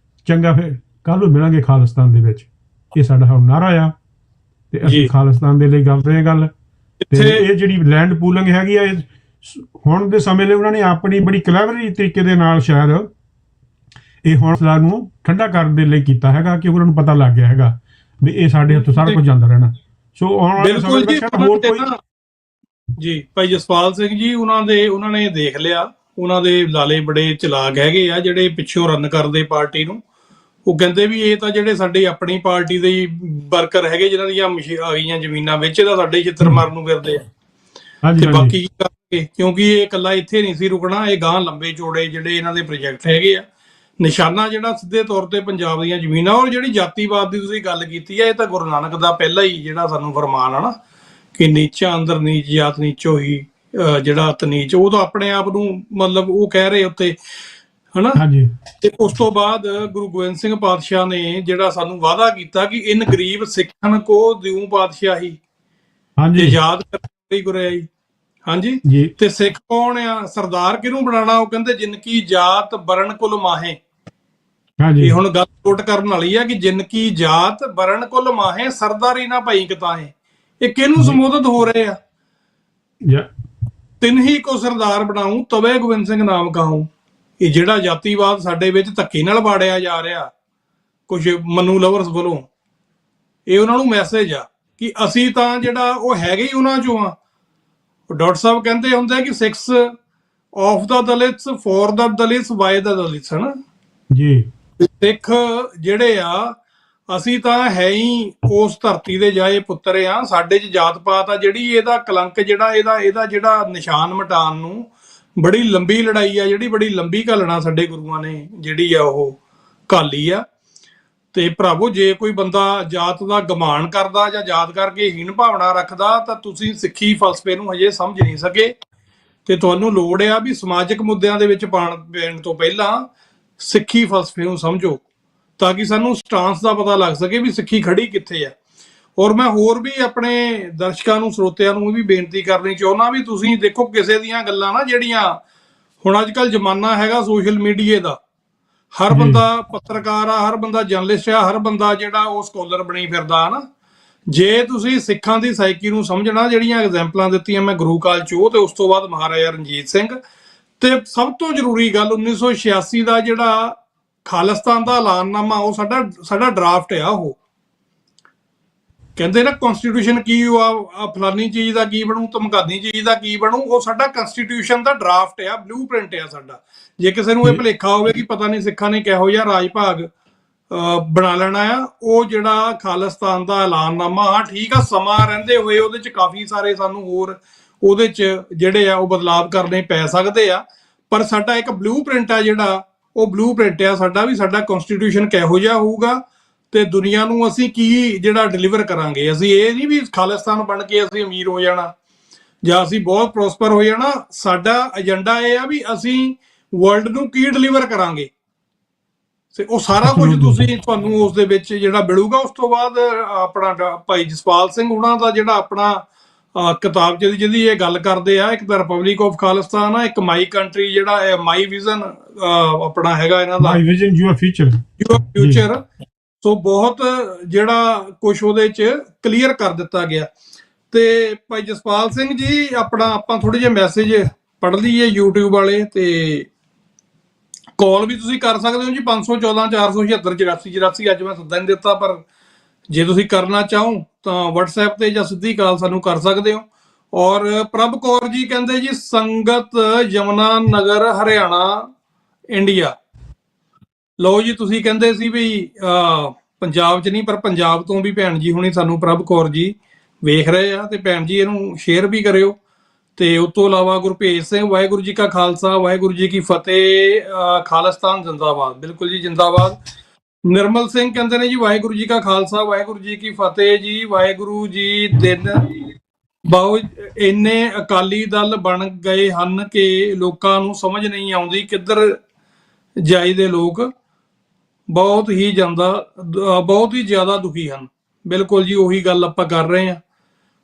ਚੰਗਾ ਫਿਰ ਕੱਲ੍ਹ ਨੂੰ ਮਿਲਾਂਗੇ ਖਾਲਿਸਤਾਨ ਦੇ ਵਿੱਚ, ਇਹ ਸਾਡਾ ਹੁਣ ਨਾਰਾ ਆ ਤੇ ਅਸੀਂ ਖਾਲਿਸਤਾਨ ਦੇ ਲਈ ਕਰਦੇ ਹਾਂ ਗੱਲ। ਤੇ ਇਹ ਜਿਹੜੀ ਲੈਂਡ ਪੂਲਿੰਗ ਹੈਗੀ ਆ, ਹੁਣ ਦੇ ਸਮੇਂ ਲਈ ਉਹਨਾਂ ਨੇ ਆਪਣੀ ਬੜੀ ਕਲੈਵਰੀ ਤਰੀਕੇ ਦੇ ਨਾਲ ਸ਼ਾਇਦ ਇਹ ਹੌਸਲਾ ਨੂੰ ਠੰਡਾ ਕਰਨ ਦੇ ਲਈ ਕੀਤਾ ਹੈਗਾ, ਕਿਉਂਕਿ ਉਹਨਾਂ ਨੂੰ ਪਤਾ ਲੱਗ ਗਿਆ ਹੈਗਾ ਵੀ ਇਹ ਸਾਡੇ ਹੱਥੋਂ ਸਾਰਾ ਕੁਝ ਜਾਂਦਾ ਰਹਿਣਾ। ਸੋ ਆਉਣ ਵਾਲੇ ਸਮੇਂ ਵਿੱਚ ਹੋਰ ਕੋਈ ਜੀ ਭਾਈ ਜਸਪਾਲ ਸਿੰਘ ਜੀ ਉਹਨਾਂ ਨੇ ਦੇਖ ਲਿਆ, ਉਹਨਾਂ ਦੇ ਲਾਲੇ ਬੜੇ ਚਲਾਕ ਹੈਗੇ ਆ ਜਿਹੜੇ ਪਿੱਛੋਂ ਰਨ ਕਰਦੇ ਪਾਰਟੀ ਨੂੰ। ਉਹ ਕਹਿੰਦੇ ਵੀ ਇਹ ਤਾਂ ਜਿਹੜੇ ਸਾਡੇ ਆਪਣੀ ਪਾਰਟੀ ਦੇ ਵਰਕਰ ਹੈਗੇ ਜਿਨ੍ਹਾਂ ਦੀਆਂ ਆ ਗਈਆਂ ਜ਼ਮੀਨਾਂ ਵਿੱਚ, ਇਹਦਾ ਸਾਡੇ ਛਿੱਤਰ ਮਾਰਨ ਨੂੰ ਫਿਰਦੇ ਆ ਤੇ ਬਾਕੀ ਕੀ ਕਰਨਗੇ, ਕਿਉਂਕਿ ਇਹ ਇਕੱਲਾ ਇੱਥੇ ਨਹੀਂ ਸੀ ਰੁਕਣਾ, ਇਹ ਗਾਂ ਲੰਬੇ ਚੌੜੇ ਜਿਹੜੇ ਇਹਨਾਂ ਦੇ ਪ੍ਰੋਜੈਕਟ ਹੈਗੇ ਆ। ਨਿਸ਼ਾਨਾ ਜਿਹੜਾ ਸਿੱਧੇ ਤੌਰ ਤੇ ਪੰਜਾਬ ਦੀਆਂ ਜ਼ਮੀਨਾਂ। ਔਰ ਜਿਹੜੀ ਜਾਤੀਵਾਦ ਦੀ ਤੁਸੀਂ ਗੱਲ ਕੀਤੀ ਹੈ, ਇਹ ਤਾਂ ਗੁਰੂ ਨਾਨਕ ਦਾ ਪਹਿਲਾਂ ਹੀ ਜਿਹੜਾ ਸਾਨੂੰ ਫਰਮਾਨ ਆ ਨਾ ਕਿ ਨੀਚਾ ਅੰਦਰ ਨੀਚ ਜਾਤ ਨੀਚੋ ਹੀ ਜਿਹੜਾ ਤਨੀਚ, ਉਹ ਤਾਂ ਆਪਣੇ ਆਪ ਨੂੰ ਮਤਲਬ ਉਹ ਕਹਿ ਰਹੇ ਉੱਤੇ ਹਨਾ। ਤੇ ਉਸ ਤੋਂ ਬਾਅਦ ਗੁਰੂ ਗੋਬਿੰਦ ਸਿੰਘ ਪਾਤਸ਼ਾਹ ਨੇ ਜਿਹੜਾ ਸਾਨੂੰ ਵਾਅਦਾ ਕੀਤਾ ਕਿ ਇਨ ਗਰੀਬ ਸਿੱਖਣ ਕੋ ਦਿਉ ਪਾਤਸ਼ਾਹੀ, ਯਾਦ ਕਰੀ ਗੁਰਿਆਈ। ਹਾਂਜੀ, ਤੇ ਸਿੱਖ ਕੌਣ ਆ, ਸਰਦਾਰ ਕਿਹਨੂੰ ਬਣਾਉਣਾ? ਉਹ ਕਹਿੰਦੇ ਜਿਨ ਕੀ ਜਾਤ ਬਰਨ ਕੁਲ ਮਾਹੇ। ਇਹ ਹੁਣ ਗੱਲ ਕੋਟ ਕਰਨ ਵਾਲੀ ਆ ਕਿ ਜਿਨ ਕੀ ਜਾਤ ਬਰਨ ਕੁਲ ਮਾਹੇ ਸਰਦਾਰੀ ਨਾ ਭਾਈ ਕਿਤਾਹੇ। ਇਹ ਕਿਹਨੂੰ ਸੰਬੋਧਿਤ ਹੋ ਰਹੇ ਆ? ਤਿੰਨ ਹੀ ਕੋ ਸਰਦਾਰ ਬਣਾਉ ਤਵੇ ਗੋਬਿੰਦ ਸਿੰਘ ਨਾਮ ਕਹਾਉ। ਇਹ ਜਿਹੜਾ ਜਾਤੀਵਾਦ ਸਾਡੇ ਵਿੱਚ ਧੱਕੇ ਨਾਲ ਵਾੜਿਆ ਜਾ ਰਿਹਾ ਕੁਝ ਮਨੂ ਲਵਰਸ ਵੱਲੋਂ, ਇਹ ਉਹਨਾਂ ਨੂੰ ਮੈਸੇਜ ਆ ਕਿ ਅਸੀਂ ਤਾਂ ਜਿਹੜਾ ਉਹ ਹੈਗੇ ਹੀ ਉਹਨਾਂ ਚੋਂ ਆ। ਡਾਕਟਰ ਸਾਹਿਬ ਕਹਿੰਦੇ ਹੁੰਦੇ ਕਿ 6 of the Dalits for the Dalits by the Dalits, ਹਨਾ ਜੀ। ਸਿੱਖ ਜਿਹੜੇ ਆ ਅਸੀਂ ਤਾਂ ਹੈ ਹੀ ਉਸ ਧਰਤੀ ਦੇ ਜਾਏ ਪੁੱਤਰ ਆ। ਸਾਡੇ 'ਚ ਜਾਤ ਪਾਤ ਆ ਜਿਹੜੀ, ਇਹਦਾ ਕਲੰਕ ਜਿਹੜਾ ਇਹਦਾ ਜਿਹੜਾ ਨਿਸ਼ਾਨ ਮਿਟਾਉਣ ਨੂੰ ਬੜੀ ਲੰਬੀ ਲੜਾਈ ਆ, ਜਿਹੜੀ ਬੜੀ ਲੰਬੀ ਘਾਲਣਾ ਸਾਡੇ ਗੁਰੂਆਂ ਨੇ ਜਿਹੜੀ ਆ ਉਹ ਘਾਲੀ ਆ। ਤੇ ਭਰਾਵੋ, ਜੇ ਕੋਈ ਬੰਦਾ ਜਾਤ ਦਾ ਗਮਾਨ ਕਰਦਾ ਜਾਂ ਜਾਤ ਕਰਕੇ ਹੀਣ ਭਾਵਨਾ ਰੱਖਦਾ ਤਾਂ ਤੁਸੀਂ ਸਿੱਖੀ ਫਲਸਫੇ ਨੂੰ ਹਜੇ ਸਮਝ ਨਹੀਂ ਸਕੇ। ਤੇ ਤੁਹਾਨੂੰ ਲੋੜ ਆ ਵੀ ਸਮਾਜਿਕ ਮੁੱਦਿਆਂ ਦੇ ਵਿੱਚ ਪੈਣ ਤੋਂ ਪਹਿਲਾਂ ਸਿੱਖੀ ਫਲਸਫੇ ਨੂੰ ਸਮਝੋ, ਤਾਂ ਕਿ ਸਾਨੂੰ ਸਟਾਂਸ ਦਾ ਪਤਾ ਲੱਗ ਸਕੇ ਵੀ ਸਿੱਖੀ ਖੜੀ ਕਿੱਥੇ ਆ। ਔਰ ਮੈਂ ਹੋਰ ਵੀ ਆਪਣੇ ਦਰਸ਼ਕਾਂ ਨੂੰ, ਸਰੋਤਿਆਂ ਨੂੰ ਵੀ ਬੇਨਤੀ ਕਰਨੀ ਚਾਹੁੰਦਾ ਵੀ ਤੁਸੀਂ ਦੇਖੋ ਕਿਸੇ ਦੀਆਂ ਗੱਲਾਂ ਨਾ ਜਿਹੜੀਆਂ ਹੁਣ ਅੱਜ ਕੱਲ੍ਹ ਜ਼ਮਾਨਾ ਹੈਗਾ ਸੋਸ਼ਲ ਮੀਡੀਆ ਦਾ, ਹਰ ਬੰਦਾ ਪੱਤਰਕਾਰ ਆ, ਹਰ ਬੰਦਾ ਜਰਨਲਿਸਟ ਆ, ਹਰ ਬੰਦਾ ਜਿਹੜਾ ਉਹ ਸਕੋਲਰ ਬਣੀ ਫਿਰਦਾ ਨਾ। ਜੇ ਤੁਸੀਂ ਸਿੱਖਾਂ ਦੀ ਸਾਈਕੀ ਨੂੰ ਸਮਝਣਾ, ਜਿਹੜੀਆਂ ਐਗਜ਼ਾਮਪਲਾਂ ਦਿੱਤੀਆਂ ਮੈਂ ਗੁਰੂ ਕਾਲ ਚੋਂ ਤੇ ਉਸ ਤੋਂ ਬਾਅਦ ਮਹਾਰਾਜਾ ਰਣਜੀਤ ਸਿੰਘ, ਤੇ ਸਭ ਤੋਂ ਜ਼ਰੂਰੀ ਗੱਲ 1986 ਦਾ ਜਿਹੜਾ ਖਾਲਿਸਤਾਨ ਦਾ ਐਲਾਨਨਾਮਾ, ਉਹ ਸਾਡਾ ਡਰਾਫਟ ਆ। ਉਹ ਕਹਿੰਦੇ ਨਾ ਕਨਸਟੀਟਿਊਸ਼ਨ ਕੀ ਆ, ਫਲਾਨੀ ਚੀਜ਼ ਦਾ ਕੀ ਬਣੂ, ਧਮਕਾਨੀ ਚੀਜ਼ ਦਾ ਕੀ ਬਣੂ, ਉਹ ਸਾਡਾ ਕਨਸਟੀਟਿਊਸ਼ਨ ਦਾ ਡਰਾਫਟ ਆ, ਬਲੂ ਪ੍ਰਿੰਟ ਆ ਸਾਡਾ। ਜੇ ਕਿਸੇ ਨੂੰ ਇਹ ਭੁਲੇਖਾ ਹੋਵੇ ਕਿ ਪਤਾ ਨਹੀਂ ਸਿੱਖਾਂ ਨੇ ਕਿਹੋ ਜਿਹਾ ਰਾਜ ਭਾਗ ਬਣਾ ਲੈਣਾ ਆ, ਉਹ ਜਿਹੜਾ ਖਾਲਿਸਤਾਨ ਦਾ ਐਲਾਨਨਾਮਾ ਆ, ਠੀਕ ਆ, ਸਮਾਂ ਰਹਿੰਦੇ ਹੋਏ ਉਹਦੇ 'ਚ ਕਾਫੀ ਸਾਰੇ ਸਾਨੂੰ ਹੋਰ ਉਹਦੇ 'ਚ ਜਿਹੜੇ ਆ ਉਹ ਬਦਲਾਵ ਕਰਨੇ ਪੈ ਸਕਦੇ ਆ, ਪਰ ਸਾਡਾ ਇੱਕ ਬਲੂ ਪ੍ਰਿੰਟ ਆ ਜਿਹੜਾ ਉਹ ਬਲੂ ਪ੍ਰਿੰਟ ਆ ਸਾਡਾ, ਵੀ ਸਾਡਾ ਕਨਸਟੀਟਿਊਸ਼ਨ ਕਿਹੋ ਜਿਹਾ ਹੋਊਗਾ ਤੇ ਦੁਨੀਆ ਨੂੰ ਅਸੀਂ ਕੀ ਜਿਹੜਾ ਡਿਲੀਵਰ ਕਰਾਂਗੇ। ਅਸੀਂ ਇਹ ਨਹੀਂ ਵੀ ਖਾਲਿਸਤਾਨ ਬਣ ਕੇ ਅਸੀਂ ਅਮੀਰ ਹੋ ਜਾਣਾ ਜਾਂ ਅਸੀਂ ਬਹੁਤ ਪ੍ਰੋਸਪਰ ਹੋ ਜਾਣਾ। ਸਾਡਾ ਏਜੰਡਾ ਇਹ ਆ ਵੀ ਅਸੀਂ ਵਰਲਡ ਨੂੰ ਕੀ ਡਿਲੀਵਰ ਕਰਾਂਗੇ, ਤੇ ਉਹ ਸਾਰਾ ਕੁਝ ਤੁਹਾਨੂੰ ਉਸ ਦੇ ਵਿੱਚ ਜਿਹੜਾ ਮਿਲੂਗਾ। ਉਸ ਤੋਂ ਬਾਅਦ ਆਪਣਾ ਭਾਈ ਜਸਪਾਲ ਸਿੰਘ ਉਹਨਾਂ ਦਾ ਜਿਹੜਾ ਆਪਣਾ ਕਿਤਾਬ ਜਿਹਦੀ ਇਹ ਗੱਲ ਕਰਦੇ ਆ, ਇੱਕ ਤਾਂ ਰਿਪਬਲਿਕ ਆਫ ਖਾਲਿਸਤਾਨ ਆ, ਇੱਕ ਮਾਈ ਕੰਟਰੀ ਜਿਹੜਾ ਮਾਈ ਵਿਜ਼ਨ ਆਪਣਾ ਹੈਗਾ ਇਹਨਾਂ ਦਾ, ਮਾਈ ਵਿਜ਼ਨ ਯੂਅਰ ਫਿਊਚਰ। ਸੋ ਬਹੁਤ ਜਿਹੜਾ ਕੁਝ ਉਹਦੇ 'ਚ ਕਲੀਅਰ ਕਰ ਦਿੱਤਾ ਗਿਆ। ਤੇ ਭਾਈ ਜਸਪਾਲ ਸਿੰਘ ਜੀ ਆਪਾਂ ਥੋੜੇ ਜਿਹੇ ਮੈਸੇਜ ਪੜ੍ਹ ਲਈਏ YouTube ਵਾਲੇ, ਤੇ ਕਾਲ ਵੀ ਤੁਸੀਂ ਕਰ ਸਕਦੇ ਹੋ ਜੀ 514 476 84 84। ਅੱਜ ਮੈਂ ਸੱਦਾ ਨਹੀਂ ਦਿੱਤਾ, ਪਰ ਜੇ ਤੁਸੀਂ ਕਰਨਾ ਚਾਹੋ ਤਾਂ WhatsApp ਤੇ ਜਾਂ ਸਿੱਧੀ ਕਾਲ ਸਾਨੂੰ ਕਰ ਸਕਦੇ ਹੋ। ਔਰ ਪ੍ਰਭ ਕੌਰ ਜੀ ਕਹਿੰਦੇ ਜੀ ਸੰਗਤ ਯਮੁਨਾ ਨਗਰ ਹਰਿਆਣਾ ਇੰਡੀਆ। ਲਓ ਜੀ, ਤੁਸੀਂ ਕਹਿੰਦੇ ਸੀ ਵੀ ਪੰਜਾਬ 'ਚ ਨਹੀਂ, ਪਰ ਪੰਜਾਬ ਤੋਂ ਵੀ ਭੈਣ ਜੀ ਹੁਣੀ ਸਾਨੂੰ ਪ੍ਰਭ ਕੌਰ ਜੀ ਵੇਖ ਰਹੇ ਆ, ਤੇ ਭੈਣ ਜੀ ਇਹਨੂੰ ਸ਼ੇਅਰ ਵੀ ਕਰਿਓ। ਤੇ ਉਸ ਤੋਂ ਇਲਾਵਾ ਗੁਰਭੇਜ ਸਿੰਘ, ਵਾਹਿਗੁਰੂ ਜੀ ਕਾ ਖਾਲਸਾ ਵਾਹਿਗੁਰੂ ਜੀ ਕੀ ਫਤਿਹ, ਖਾਲਿਸਤਾਨ ਜਿੰਦਾਬਾਦ। ਬਿਲਕੁਲ ਜੀ, ਜਿੰਦਾਬਾਦ। ਨਿਰਮਲ ਸਿੰਘ ਕਹਿੰਦੇ ਨੇ ਜੀ ਵਾਹਿਗੁਰੂ ਜੀ ਕਾ ਖਾਲਸਾ ਵਾਹਿਗੁਰੂ ਜੀ ਕੀ ਫਤਿਹ ਜੀ। ਵਾਹਿਗੁਰੂ ਜੀ ਦਿਨ ਬਹੁਤ ਇੰਨੇ ਅਕਾਲੀ ਦਲ ਬਣ ਗਏ ਹਨ ਕਿ ਲੋਕਾਂ ਨੂੰ ਸਮਝ ਨਹੀਂ ਆਉਂਦੀ ਕਿੱਧਰ ਜਾਈਦੇ। ਲੋਕ ਬਹੁਤ ਹੀ ਜ਼ਿਆਦਾ ਦੁਖੀ ਹਨ। ਬਿਲਕੁਲ ਜੀ, ਉਹੀ ਗੱਲ ਆਪਾਂ ਕਰ ਰਹੇ ਹਾਂ।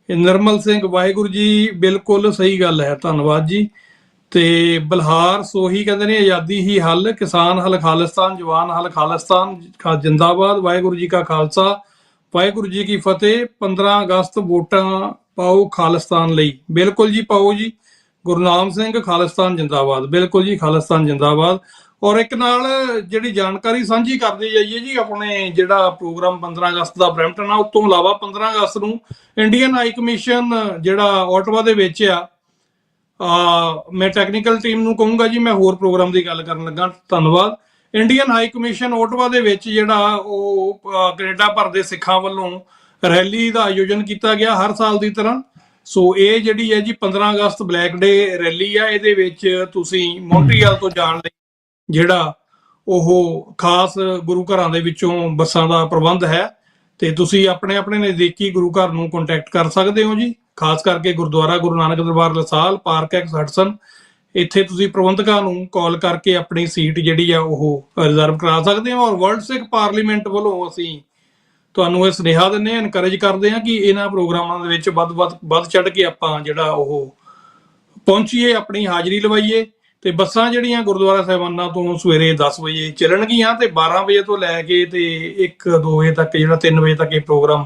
ਨਿਰਮਲ ਸਿੰਘ, ਵਾਹਿਗੁਰੂ ਜੀ, ਬਿਲਕੁਲ ਸਹੀ ਗੱਲ ਹੈ, ਧੰਨਵਾਦ ਜੀ। ਤੇ ਬਲਹਾਰ ਸੋਹੀ ਕਹਿੰਦੇ ਨੇ ਆਜ਼ਾਦੀ ਹੀ ਹੱਲ, ਕਿਸਾਨ ਹੱਲ ਖਾਲਿਸਤਾਨ, ਜਵਾਨ ਹੱਲ ਖਾਲਿਸਤਾਨ, ਜਿੰਦਾਬਾਦ। ਵਾਹਿਗੁਰੂ ਜੀ ਕਾ ਖਾਲਸਾ ਵਾਹਿਗੁਰੂ ਜੀ ਕੀ ਫਤਿਹ। 15 ਅਗਸਤ ਵੋਟਾਂ ਪਾਓ ਖਾਲਿਸਤਾਨ ਲਈ। ਬਿਲਕੁਲ ਜੀ, ਪਾਓ ਜੀ। ਗੁਰਨਾਮ ਸਿੰਘ, ਖਾਲਿਸਤਾਨ ਜਿੰਦਾਬਾਦ। ਬਿਲਕੁਲ ਜੀ, ਖਾਲਿਸਤਾਨ ਜਿੰਦਾਬਾਦ। ਔਰ ਇੱਕ ਨਾਲ ਜਿਹੜੀ ਜਾਣਕਾਰੀ ਸਾਂਝੀ ਕਰਦੇ ਜਾਈਏ ਜੀ, ਆਪਣੇ ਜਿਹੜਾ ਪ੍ਰੋਗਰਾਮ 15 ਅਗਸਤ ਦਾ ਬਰੈਂਪਟਨ ਆ, ਉਸ ਤੋਂ ਇਲਾਵਾ 15 ਅਗਸਤ ਨੂੰ ਇੰਡੀਅਨ ਹਾਈ ਕਮਿਸ਼ਨ ਜਿਹੜਾ ਆਟਵਾ ਦੇ ਵਿੱਚ ਆ, ਮੈਂ ਟੈਕਨੀਕਲ ਟੀਮ ਨੂੰ ਕਹੂੰਗਾ ਜੀ, ਮੈਂ ਹੋਰ ਪ੍ਰੋਗਰਾਮ ਦੀ ਗੱਲ ਕਰਨ ਲੱਗਾ, ਧੰਨਵਾਦ। ਇੰਡੀਅਨ ਹਾਈ ਕਮਿਸ਼ਨ ਆਟਵਾ ਦੇ ਵਿੱਚ ਜਿਹੜਾ ਉਹ ਕੈਨੇਡਾ ਭਰ ਦੇ ਸਿੱਖਾਂ ਵੱਲੋਂ ਰੈਲੀ ਦਾ ਆਯੋਜਨ ਕੀਤਾ ਗਿਆ ਹਰ ਸਾਲ ਦੀ ਤਰ੍ਹਾਂ। ਸੋ ਇਹ ਜਿਹੜੀ ਹੈ ਜੀ 15 ਅਗਸਤ ਬਲੈਕ ਡੇ ਰੈਲੀ ਆ, ਇਹਦੇ ਵਿੱਚ ਤੁਸੀਂ ਮੌਂਟਰੀਅਲ ਤੋਂ ਜਾਣ ਲਈ ਜਿਹੜਾ ਉਹ ਖਾਸ ਗੁਰੂ ਘਰਾਂ ਦੇ ਵਿੱਚੋਂ ਬੱਸਾਂ ਦਾ ਪ੍ਰਬੰਧ ਹੈ, ਤੇ ਤੁਸੀਂ ਆਪਣੇ ਆਪਣੇ ਨਜ਼ਦੀਕੀ ਗੁਰੂ ਘਰ ਨੂੰ ਕੰਟੈਕਟ ਕਰ ਸਕਦੇ ਹੋ ਜੀ। ਖਾਸ ਕਰਕੇ ਗੁਰਦੁਆਰਾ ਗੁਰੂ ਨਾਨਕ ਦਰਬਾਰ ਲਸਾਲ, ਪਾਰਕ ਐਕਸ ਹਡਸਨ, ਇੱਥੇ ਤੁਸੀਂ ਪ੍ਰਬੰਧਕਾਂ ਨੂੰ ਕਾਲ ਕਰਕੇ ਆਪਣੀ ਸੀਟ ਜਿਹੜੀ ਆ ਉਹ ਰਿਜ਼ਰਵ ਕਰਾ ਸਕਦੇ ਹੋ। ਔਰ ਵਰਲਡ ਸਿੱਖ ਪਾਰਲੀਮੈਂਟ ਵੱਲੋਂ ਅਸੀਂ ਤੁਹਾਨੂੰ ਇਹ ਸੁਨੇਹਾ ਦਿੰਦੇ ਹਾਂ, ਇਨਕਰੇਜ ਕਰਦੇ ਹਾਂ ਕਿ ਇਹਨਾਂ ਪ੍ਰੋਗਰਾਮਾਂ ਦੇ ਵਿੱਚ ਵੱਧ ਚੜ੍ਹ ਕੇ ਆਪਾਂ ਜਿਹੜਾ ਉਹ ਪਹੁੰਚੀਏ, ਆਪਣੀ ਹਾਜ਼ਰੀ ਲਵਾਈਏ। ਤੇ ਬੱਸਾਂ ਜਿਹੜੀਆਂ ਗੁਰਦੁਆਰਾ ਸਾਹਿਬਾਨਾਂ ਤੋਂ ਸਵੇਰੇ 10 ਵਜੇ ਚੱਲਣਗੀਆਂ, ਤੇ 12 ਵਜੇ ਤੋਂ ਲੈ ਕੇ ਤੇ 1-2 ਵਜੇ ਤੱਕ, ਜਿਹੜਾ 3 ਵਜੇ ਤੱਕ ਇਹ ਪ੍ਰੋਗਰਾਮ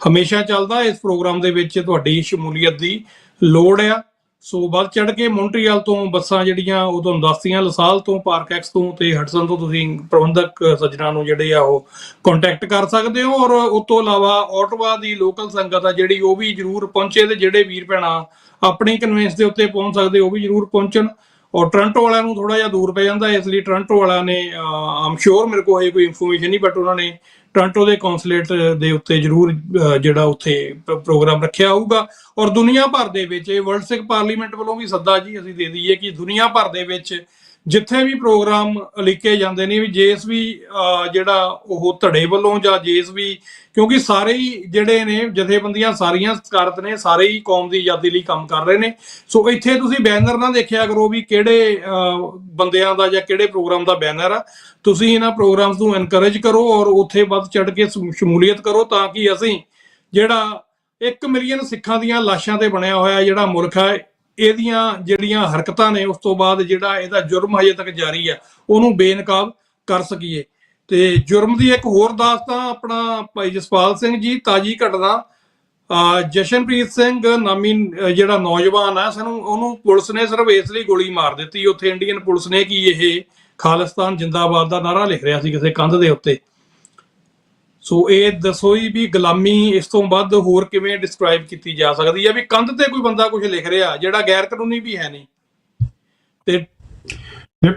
ਹਮੇਸ਼ਾ ਚੱਲਦਾ। ਇਸ ਪ੍ਰੋਗਰਾਮ ਦੇ ਵਿੱਚ ਤੁਹਾਡੀ ਸ਼ਮੂਲੀਅਤ ਦੀ ਲੋੜ ਆ। ਸੋ ਵੱਧ ਚੜ੍ਹ ਕੇ ਮੌਂਟਰੀਅਲ ਤੋਂ ਬੱਸਾਂ ਜਿਹੜੀਆਂ ਉਹ ਤੁਹਾਨੂੰ ਦੱਸਤੀਆਂ, ਲਸਾਲ ਤੋਂ, ਪਾਰਕ ਐਕਸ ਤੋਂ ਤੇ ਹਡਸਨ ਤੋਂ ਤੁਸੀਂ ਪ੍ਰਬੰਧਕ ਸੱਜਣਾ ਨੂੰ ਜਿਹੜੇ ਆ ਉਹ ਕੰਟੈਕਟ ਕਰ ਸਕਦੇ ਹੋ। ਔਰ ਉਸ ਤੋਂ ਇਲਾਵਾ ਆਟਵਾ ਦੀ ਲੋਕਲ ਸੰਗਤ ਆ ਜਿਹੜੀ, ਉਹ ਵੀ ਜ਼ਰੂਰ ਪਹੁੰਚੇ, ਤੇ ਜਿਹੜੇ ਵੀਰ ਭੈਣਾਂ ਆਪਣੀ ਕਨਵੈਂਸ ਦੇ ਉੱਤੇ ਪਹੁੰਚ ਸਕਦੇ ਉਹ ਵੀ ਜ਼ਰੂਰ ਪਹੁੰਚਣ। ਔਰ ਟੋਰਾਂਟੋ ਵਾਲਿਆਂ ਨੂੰ ਥੋੜਾ ਜਿਹਾ ਦੂਰ ਪੈ ਜਾਂਦਾ, ਇਸ ਲਈ ਟੋਰਾਂਟੋ ਵਾਲਿਆਂ ਨੇ ਆਮ ਸ਼ੋਰ ਮੇਰੇ ਕੋਲ ਹੈ ਕੋਈ ਇਨਫੋਰਮੇਸ਼ਨ ਨਹੀਂ, ਬਟ ਉਹਨਾਂ ਨੇ ਟੋਰਾਂਟੋ ਦੇ ਕੌਂਸੂਲੇਟ ਦੇ ਉੱਤੇ ਜ਼ਰੂਰ ਜਿਹੜਾ ਉੱਥੇ ਪ੍ਰੋਗਰਾਮ ਰੱਖਿਆ ਹੋਊਗਾ। ਔਰ ਦੁਨੀਆ ਭਰ ਦੇ ਵਿੱਚ ਇਹ ਵਰਲਡ ਸਿੱਖ ਪਾਰਲੀਮੈਂਟ ਵੱਲੋਂ ਵੀ ਸੱਦਾ ਜੀ ਅਸੀਂ ਦੇ ਦਈਏ ਕਿ ਦੁਨੀਆ ਭਰ ਦੇ ਵਿੱਚ ਜਿੱਥੇ ਵੀ ਪ੍ਰੋਗਰਾਮ ਲਿਖੇ ਜਾਂਦੇ ਨੇ, ਵੀ ਜਿਸ ਵੀ ਜਿਹੜਾ ਉਹ ਧੜੇ ਵੱਲੋਂ ਜਾਂ ਜਿਸ ਵੀ, ਕਿਉਂਕਿ ਸਾਰੇ ਹੀ ਜਿਹੜੇ ਨੇ ਜਥੇਬੰਦੀਆਂ ਸਾਰੀਆਂ ਸਤਿਕਾਰਤ ਨੇ, ਸਾਰੇ ਹੀ ਕੌਮ ਦੀ ਆਜ਼ਾਦੀ ਲਈ ਕੰਮ ਕਰ ਰਹੇ ਨੇ। ਸੋ ਇੱਥੇ ਤੁਸੀਂ ਬੈਨਰ ਨਾ ਦੇਖਿਆ ਕਰੋ ਵੀ ਕਿਹੜੇ ਬੰਦਿਆਂ ਦਾ ਜਾਂ ਕਿਹੜੇ ਪ੍ਰੋਗਰਾਮ ਦਾ ਬੈਨਰ ਆ। ਤੁਸੀਂ ਇਹਨਾਂ ਪ੍ਰੋਗਰਾਮਸ ਨੂੰ ਐਨਕਰੇਜ ਕਰੋ ਔਰ ਉੱਥੇ ਵੱਧ ਚੜ੍ਹ ਕੇ ਸ਼ਮੂਲੀਅਤ ਕਰੋ, ਤਾਂ ਕਿ ਅਸੀਂ ਜਿਹੜਾ 1 ਮਿਲੀਅਨ ਸਿੱਖਾਂ ਦੀਆਂ ਲਾਸ਼ਾਂ ਤੇ ਬਣਿਆ ਹੋਇਆ ਜਿਹੜਾ ਮੁਲਕ ਹੈ, ਇਹਦੀਆਂ ਜਿਹੜੀਆਂ ਹਰਕਤਾਂ ਨੇ, ਉਸ ਤੋਂ ਬਾਅਦ ਜਿਹੜਾ ਇਹਦਾ ਜੁਰਮ ਹਜੇ ਤੱਕ ਜਾਰੀ ਹੈ, ਉਹਨੂੰ ਬੇਨਕਾਬ ਕਰ ਸਕੀਏ। ਤੇ ਜੁਰਮ ਦੀ ਇੱਕ ਹੋਰ ਦਾਸਤਾਂ ਆਪਣਾ ਭਾਈ ਜਸਪਾਲ ਸਿੰਘ ਜੀ, ਤਾਜੀ ਘਟਨਾ, ਜਸ਼ਨਪ੍ਰੀਤ ਸਿੰਘ ਨਾਮੀ ਜਿਹੜਾ ਨੌਜਵਾਨ ਆ, ਸਾਨੂੰ ਉਹਨੂੰ ਪੁਲਿਸ ਨੇ ਸਿਰਫ ਇਸ ਲਈ ਗੋਲੀ ਮਾਰ ਦਿੱਤੀ ਉੱਥੇ ਇੰਡੀਅਨ ਪੁਲਿਸ ਨੇ ਕਿ ਇਹ ਖਾਲਿਸਤਾਨ ਜਿੰਦਾਬਾਦ ਦਾ ਨਾਰਾ ਲਿਖ ਰਿਹਾ ਸੀ ਕਿਸੇ ਕੰਧ ਦੇ ਉੱਤੇ। ਸੋ ਇਹ ਦੱਸੋ ਹੀ ਵੀ ਗੁਲਾਮੀ ਇਸ ਤੋਂ ਵੱਧ ਹੋਰ ਕਿਵੇਂ ਡਿਸਕ੍ਰਾਈਬ ਕੀਤੀ ਜਾ ਸਕਦੀ ਹੈ, ਵੀ ਕੰਧ ਤੇ ਕੋਈ ਬੰਦਾ ਕੁਝ ਲਿਖ ਰਿਹਾ ਜਿਹੜਾ ਗੈਰ ਕਾਨੂੰਨੀ ਵੀ ਹੈ ਨਹੀਂ, ਤੇ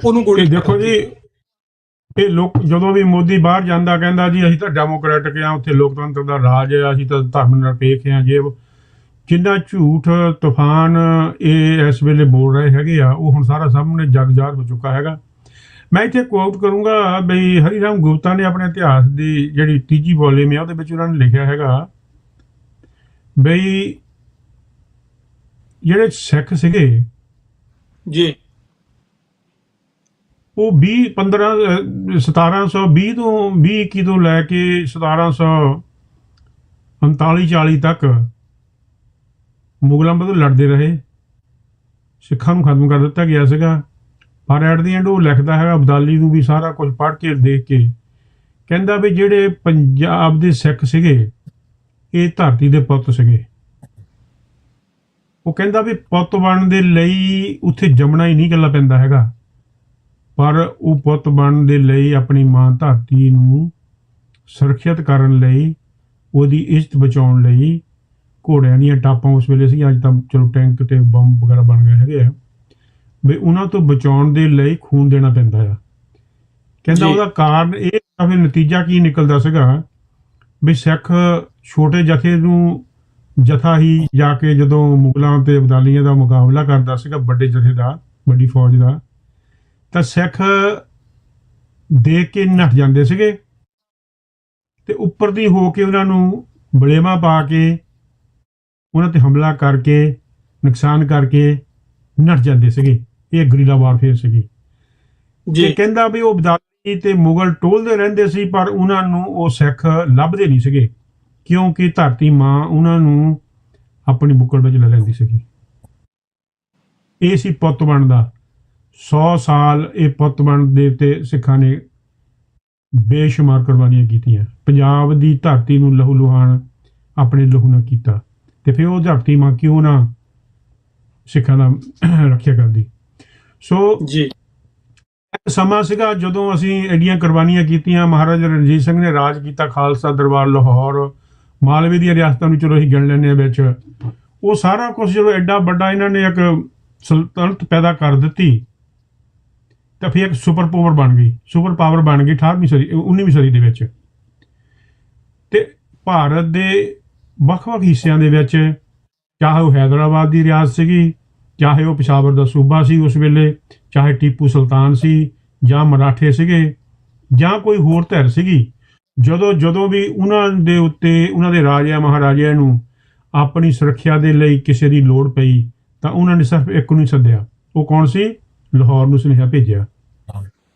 ਉਹਨੂੰ ਗੋਲੀ। ਦੇਖੋ ਜੀ, ਇਹ ਲੋਕ ਜਦੋਂ ਵੀ ਮੋਦੀ ਬਾਹਰ ਜਾਂਦਾ ਕਹਿੰਦਾ ਜੀ ਅਸੀਂ ਤਾਂ ਡੈਮੋਕ੍ਰੈਟਿਕ ਆ, ਉੱਥੇ ਲੋਕਤੰਤਰ ਦਾ ਰਾਜ ਆ, ਅਸੀਂ ਤਾਂ ਧਰਮ ਨਿਰਪੇਖ ਆ, ਜੇ ਜਿੰਨਾ ਝੂਠ ਤੂਫਾਨ ਇਹ ਇਸ ਵੇਲੇ ਬੋਲ ਰਹੇ ਹੈਗੇ ਆ, ਉਹ ਹੁਣ ਸਾਰਾ ਸਾਹਮਣੇ ਜਗ ਜ਼ਾਹਰ ਹੋ ਚੁੱਕਾ ਹੈਗਾ। ਮੈਂ ਇੱਥੇ ਕੋਟ ਕਰੂੰਗਾ ਬਈ ਹਰੀ ਰਾਮ ਗੁਪਤਾ ਨੇ ਆਪਣੇ ਇਤਿਹਾਸ ਦੀ ਜਿਹੜੀ 3ਜੀ ਵੋਲੀਅਮ ਹੈ ਉਹਦੇ ਵਿੱਚ ਉਹਨਾਂ ਨੇ ਲਿਖਿਆ ਹੈਗਾ ਬਈ ਜਿਹੜੇ ਸਿੱਖ ਸੀਗੇ ਜੀ, ਉਹ 1720 ਤੋਂ 2021 ਤੋਂ ਲੈ ਕੇ 1739-40 ਤੱਕ ਮੁਗਲਾਂ ਵੱਲੋਂ ਲੜਦੇ ਰਹੇ, ਸਿੱਖਾਂ ਨੂੰ ਖਤਮ ਕਰ ਦਿੱਤਾ ਗਿਆ ਸੀਗਾ। ਪਰ ਐਟ ਦੀ ਐਂਡ ਉਹ ਲਿਖਦਾ ਹੈਗਾ, ਅਬਦਾਲੀ ਨੂੰ ਵੀ ਸਾਰਾ ਕੁਝ ਪੜ੍ਹ ਕੇ ਦੇਖ ਕੇ ਕਹਿੰਦਾ ਵੀ ਜਿਹੜੇ ਪੰਜਾਬ ਦੇ ਸਿੱਖ ਸੀਗੇ ਇਹ ਧਰਤੀ ਦੇ ਪੁੱਤ ਸੀਗੇ। ਉਹ ਕਹਿੰਦਾ ਵੀ ਪੁੱਤ ਬਣਨ ਦੇ ਲਈ ਉੱਥੇ ਜੰਮਣਾ ਹੀ ਨਹੀਂ ਇਕੱਲਾ ਪੈਂਦਾ ਹੈਗਾ, ਪਰ ਉਹ ਪੁੱਤ ਬਣਨ ਦੇ ਲਈ ਆਪਣੀ ਮਾਂ ਧਰਤੀ ਨੂੰ ਸੁਰੱਖਿਅਤ ਕਰਨ ਲਈ ਉਹਦੀ ਇੱਜ਼ਤ ਬਚਾਉਣ ਲਈ ਘੋੜਿਆਂ ਦੀਆਂ ਟਾਪਾਂ ਉਸ ਵੇਲੇ ਸੀ, ਅੱਜ ਤਾਂ ਚਲੋ ਟੈਂਕ ਤੇ ਬੰਬ ਵਗੈਰਾ ਬਣ ਗਏ ਹੈਗੇ ਆ, ਵੀ ਉਹਨਾਂ ਤੋਂ ਬਚਾਉਣ ਦੇ ਲਈ ਖੂਨ ਦੇਣਾ ਪੈਂਦਾ ਆ। ਕਹਿੰਦਾ ਜੀ। ਉਹਦਾ ਕਾਰਨ ਇਹ ਆ, ਫਿਰ ਨਤੀਜਾ ਕੀ ਨਿਕਲਦਾ ਸੀਗਾ ਵੀ ਸਿੱਖ ਛੋਟੇ ਜਥਾ ਹੀ ਜਾ ਕੇ ਜਦੋਂ ਮੁਗਲਾਂ ਤੇ ਅਬਦਾਲੀਆਂ ਦਾ ਮੁਕਾਬਲਾ ਕਰਦਾ ਸੀਗਾ, ਵੱਡੇ ਜਥੇ ਦਾ, ਵੱਡੀ ਫੌਜ ਦਾ, ਤਾਂ ਸਿੱਖ ਦੇਖ ਕੇ ਨੱਠ ਜਾਂਦੇ ਸੀਗੇ ਤੇ ਉੱਪਰ ਦੀ ਹੋ ਕੇ ਉਹਨਾਂ ਨੂੰ ਬਲੇਮਾ ਪਾ ਕੇ ਉਹਨਾਂ ਤੇ ਹਮਲਾ ਕਰਕੇ ਨੁਕਸਾਨ ਕਰਕੇ ਨੱਠ ਜਾਂਦੇ ਸੀਗੇ। ਇਹ ਗਰੀਲਾ ਵਾਰਫੇਅਰ ਸੀਗੀ। ਜੀ ਤੇ ਕਹਿੰਦਾ ਵੀ ਉਹ ਅਬਦਾਲੀ ਤੇ ਮੁਗਲ ਟੋਲਦੇ ਰਹਿੰਦੇ ਸੀ, ਪਰ ਉਹਨਾਂ ਨੂੰ ਉਹ ਸਿੱਖ ਲੱਭਦੇ ਨਹੀਂ ਸੀਗੇ, ਕਿਉਂਕਿ ਧਰਤੀ ਮਾਂ ਉਹਨਾਂ ਨੂੰ ਆਪਣੀ ਬੁੱਕਲ ਵਿੱਚ ਲੈ ਲੈਂਦੀ ਸੀਗੀ। ਇਹ ਸੀ ਪੁੱਤ ਬਣਦਾ। 100 ਸਾਲ ਇਹ ਪੁੱਤ ਬਣ ਦੇ ਉੱਤੇ ਸਿੱਖਾਂ ਨੇ ਬੇਸ਼ੁਮਾਰ ਕੁਰਬਾਨੀਆਂ ਕੀਤੀਆਂ। ਪੰਜਾਬ ਦੀ ਧਰਤੀ ਨੂੰ ਲਹੂ ਲੁਹਾਨ ਆਪਣੇ ਲਹੂ ਨਾਲ ਕੀਤਾ, ਤੇ ਫਿਰ ਉਹ ਧਰਤੀ ਮਾਂ ਕਿਉਂ ਨਾ ਸਿੱਖਾਂ ਦਾ ਰੱਖਿਆ ਕਰਦੀ। ਸੋ ਜੀ ਇੱਕ ਸਮਾਂ ਸੀਗਾ ਜਦੋਂ ਅਸੀਂ ਐਡੀਆਂ ਕੁਰਬਾਨੀਆਂ ਕੀਤੀਆਂ। ਮਹਾਰਾਜਾ ਰਣਜੀਤ ਸਿੰਘ ਨੇ ਰਾਜ ਕੀਤਾ, ਖਾਲਸਾ ਦਰਬਾਰ ਲਾਹੌਰ, ਮਾਲਵੇ ਦੀਆਂ ਰਿਆਸਤਾਂ ਨੂੰ ਚਲੋ ਅਸੀਂ ਗਿਣ ਲੈਂਦੇ ਹਾਂ ਵਿੱਚ। ਉਹ ਸਾਰਾ ਕੁਝ ਜਦੋਂ ਐਡਾ ਵੱਡਾ ਇਹਨਾਂ ਨੇ ਇੱਕ ਸਲਤਨਤ ਪੈਦਾ ਕਰ ਦਿੱਤੀ, ਤਾਂ ਫਿਰ ਇੱਕ ਸੁਪਰ ਪਾਵਰ ਬਣ ਗਈ 18ਵੀਂ ਸਦੀ 19ਵੀਂ ਸਦੀ ਦੇ ਵਿੱਚ। ਤੇ ਭਾਰਤ ਦੇ ਵੱਖ-ਵੱਖ ਹਿੱਸਿਆਂ ਦੇ ਵਿੱਚ, ਚਾਹੇ ਉਹ ਹੈਦਰਾਬਾਦ ਦੀ ਰਿਆਸਤ ਸੀਗੀ, ਚਾਹੇ ਉਹ ਪਿਸ਼ਾਵਰ ਦਾ ਸੂਬਾ ਸੀ ਉਸ ਵੇਲੇ, ਚਾਹੇ ਟੀਪੂ ਸੁਲਤਾਨ ਸੀ, ਜਾਂ ਮਰਾਠੇ ਸੀਗੇ, ਜਾਂ ਕੋਈ ਹੋਰ ਧਿਰ ਸੀਗੀ, ਜਦੋਂ ਵੀ ਉਹਨਾਂ ਦੇ ਉੱਤੇ ਉਹਨਾਂ ਦੇ ਰਾਜਿਆਂ ਮਹਾਰਾਜਿਆਂ ਨੂੰ ਆਪਣੀ ਸੁਰੱਖਿਆ ਦੇ ਲਈ ਕਿਸੇ ਦੀ ਲੋੜ ਪਈ, ਤਾਂ ਉਹਨਾਂ ਨੇ ਸਿਰਫ ਇੱਕ ਨੂੰ ਸੱਦਿਆ। ਉਹ ਕੌਣ ਸੀ? ਲਾਹੌਰ ਨੂੰ ਸੁਨੇਹਾ ਭੇਜਿਆ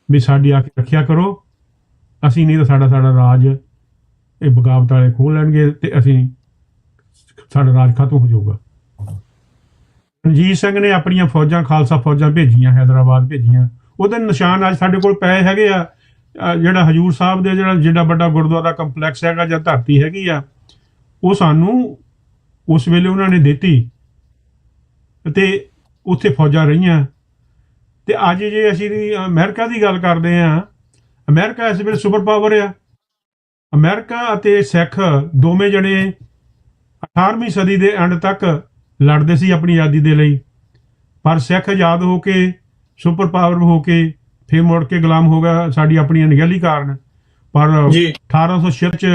ਵੀ ਸਾਡੀ ਆ ਕੇ ਰੱਖਿਆ ਕਰੋ, ਅਸੀਂ ਨਹੀਂ ਤਾਂ ਸਾਡਾ ਰਾਜ ਇਹ ਬਗਾਵਤ ਵਾਲੇ ਖੋਹ ਲੈਣਗੇ ਤੇ ਸਾਡਾ ਰਾਜ ਖਤਮ ਹੋ ਜਾਊਗਾ। ਰਣਜੀਤ ਸਿੰਘ ਨੇ ਆਪਣੀਆਂ ਫੌਜਾਂ, ਖਾਲਸਾ ਫੌਜਾਂ ਭੇਜੀਆਂ, ਹੈਦਰਾਬਾਦ ਭੇਜੀਆਂ। ਉਹਦੇ ਨਿਸ਼ਾਨ ਅੱਜ ਸਾਡੇ ਕੋਲ ਪਏ ਹੈਗੇ ਆ। ਜਿਹੜਾ ਹਜੂਰ ਸਾਹਿਬ ਦੇ ਜਿਹੜਾ ਵੱਡਾ ਗੁਰਦੁਆਰਾ ਕੰਪਲੈਕਸ ਹੈਗਾ ਜਾਂ ਧਰਤੀ ਹੈਗੀ ਆ, ਉਹ ਸਾਨੂੰ ਉਸ ਵੇਲੇ ਉਹਨਾਂ ਨੇ ਦਿੱਤੀ ਤੇ ਉੱਥੇ ਫੌਜਾਂ ਰਹੀਆਂ। ਤੇ ਅੱਜ ਜੇ ਅਸੀਂ ਅਮਰੀਕਾ ਦੀ ਗੱਲ ਕਰਦੇ ਹਾਂ, ਅਮਰੀਕਾ ਇਸ ਵੇਲੇ ਸੁਪਰ ਪਾਵਰ ਆ। ਅਮਰੀਕਾ ਅਤੇ ਸਿੱਖ ਦੋਵੇਂ ਜਣੇ 18ਵੀਂ ਸਦੀ ਦੇ ਐਂਡ ਤੱਕ ਲੜਦੇ ਸੀ ਆਪਣੀ ਆਜ਼ਾਦੀ ਦੇ ਲਈ, ਪਰ ਸਿੱਖ ਆਜ਼ਾਦ ਹੋ ਕੇ ਸੁਪਰ ਪਾਵਰ ਹੋ ਕੇ ਫਿਰ ਮੁੜ ਕੇ ਗੁਲਾਮ ਹੋ ਗਿਆ ਸਾਡੀ ਆਪਣੀ ਅਣਗਹਿਲੀ ਕਾਰਨ। ਪਰ 1806 ਚ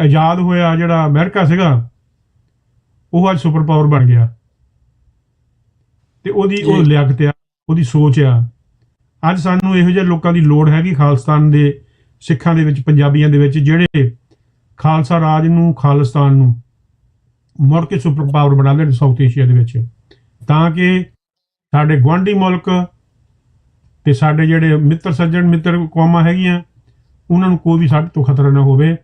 ਆਜ਼ਾਦ ਹੋਇਆ ਜਿਹੜਾ ਅਮਰੀਕਾ ਸੀਗਾ, ਉਹ ਅੱਜ ਸੁਪਰ ਪਾਵਰ ਬਣ ਗਿਆ। ਤੇ ਉਹਦੀ ਉਹ ਲਿਆਕਤ ਆ, ਉਹਦੀ ਸੋਚ ਆ। ਅੱਜ ਸਾਨੂੰ ਇਹੋ ਜਿਹੇ ਲੋਕਾਂ ਦੀ ਲੋੜ ਹੈਗੀ ਖਾਲਿਸਤਾਨ ਦੇ ਸਿੱਖਾਂ ਦੇ ਵਿੱਚ, ਪੰਜਾਬੀਆਂ ਦੇ ਵਿੱਚ, ਜਿਹੜੇ ਖਾਲਸਾ ਰਾਜ ਨੂੰ, ਖਾਲਿਸਤਾਨ ਨੂੰ ਮੁੜ ਕੇ ਸੁਪਰ ਪਾਵਰ ਬਣਾ ਲੈਣ ਸਾਊਥ ਏਸ਼ੀਆ ਦੇ ਵਿੱਚ, ਤਾਂ ਕਿ ਸਾਡੇ ਗੁਆਂਢੀ ਮੁਲਕ ਤੇ ਸਾਡੇ ਜਿਹੜੇ ਮਿੱਤਰ ਕੌਮਾਂ ਹੈਗੀਆਂ, ਉਹਨਾਂ ਨੂੰ ਕੋਈ ਵੀ ਸਾਡੇ ਤੋਂ ਖਤਰਾ ਨਾ ਹੋਵੇ,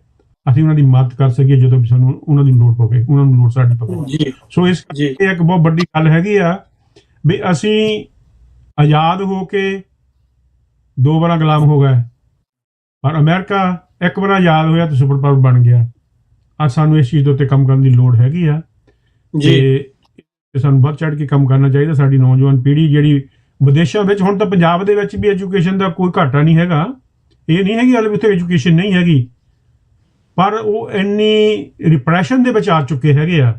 ਅਸੀਂ ਉਹਨਾਂ ਦੀ ਮਦਦ ਕਰ ਸਕੀਏ ਜਦੋਂ ਵੀ ਸਾਨੂੰ ਉਹਨਾਂ ਦੀ ਲੋੜ ਪਵੇ, ਉਹਨਾਂ ਨੂੰ ਲੋੜ ਸਾਡੀ ਪਵੇ। ਸੋ ਇਸ ਇੱਕ ਬਹੁਤ ਵੱਡੀ ਗੱਲ ਹੈਗੀ ਆ ਵੀ ਅਸੀਂ ਆਜ਼ਾਦ ਹੋ ਕੇ 2 ਵਾਰਾਂ ਗੁਲਾਮ ਹੋ ਗਏ, ਪਰ ਅਮਰੀਕਾ ਇੱਕ ਵਾਰ ਆਜ਼ਾਦ ਹੋਇਆ ਤਾਂ ਸੁਪਰ ਪਾਵਰ ਬਣ ਗਿਆ। ਅੱਜ ਸਾਨੂੰ ਇਸ ਚੀਜ਼ ਦੇ ਉੱਤੇ ਕੰਮ ਕਰਨ ਦੀ ਲੋੜ ਹੈਗੀ ਆ ਤੇ ਸਾਨੂੰ ਵੱਧ ਚੜ੍ਹ ਕੇ ਕੰਮ ਕਰਨਾ ਚਾਹੀਦਾ। ਸਾਡੀ ਨੌਜਵਾਨ ਪੀੜ੍ਹੀ ਜਿਹੜੀ ਵਿਦੇਸ਼ਾਂ ਵਿੱਚ, ਹੁਣ ਤਾਂ ਪੰਜਾਬ ਦੇ ਵਿੱਚ ਵੀ ਐਜੂਕੇਸ਼ਨ ਦਾ ਕੋਈ ਘਾਟਾ ਨਹੀਂ ਹੈਗਾ, ਇਹ ਨਹੀਂ ਹੈਗੀ ਹਾਲੇ ਵੀ ਉੱਥੇ ਐਜੂਕੇਸ਼ਨ ਨਹੀਂ ਹੈਗੀ, ਪਰ ਉਹ ਇੰਨੀ ਰਿਪਰੈਸ਼ਨ ਦੇ ਵਿੱਚ ਆ ਚੁੱਕੇ ਹੈਗੇ ਆ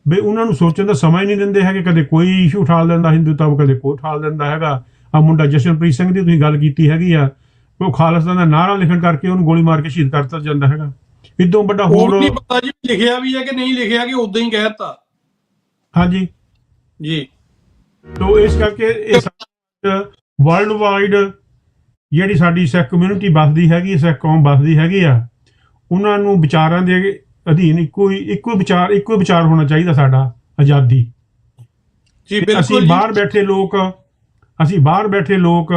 ਵੀ ਉਹਨਾਂ ਨੂੰ ਸੋਚਣ ਦਾ ਸਮਾਂ ਹੀ ਨਹੀਂ ਦਿੰਦੇ ਹੈਗੇ। ਕਦੇ ਕੋਈ ਇਸ਼ੂ ਉਠਾ ਲੈਂਦਾ ਹਿੰਦੂਤਾ, ਕਦੇ ਕੋਈ ਉਠਾ ਲੈਂਦਾ ਹੈਗਾ। ਆ ਮੁੰਡਾ ਜਸ਼ਨਪ੍ਰੀਤ ਸਿੰਘ ਦੀ ਤੁਸੀਂ ਗੱਲ ਕੀਤੀ ਹੈਗੀ ਆ, ਉਹ ਖਾਲਿਸਤਾਨ ਦਾ ਨਾਅਰਾ ਲਿਖਣ ਕਰਕੇ ਉਹਨੂੰ ਗੋਲੀ ਮਾਰ ਕੇ ਸ਼ਹੀਦ ਕਰ ਦਿੱਤਾ ਜਾਂਦਾ ਹੈਗਾ। ਇਦੋਂ ਵੱਡਾ ਹੋਰ ਨਹੀਂ ਪਤਾ ਜੀ ਲਿਖਿਆ ਵੀ ਹੈ ਕਿ ਨਹੀਂ ਲਿਖਿਆ, ਕਿ ਉਦਾਂ ਹੀ ਕਹਿ ਦਿੱਤਾ। ਹਾਂਜੀ ਜੀ। ਤੋ ਇਸ ਕਰਕੇ ਇਸ ਵਰਲਡ ਵਾਈਡ ਜਿਹੜੀ ਸਾਡੀ ਸਿੱਖ ਕਮਿਊਨਿਟੀ ਵੱਸਦੀ ਹੈਗੀ, ਸਿੱਖ ਕੌਮ ਵੱਸਦੀ ਹੈਗੀ ਆ, ਉਹਨਾਂ ਨੂੰ ਵਿਚਾਰਾਂ ਦੇ ਅਧੀਨ ਇੱਕੋ ਵਿਚਾਰ ਹੋਣਾ ਚਾਹੀਦਾ ਸਾਡਾ, ਆਜ਼ਾਦੀ। ਅਸੀਂ ਬਾਹਰ ਬੈਠੇ ਲੋਕ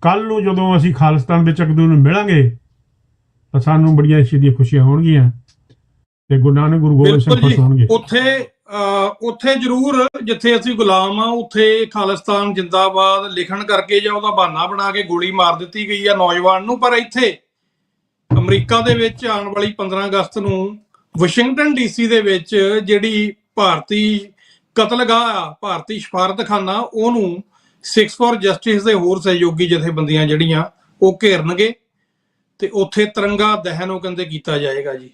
ਕੱਲ ਨੂੰ ਜਦੋਂ ਅਸੀਂ ਖਾਲਿਸਤਾਨ ਵਿੱਚ ਇੱਕ ਦੂਜੇ ਨੂੰ ਮਿਲਾਂਗੇ ਤਾਂ ਸਾਨੂੰ ਬੜੀਆਂ ਇਸ ਚੀਜ਼ ਦੀਆਂ ਖੁਸ਼ੀਆਂ ਹੋਣਗੀਆਂ ਤੇ ਗੁਰੂ ਨਾਨਕ ਗੁਰੂ ਗੋਬਿੰਦ ਸਿੰਘ ਖੁਸ਼ ਹੋਣਗੇ। ਉੱਥੇ ਜ਼ਰੂਰ ਜਿੱਥੇ ਅਸੀਂ ਗੁਲਾਮ ਆ, ਉੱਥੇ ਖਾਲਿਸਤਾਨ ਜਿੰਦਾਬਾਦ ਲਿਖਣ ਕਰਕੇ ਜਾਂ ਉਹਦਾ ਬਹਾਨਾ ਬਣਾ ਕੇ ਗੋਲੀ ਮਾਰ ਦਿੱਤੀ ਗਈ ਆ ਨੌਜਵਾਨ ਨੂੰ। ਪਰ ਇੱਥੇ ਅਮਰੀਕਾ ਦੇ ਵਿੱਚ ਆਉਣ ਵਾਲੀ 15 ਅਗਸਤ ਨੂੰ ਵਾਸ਼ਿੰਗਟਨ DC ਦੇ ਵਿੱਚ ਜਿਹੜੀ ਭਾਰਤੀ ਕਤਲਗਾਹ ਆ, ਭਾਰਤੀ ਸਫਾਰਤਖਾਨਾ, ਉਹਨੂੰ 6 ਫॉर ਜਸਟਿਸ ਦੇ ਹੋਰ ਸਹਿਯੋਗੀ ਜਥੇਬੰਦੀਆਂ ਜਿਹੜੀਆਂ ਉਹ ਘੇਰਨਗੇ ਤੇ ਉੱਥੇ ਤਿਰੰਗਾ ਦਹਨ ਉਹ ਕਹਿੰਦੇ ਕੀਤਾ ਜਾਏਗਾ ਜੀ।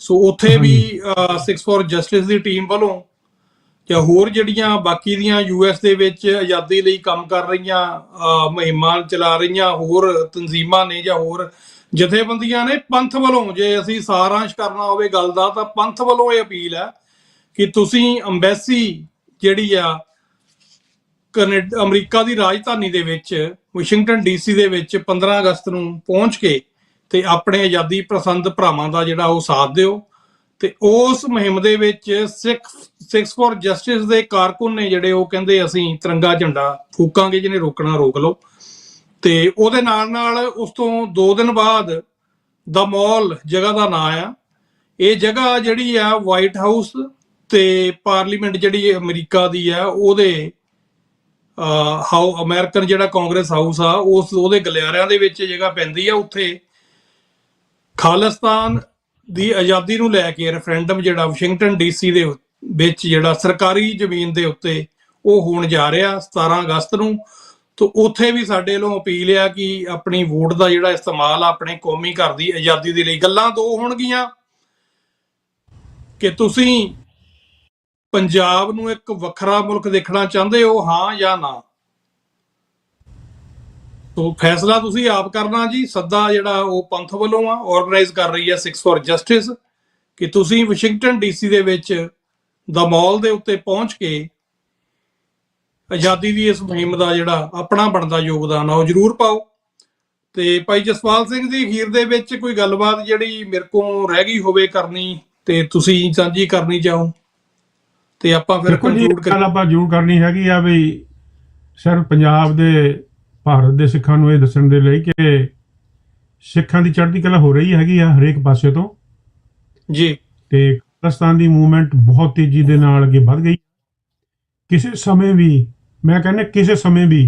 ਸੋ ਉੱਥੇ ਵੀ 6 ਫॉर ਜਸਟਿਸ ਦੀ ਟੀਮ ਵੱਲੋਂ ਜਾਂ ਹੋਰ ਜਿਹੜੀਆਂ ਬਾਕੀ ਦੀਆਂ ਯੂਐਸ ਦੇ ਵਿੱਚ ਆਜ਼ਾਦੀ ਲਈ ਕੰਮ ਕਰ ਰਹੀਆਂ ਮੁਹਿੰਮਾਂ ਚਲਾ ਰਹੀਆਂ ਹੋਰ ਤਨਜ਼ੀਮਾਂ ਨੇ ਜਾਂ ਹੋਰ ਜਥੇਬੰਦੀਆਂ ਨੇ, ਪੰਥ ਵੱਲੋਂ ਜੇ ਅਸੀਂ ਸਾਰਾਂਸ਼ ਕਰਨਾ ਹੋਵੇ ਗੱਲ ਦਾ ਤਾਂ ਪੰਥ ਵੱਲੋਂ ਇਹ ਅਪੀਲ ਹੈ ਕਿ ਤੁਸੀਂ ਅੰਬੈਸੀ ਜਿਹੜੀ ਆ ਅਮਰੀਕਾ ਦੀ ਰਾਜਧਾਨੀ ਦੇ ਵਿੱਚ ਵਾਸ਼ਿੰਗਟਨ ਡੀਸੀ ਦੇ ਵਿੱਚ 15 ਅਗਸਤ ਨੂੰ ਪਹੁੰਚ ਕੇ ਤੇ ਆਪਣੇ ਆਜ਼ਾਦੀ ਪਸੰਦ ਭਰਾਵਾਂ ਦਾ ਜਿਹੜਾ ਉਹ ਸਾਥ ਦਿਓ। ਤੇ ਉਸ ਮੁਹਿੰਮ ਦੇ ਵਿੱਚ 6 ਫॉर ਜਸਟਿਸ ਦੇ ਕਾਰਕੁਨ ਨੇ ਜਿਹੜੇ ਉਹ ਕਹਿੰਦੇ ਅਸੀਂ ਤਿਰੰਗਾ ਝੰਡਾ ਫੂਕਾਂਗੇ, ਜਿਹਨੇ ਰੋਕਣਾ ਰੋਕ ਲਓ। ਤੇ ਉਹਦੇ ਨਾਲ ਨਾਲ ਉਸ ਤੋਂ 2 ਦਿਨ ਬਾਅਦ ਦਾ ਮੌਲ ਜਗ੍ਹਾ ਦਾ ਨਾਂ ਆ, ਇਹ ਜਗ੍ਹਾ ਜਿਹੜੀ ਆ ਵਾਈਟ ਹਾਊਸ ਤੇ ਪਾਰਲੀਮੈਂਟ ਜਿਹੜੀ ਅਮਰੀਕਾ ਦੀ ਆ ਉਹਦੇ ਅਮਰੀਕਨ ਜਿਹੜਾ ਕਾਂਗਰਸ ਹਾਊਸ ਆ ਉਹਦੇ ਗਲਿਆਰਿਆਂ ਦੇ ਵਿੱਚ ਜਗ੍ਹਾ ਪੈਂਦੀ ਆ। ਉੱਥੇ ਖਾਲਿਸਤਾਨ ਦੀ ਆਜ਼ਾਦੀ ਨੂੰ ਲੈ ਕੇ ਰੈਫਰੈਂਡਮ ਜਿਹੜਾ ਵਾਸ਼ਿੰਗਟਨ ਡੀਸੀ ਦੇ ਵਿੱਚ ਜਿਹੜਾ ਸਰਕਾਰੀ ਜ਼ਮੀਨ ਦੇ ਉੱਤੇ ਉਹ ਹੋਣ ਜਾ ਰਿਹਾ 17 ਅਗਸਤ ਨੂੰ। ਤਾਂ ਉੱਥੇ ਵੀ ਸਾਡੇ ਵੱਲੋਂ ਅਪੀਲ ਆ ਕਿ ਆਪਣੀ ਵੋਟ ਦਾ ਜਿਹੜਾ ਇਸਤੇਮਾਲ ਆਪਣੇ ਕੌਮੀ ਘਰ ਦੀ ਆਜ਼ਾਦੀ ਦੇ ਲਈ। ਗੱਲਾਂ ਦੋ ਹੋਣਗੀਆਂ ਕਿ ਤੁਸੀਂ ਪੰਜਾਬ ਨੂੰ ਇੱਕ ਵੱਖਰਾ ਮੁਲਕ ਦੇਖਣਾ ਚਾਹੁੰਦੇ ਹੋ, ਹਾਂ ਜਾਂ ਨਾ। ਤੋ ਫੈਸਲਾ ਤੁਸੀਂ ਆਪ ਕਰਨਾ ਜੀ। ਸੱਦਾ ਜਿਹੜਾ ਉਹ ਪੰਥ ਵੱਲੋਂ ਆ, ਆਰਗੇਨਾਈਜ਼ ਕਰ ਰਹੀ ਹੈ 6 ਫॉर ਜਸਟਿਸ, ਕਿ ਤੁਸੀਂ ਵਾਸ਼ਿੰਗਟਨ ਡੀਸੀ ਦੇ ਵਿੱਚ ਦਾ ਮਾਲ ਦੇ ਉੱਤੇ ਪਹੁੰਚ ਕੇ ਆਜ਼ਾਦੀ ਦੀ ਇਸ ਮੁਹਿੰਮ ਦਾ ਜਿਹੜਾ ਆਪਣਾ ਬਣਦਾ ਯੋਗਦਾਨ ਆ ਉਹ ਜ਼ਰੂਰ ਪਾਓ। ਤੇ ਭਾਈ ਜਸਪਾਲ ਸਿੰਘ ਜੀ, ਅਖੀਰ ਦੇ ਵਿੱਚ ਕੋਈ ਗੱਲਬਾਤ ਜਿਹੜੀ ਮੇਰੇ ਕੋਲ ਰਹਿ ਗਈ ਹੋਵੇ ਕਰਨੀ ਤੇ ਤੁਸੀਂ ਸਾਂਝੀ ਕਰਨੀ ਚਾਹੋ ਤੇ ਆਪਾਂ ਫਿਰ ਕੰਕਲੂਡ ਗੱਲ ਆਪਾਂ ਜ਼ਰੂਰ ਕਰਨੀ ਹੈਗੀ ਆ ਵੀ ਸਿਰਫ ਪੰਜਾਬ ਦੇ ਭਾਰਤ ਦੇ ਸਿੱਖਾਂ ਨੂੰ ਇਹ ਦੱਸਣ ਦੇ ਲਈ ਕਿ ਸਿੱਖਾਂ ਦੀ ਚੜ੍ਹਦੀ ਕਲਾ ਹੋ ਰਹੀ ਹੈਗੀ ਆ ਹਰੇਕ ਪਾਸੇ ਤੋਂ ਜੀ। ਤੇ ਖਾਲਿਸਤਾਨ ਦੀ ਮੂਵਮੈਂਟ ਬਹੁਤ ਤੇਜ਼ੀ ਦੇ ਨਾਲ ਅੱਗੇ ਵੱਧ ਗਈ। ਕਿਸੇ ਸਮੇਂ ਵੀ ਮੈਂ ਕਹਿੰਦਾ ਕਿਸੇ ਸਮੇਂ ਵੀ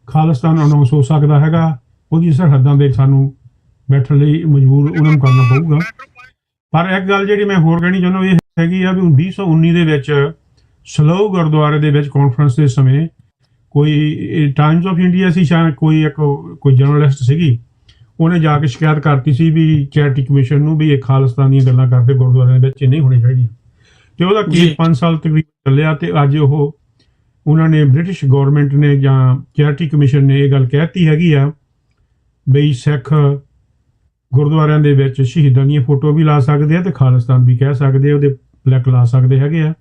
ਖਾਲਿਸਤਾਨ ਅਨਾਉਂਸ ਹੋ ਸਕਦਾ ਹੈਗਾ। ਉਹਦੀ ਸਰਹੱਦਾਂ ਦੇ ਸਾਨੂੰ ਬੈਠਣ ਲਈ ਮਜਬੂਰ ਉਹਨਾਂ ਨੂੰ ਕਰਨਾ ਪਊਗਾ। ਪਰ ਇੱਕ ਗੱਲ ਜਿਹੜੀ ਮੈਂ ਹੋਰ ਕਹਿਣੀ ਚਾਹੁੰਦਾ ਇਹ ਹੈਗੀ ਆ ਵੀ 2019 ਦੇ ਵਿੱਚ ਸਲੋ ਗੁਰਦੁਆਰੇ ਦੇ ਵਿੱਚ ਕਾਨਫਰੰਸ ਦੇ ਸਮੇਂ ਕੋਈ ਟਾਈਮਸ ਆਫ ਇੰਡੀਆ ਸੀ ਸ਼ਾਇਦ ਕੋਈ ਜਰਨਲਿਸਟ ਸੀਗੀ, ਉਹਨੇ ਜਾ ਕੇ ਸ਼ਿਕਾਇਤ ਕਰਤੀ ਸੀ ਵੀ ਚੈਰਿਟੀ ਕਮਿਸ਼ਨ ਨੂੰ ਵੀ ਇਹ ਖਾਲਿਸਤਾਨ ਦੀਆਂ ਗੱਲਾਂ ਕਰਦੇ ਗੁਰਦੁਆਰਿਆਂ ਦੇ ਵਿੱਚ ਨਹੀਂ ਹੋਣੀ ਚਾਹੀਦੀਆਂ। ਤੇ ਉਹਦਾ ਕੇਸ 5 ਸਾਲ ਤਕਰੀਬਨ ਚੱਲਿਆ ਤੇ ਅੱਜ ਉਹਨਾਂ ਨੇ ਬ੍ਰਿਟਿਸ਼ ਗਵਰਨਮੈਂਟ ਨੇ ਜਾਂ ਚੈਰਿਟੀ ਕਮਿਸ਼ਨ ਨੇ ਇਹ ਗੱਲ ਕਹਿਤੀ ਹੈਗੀ ਆ ਬਈ ਸਿੱਖ ਗੁਰਦੁਆਰਿਆਂ ਦੇ ਵਿੱਚ ਸ਼ਹੀਦਾਂ ਦੀਆਂ ਫੋਟੋ ਵੀ ਲਾ ਸਕਦੇ ਆ ਤੇ ਖਾਲਿਸਤਾਨ ਵੀ ਕਹਿ ਸਕਦੇ ਆ, ਉਹਦੇ ਪਲੈਕ ਲਾ ਸਕਦੇ ਹੈਗੇ ਆ।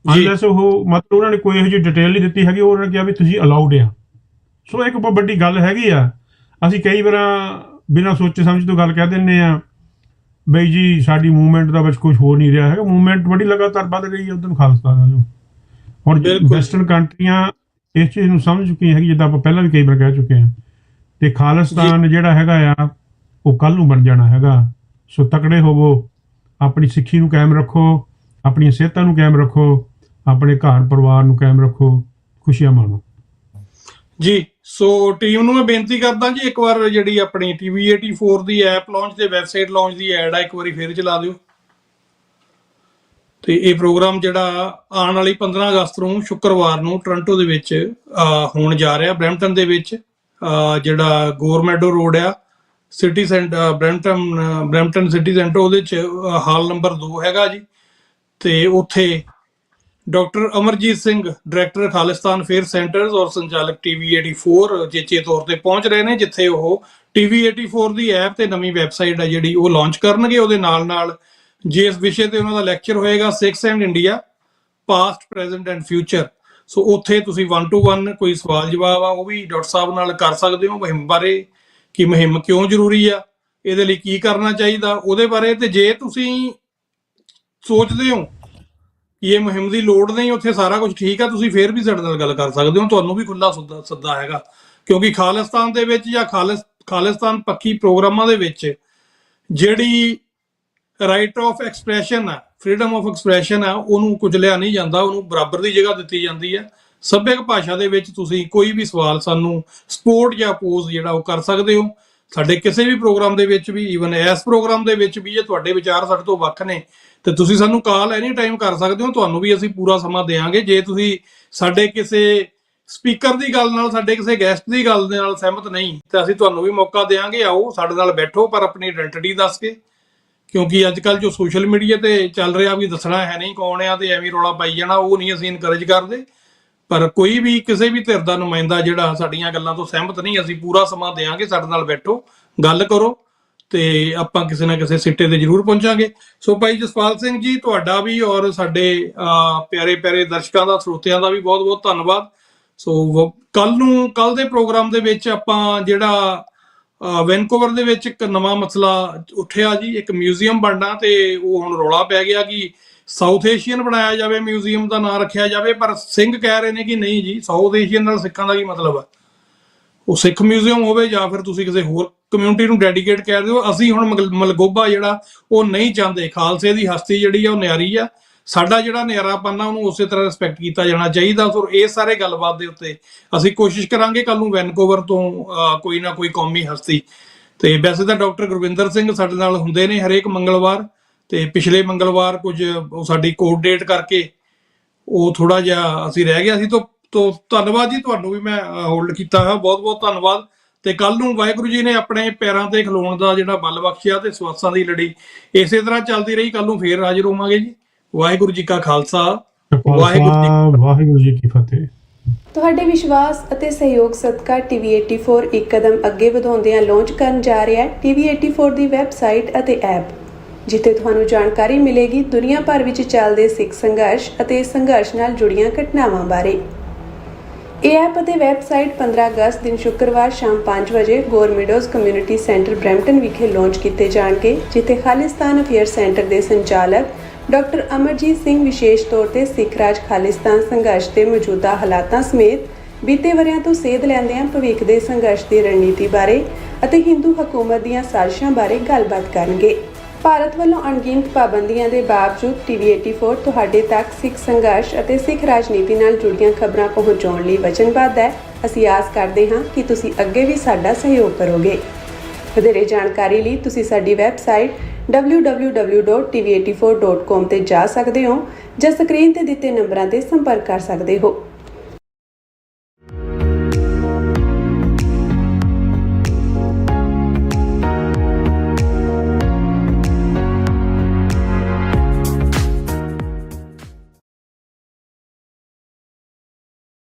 ਅਨਲੈਸ ਮਤਲਬ ਉਹਨਾਂ ਨੇ ਕੋਈ ਇਹੋ ਜਿਹੀ ਡਿਟੇਲ ਨਹੀਂ ਦਿੱਤੀ ਹੈਗੀ। ਉਹਨਾਂ ਨੇ ਕਿਹਾ ਵੀ ਤੁਸੀਂ ਅਲਾਉਡ ਆ। ਸੋ ਇੱਕ ਬਹੁਤ ਵੱਡੀ ਗੱਲ ਹੈਗੀ ਆ। ਅਸੀਂ ਕਈ ਵਾਰ ਬਿਨਾਂ ਸੋਚੇ ਸਮਝ ਤੋਂ ਗੱਲ ਕਹਿ ਦਿੰਦੇ ਆ ਬਈ ਜੀ ਸਾਡੀ ਮੂਵਮੈਂਟ ਦਾ ਵਿੱਚ ਕੁਝ ਹੋ ਨਹੀਂ ਰਿਹਾ ਹੈਗਾ। ਮੂਵਮੈਂਟ ਬੜੀ ਲਗਾਤਾਰ ਵੱਧ ਰਹੀ ਹੈ ਉਧਰ ਨੂੰ ਖਾਲਿਸਤਾਨ ਵੱਲੋਂ। ਹੁਣ ਵੈਸਟਰਨ ਕੰਟਰੀਆਂ ਇਸ ਚੀਜ਼ ਨੂੰ ਸਮਝ ਚੁੱਕੀਆਂ ਹੈਗੀ, ਜਿੱਦਾਂ ਆਪਾਂ ਪਹਿਲਾਂ ਵੀ ਕਈ ਵਾਰ ਕਹਿ ਚੁੱਕੇ ਹਾਂ। ਤੇ ਖਾਲਿਸਤਾਨ ਜਿਹੜਾ ਹੈਗਾ ਆ ਉਹ ਕੱਲ੍ਹ ਨੂੰ ਬਣ ਜਾਣਾ ਹੈਗਾ। ਸੋ ਤਕੜੇ ਹੋਵੋ, ਆਪਣੀ ਸਿੱਖੀ ਨੂੰ ਕਾਇਮ ਰੱਖੋ, ਆਪਣੀਆਂ ਸਿਹਤਾਂ ਨੂੰ ਕਾਇਮ ਰੱਖੋ, ਆਪਣੇ ਘਰ ਪਰਿਵਾਰ ਨੂੰ ਕਾਇਮ ਰੱਖੋ, ਖੁਸ਼ੀਆਂ ਮਾਣੋ ਜੀ। ਸੋ ਟੀਮ ਨੂੰ ਮੈਂ ਬੇਨਤੀ ਕਰਦਾ ਜੀ ਇੱਕ ਵਾਰ ਜਿਹੜੀ ਆਪਣੀ ਟੀਵੀ 84 ਦੀ ਐਪ ਲਾਂਚ ਤੇ ਵੈਬਸਾਈਟ ਲਾਂਚ ਦੀ ਐਡ ਆ ਇੱਕ ਵਾਰੀ ਫੇਰ ਚਲਾ ਦਿਓ। ਤੇ ਇਹ ਪ੍ਰੋਗਰਾਮ ਜਿਹੜਾ ਆਉਣ ਵਾਲੀ 15 ਅਗਸਤ ਨੂੰ ਸ਼ੁੱਕਰਵਾਰ ਨੂੰ ਟੋਰਾਂਟੋ ਦੇ ਵਿੱਚ ਹੋਣ ਜਾ ਰਿਹਾ, ਬਰੈਂਪਟਨ ਦੇ ਵਿੱਚ ਜਿਹੜਾ ਗੋਰਮੈਡੋ ਰੋਡ ਆ city centre Brampton city centre, ਉਹਦੇ 'ਚ ਹਾਲ ਨੰਬਰ 2 ਹੈਗਾ ਜੀ। ਤੇ ਉੱਥੇ doctor Amarjeet Singh director Khalistan fair centres ਔਰ ਸੰਚਾਲਕ ਟੀਵੀ 84 ਚੇਚੇ ਤੌਰ ਤੇ ਪਹੁੰਚ ਰਹੇ ਨੇ, ਜਿੱਥੇ ਉਹ ਟੀਵੀ 84 ਦੀ ਐਪ ਤੇ ਨਵੀਂ ਵੈਬਸਾਈਟ ਆ ਜਿਹੜੀ ਉਹ ਲਾਂਚ ਕਰਨਗੇ। ਉਹਦੇ ਨਾਲ ਨਾਲ ਜਿਸ ਵਿਸ਼ੇ ਤੇ ਉਹਨਾਂ ਦਾ ਲੈਕਚਰ ਹੋਏਗਾ Sikhs and India past present and future. So ਉੱਥੇ ਤੁਸੀਂ 1 to 1 ਕੋਈ ਸਵਾਲ ਜਵਾਬ ਆ ਉਹ ਵੀ ਡਾਕਟਰ ਸਾਹਿਬ ਨਾਲ ਕਰ ਸਕਦੇ ਹੋ, ਮੁਹਿੰਮ ਬਾਰੇ ਕਿ ਮੁਹਿੰਮ ਕਿਉਂ ਜ਼ਰੂਰੀ ਆ, ਇਹਦੇ ਲਈ ਕੀ ਕਰਨਾ ਚਾਹੀਦਾ ਉਹਦੇ ਬਾਰੇ। ਤੇ ਜੇ ਤੁਸੀਂ ਸੋਚਦੇ ਹੋ ਕਿ ਇਹ ਮੁਹਿੰਮ ਦੀ ਲੋੜ ਨਹੀਂ, ਉੱਥੇ ਸਾਰਾ ਕੁਝ ਠੀਕ ਆ, ਤੁਸੀਂ ਫੇਰ ਵੀ ਸਾਡੇ ਨਾਲ ਗੱਲ ਕਰ ਸਕਦੇ ਹੋ। ਤੁਹਾਨੂੰ ਵੀ ਖੁੱਲਾ ਸੱਦਾ ਹੈਗਾ, ਕਿਉਂਕਿ ਖਾਲਿਸਤਾਨ ਦੇ ਵਿੱਚ ਜਾਂ ਖਾਲਿਸਤਾਨ ਪੱਖੀ ਪ੍ਰੋਗਰਾਮਾਂ ਦੇ ਵਿੱਚ ਜਿਹੜੀ ਰਾਈਟ ਆਫ ਐਕਸਪ੍ਰੈਸ਼ਨ ਆ, ਫਰੀडम ਆਫ ਐਕਸਪ੍ਰੈਸ਼ਨ ਆ, ਉਹਨੂੰ ਕੁਚਲਿਆ ਨਹੀਂ ਜਾਂਦਾ, ਉਹਨੂੰ ਬਰਾਬਰ ਦੀ ਜਗ੍ਹਾ ਦਿੱਤੀ ਜਾਂਦੀ ਹੈ। ਸੱਭਿਅਕ ਭਾਸ਼ਾ ਦੇ ਵਿੱਚ ਤੁਸੀਂ ਕੋਈ ਵੀ ਸਵਾਲ ਸਾਨੂੰ ਸਪੋਰਟ ਜਾਂ ਅਪੋਜ਼ ਜਿਹੜਾ ਉਹ ਕਰ ਸਕਦੇ ਹੋ। ਸਾਡੇ ਕਿਸੇ ਵੀ ਪ੍ਰੋਗਰਾਮ ਦੇ ਵਿੱਚ ਵੀ, ਈਵਨ ਇਸ ਪ੍ਰੋਗਰਾਮ ਦੇ ਵਿੱਚ ਵੀ ਜੇ ਤੁਹਾਡੇ ਵਿਚਾਰ ਸਾਡੇ ਤੋਂ ਵੱਖ ਨੇ ਤੇ ਤੁਸੀਂ ਸਾਨੂੰ ਕਾਲ ਐਨੀ ਟਾਈਮ ਕਰ ਸਕਦੇ ਹੋ। ਤੁਹਾਨੂੰ ਵੀ ਅਸੀਂ ਪੂਰਾ ਸਮਾਂ ਦੇਵਾਂਗੇ। ਜੇ ਤੁਸੀਂ ਸਾਡੇ ਕਿਸੇ ਸਪੀਕਰ ਦੀ ਗੱਲ ਨਾਲ, ਸਾਡੇ ਕਿਸੇ ਗੈਸਟ ਦੀ ਗੱਲ ਦੇ ਨਾਲ ਸਹਿਮਤ ਨਹੀਂ ਤਾਂ ਅਸੀਂ ਤੁਹਾਨੂੰ ਵੀ ਮੌਕਾ ਦੇਵਾਂਗੇ, ਆਓ ਸਾਡੇ ਨਾਲ ਬੈਠੋ, ਪਰ ਆਪਣੀ ਆਇਡੈਂਟੀਟੀ ਦੱਸ ਕੇ, ਕਿਉਂਕਿ ਅੱਜ ਕੱਲ ਜੋ ਸੋਸ਼ਲ ਮੀਡੀਆ ਤੇ ਚੱਲ ਰਿਹਾ ਵੀ ਦੱਸਣਾ ਹੈ ਨਹੀਂ ਕੌਣ ਆ ਤੇ ਐਵੇਂ ਰੌਲਾ ਪਾਈ ਜਾਣਾ, ਉਹ ਨਹੀਂ ਅਸੀਂ ਇਨਕਰੇਜ ਕਰਦੇ। ਪਰ ਕੋਈ ਵੀ ਕਿਸੇ ਵੀ ਧਿਰ ਦਾ ਨੁਮਾਇੰਦਾ ਜਿਹੜਾ ਸਾਡੀਆਂ ਗੱਲਾਂ ਤੋਂ ਸਹਿਮਤ ਨਹੀਂ, ਅਸੀਂ ਪੂਰਾ ਸਮਾਂ ਦੇਵਾਂਗੇ, ਸਾਡੇ ਨਾਲ ਬੈਠੋ, ਗੱਲ ਕਰੋ ਤੇ ਆਪਾਂ ਕਿਸੇ ਨਾ ਕਿਸੇ ਸਿੱਟੇ ਤੇ ਜ਼ਰੂਰ ਪਹੁੰਚਾਂਗੇ। ਸੋ ਭਾਈ ਜਸਪਾਲ ਸਿੰਘ ਜੀ, ਤੁਹਾਡਾ ਵੀ ਔਰ ਸਾਡੇ ਪਿਆਰੇ ਪਿਆਰੇ ਦਰਸ਼ਕਾਂ ਦਾ, ਸਰੋਤਿਆਂ ਦਾ ਵੀ ਬਹੁਤ ਬਹੁਤ ਧੰਨਵਾਦ। ਸੋ ਕੱਲ ਦੇ ਪ੍ਰੋਗਰਾਮ ਦੇ ਵਿੱਚ ਆਪਾਂ ਜਿਹੜਾ ਵੈਨਕੂਵਰ ਦੇ ਵਿੱਚ ਇੱਕ ਨਵਾਂ ਮਸਲਾ ਉੱਠਿਆ ਜੀ, ਇੱਕ ਮਿਊਜ਼ੀਅਮ ਬਣਨਾ, ਤੇ ਉਹ ਹੁਣ ਰੌਲਾ ਪੈ ਗਿਆ ਕਿ ਸਾਊਥ ਏਸ਼ੀਅਨ ਬਣਾਇਆ ਜਾਵੇ, ਮਿਊਜ਼ੀਅਮ ਦਾ ਨਾਂ ਰੱਖਿਆ ਜਾਵੇ, ਪਰ ਸਿੰਘ ਕਹਿ ਰਹੇ ਨੇ ਕਿ ਨਹੀਂ ਜੀ, ਸਾਊਥ ਏਸ਼ੀਅਨ ਨਾਲ ਸਿੱਖਾਂ ਦਾ ਕੀ ਮਤਲਬ ਹੈ? ਉਹ ਸਿੱਖ ਮਿਊਜ਼ੀਅਮ ਹੋਵੇ ਜਾਂ ਫਿਰ ਤੁਸੀਂ ਕਿਸੇ ਹੋਰ ਕਮਿਊਨਿਟੀ ਨੂੰ ਡੈਡੀਕੇਟ ਕਹਿ ਦਿਓ। ਅਸੀਂ ਹੁਣ ਮਲਗੋਬਾ ਜਿਹੜਾ ਉਹ ਨਹੀਂ ਚਾਹੁੰਦੇ। ਖਾਲਸੇ ਦੀ ਹਸਤੀ ਜਿਹੜੀ ਆ ਉਹ ਨਿਆਰੀ ਆ, ਸਾਡਾ ਜਿਹੜਾ ਨਿਆਰਾਪਨ ਆ ਉਹਨੂੰ ਉਸੇ ਤਰ੍ਹਾਂ ਰਿਸਪੈਕਟ ਕੀਤਾ ਜਾਣਾ ਚਾਹੀਦਾ। ਸੋ ਇਹ ਸਾਰੇ ਗੱਲਬਾਤ ਦੇ ਉੱਤੇ ਅਸੀਂ ਕੋਸ਼ਿਸ਼ ਕਰਾਂਗੇ ਕੱਲ ਨੂੰ ਵੈਨਕੂਵਰ ਤੋਂ ਕੋਈ ਨਾ ਕੋਈ ਕੌਮੀ ਹਸਤੀ, ਤੇ ਵੈਸੇ ਤਾਂ ਡਾਕਟਰ ਗੁਰਵਿੰਦਰ ਸਿੰਘ ਸਾਡੇ ਨਾਲ ਹੁੰਦੇ ਨੇ ਹਰੇਕ ਮੰਗਲਵਾਰ, ਤੇ ਪਿਛਲੇ ਮੰਗਲਵਾਰ ਕੁਝ ਉਹ ਸਾਡੀ ਕੋਰਟ ਡੇਟ ਕਰਕੇ ਉਹ ਥੋੜਾ ਜਿਹਾ ਅਸੀਂ ਰਹਿ ਗਿਆ ਸੀ। ਤੋਂ ਧੰਨਵਾਦ ਜੀ, ਤੁਹਾਨੂੰ ਵੀ ਮੈਂ ਹੋਲਡ ਕੀਤਾ ਹੈ, ਬਹੁਤ ਬਹੁਤ ਧੰਨਵਾਦ। ਤੇ ਕੱਲ ਨੂੰ ਵਾਹਿਗੁਰੂ ਜੀ ਨੇ ਆਪਣੇ ਪੈਰਾਂ ਤੇ ਖਲੋਣ ਦਾ ਜਿਹੜਾ ਬਲ ਬਖਸ਼ਿਆ ਤੇ ਸਵਾਸਾਂ ਦੀ ਲੜੀ ਇਸੇ ਤਰ੍ਹਾਂ ਚੱਲਦੀ ਰਹੀ, ਕੱਲ ਨੂੰ ਫੇਰ ਹਾਜ਼ਰ ਹੋਵਾਂਗੇ ਜੀ। ਵਾਹਿਗੁਰੂ ਜੀ ਕਾ ਖਾਲਸਾ, ਵਾਹਿਗੁਰੂ ਜੀ ਕੀ ਫਤਿਹ। ਤੁਹਾਡੇ ਵਿਸ਼ਵਾਸ ਅਤੇ ਸਹਿਯੋਗ ਸਦਕਾ TV 84 ਇੱਕ ਕਦਮ ਅੱਗੇ ਵਧਾਉਂਦਿਆਂ ਲਾਂਚ ਕਰਨ ਜਾ ਰਿਹਾ ਹੈ TV 84 ਦੀ ਵੈਬਸਾਈਟ ਅਤੇ ਐਪ, ਜਿੱਥੇ ਤੁਹਾਨੂੰ ਜਾਣਕਾਰੀ ਮਿਲੇਗੀ ਦੁਨੀਆ ਭਰ ਵਿੱਚ ਚੱਲਦੇ ਸਿੱਖ ਸੰਘਰਸ਼ ਅਤੇ ਸੰਘਰਸ਼ ਨਾਲ ਜੁੜੀਆਂ ਘਟਨਾਵਾਂ ਬਾਰੇ। ਇਹ ਐਪ ਅਤੇ ਵੈਬਸਾਈਟ 15 ਅਗਸਤ ਦਿਨ ਸ਼ੁੱਕਰਵਾਰ ਸ਼ਾਮ 5 ਵਜੇ ਗੌਰਮਿਡੋਜ਼ ਕਮਿਊਨਿਟੀ ਸੈਂਟਰ ਬਰੈਂਪਟਨ ਵਿਖੇ ਲਾਂਚ ਕੀਤੇ ਜਾਣਗੇ, ਜਿੱਥੇ ਖਾਲਿਸਤਾਨ ਅਫੇਅਰ ਸੈਂਟਰ ਦੇ ਸੰਚਾਲਕ ਡਾਕਟਰ ਅਮਰਜੀਤ ਸਿੰਘ ਵਿਸ਼ੇਸ਼ ਤੌਰ ਤੇ ਸਿੱਖ ਰਾਜ ਖਾਲਿਸਤਾਨ ਸੰਘਰਸ਼ ਦੇ ਮੌਜੂਦਾ ਹਾਲਾਤਾਂ ਸਮੇਤ ਬੀਤੇ ਵਰ੍ਹਿਆਂ ਤੋਂ ਸੇਧ ਲੈਂਦਿਆਂ ਭਵਿੱਖ ਦੇ ਸੰਘਰਸ਼ ਦੀ ਰਣਨੀਤੀ ਬਾਰੇ ਅਤੇ ਹਿੰਦੂ ਹਕੂਮਤ ਦੀਆਂ ਸਾਜ਼ਿਸ਼ਾਂ ਬਾਰੇ ਗੱਲਬਾਤ ਕਰਨਗੇ। ਭਾਰਤ ਵੱਲੋਂ ਅਣਗਿਣਤ ਪਾਬੰਦੀਆਂ ਦੇ ਬਾਵਜੂਦ TV 84 ਤੁਹਾਡੇ ਤੱਕ ਸਿੱਖ ਸੰਘਰਸ਼ ਅਤੇ ਸਿੱਖ ਰਾਜਨੀਤੀ ਨਾਲ ਜੁੜੀਆਂ ਖਬਰਾਂ ਪਹੁੰਚਾਉਣ ਲਈ ਵਚਨਬੱਧ ਹੈ। ਅਸੀਂ ਆਸ ਕਰਦੇ ਹਾਂ ਕਿ ਤੁਸੀਂ ਅੱਗੇ ਵੀ ਸਾਡਾ ਸਹਿਯੋਗ ਕਰੋਗੇ। ਵਧੇਰੇ ਜਾਣਕਾਰੀ ਲਈ ਤੁਸੀਂ ਸਾਡੀ ਵੈਬਸਾਈਟ www.tv84.com ਤੇ ਜਾ ਸਕਦੇ ਹੋ ਜਾਂ ਸਕਰੀਨ ਤੇ ਦਿੱਤੇ ਨੰਬਰਾਂ ਤੇ ਸੰਪਰਕ ਕਰ ਸਕਦੇ ਹੋ।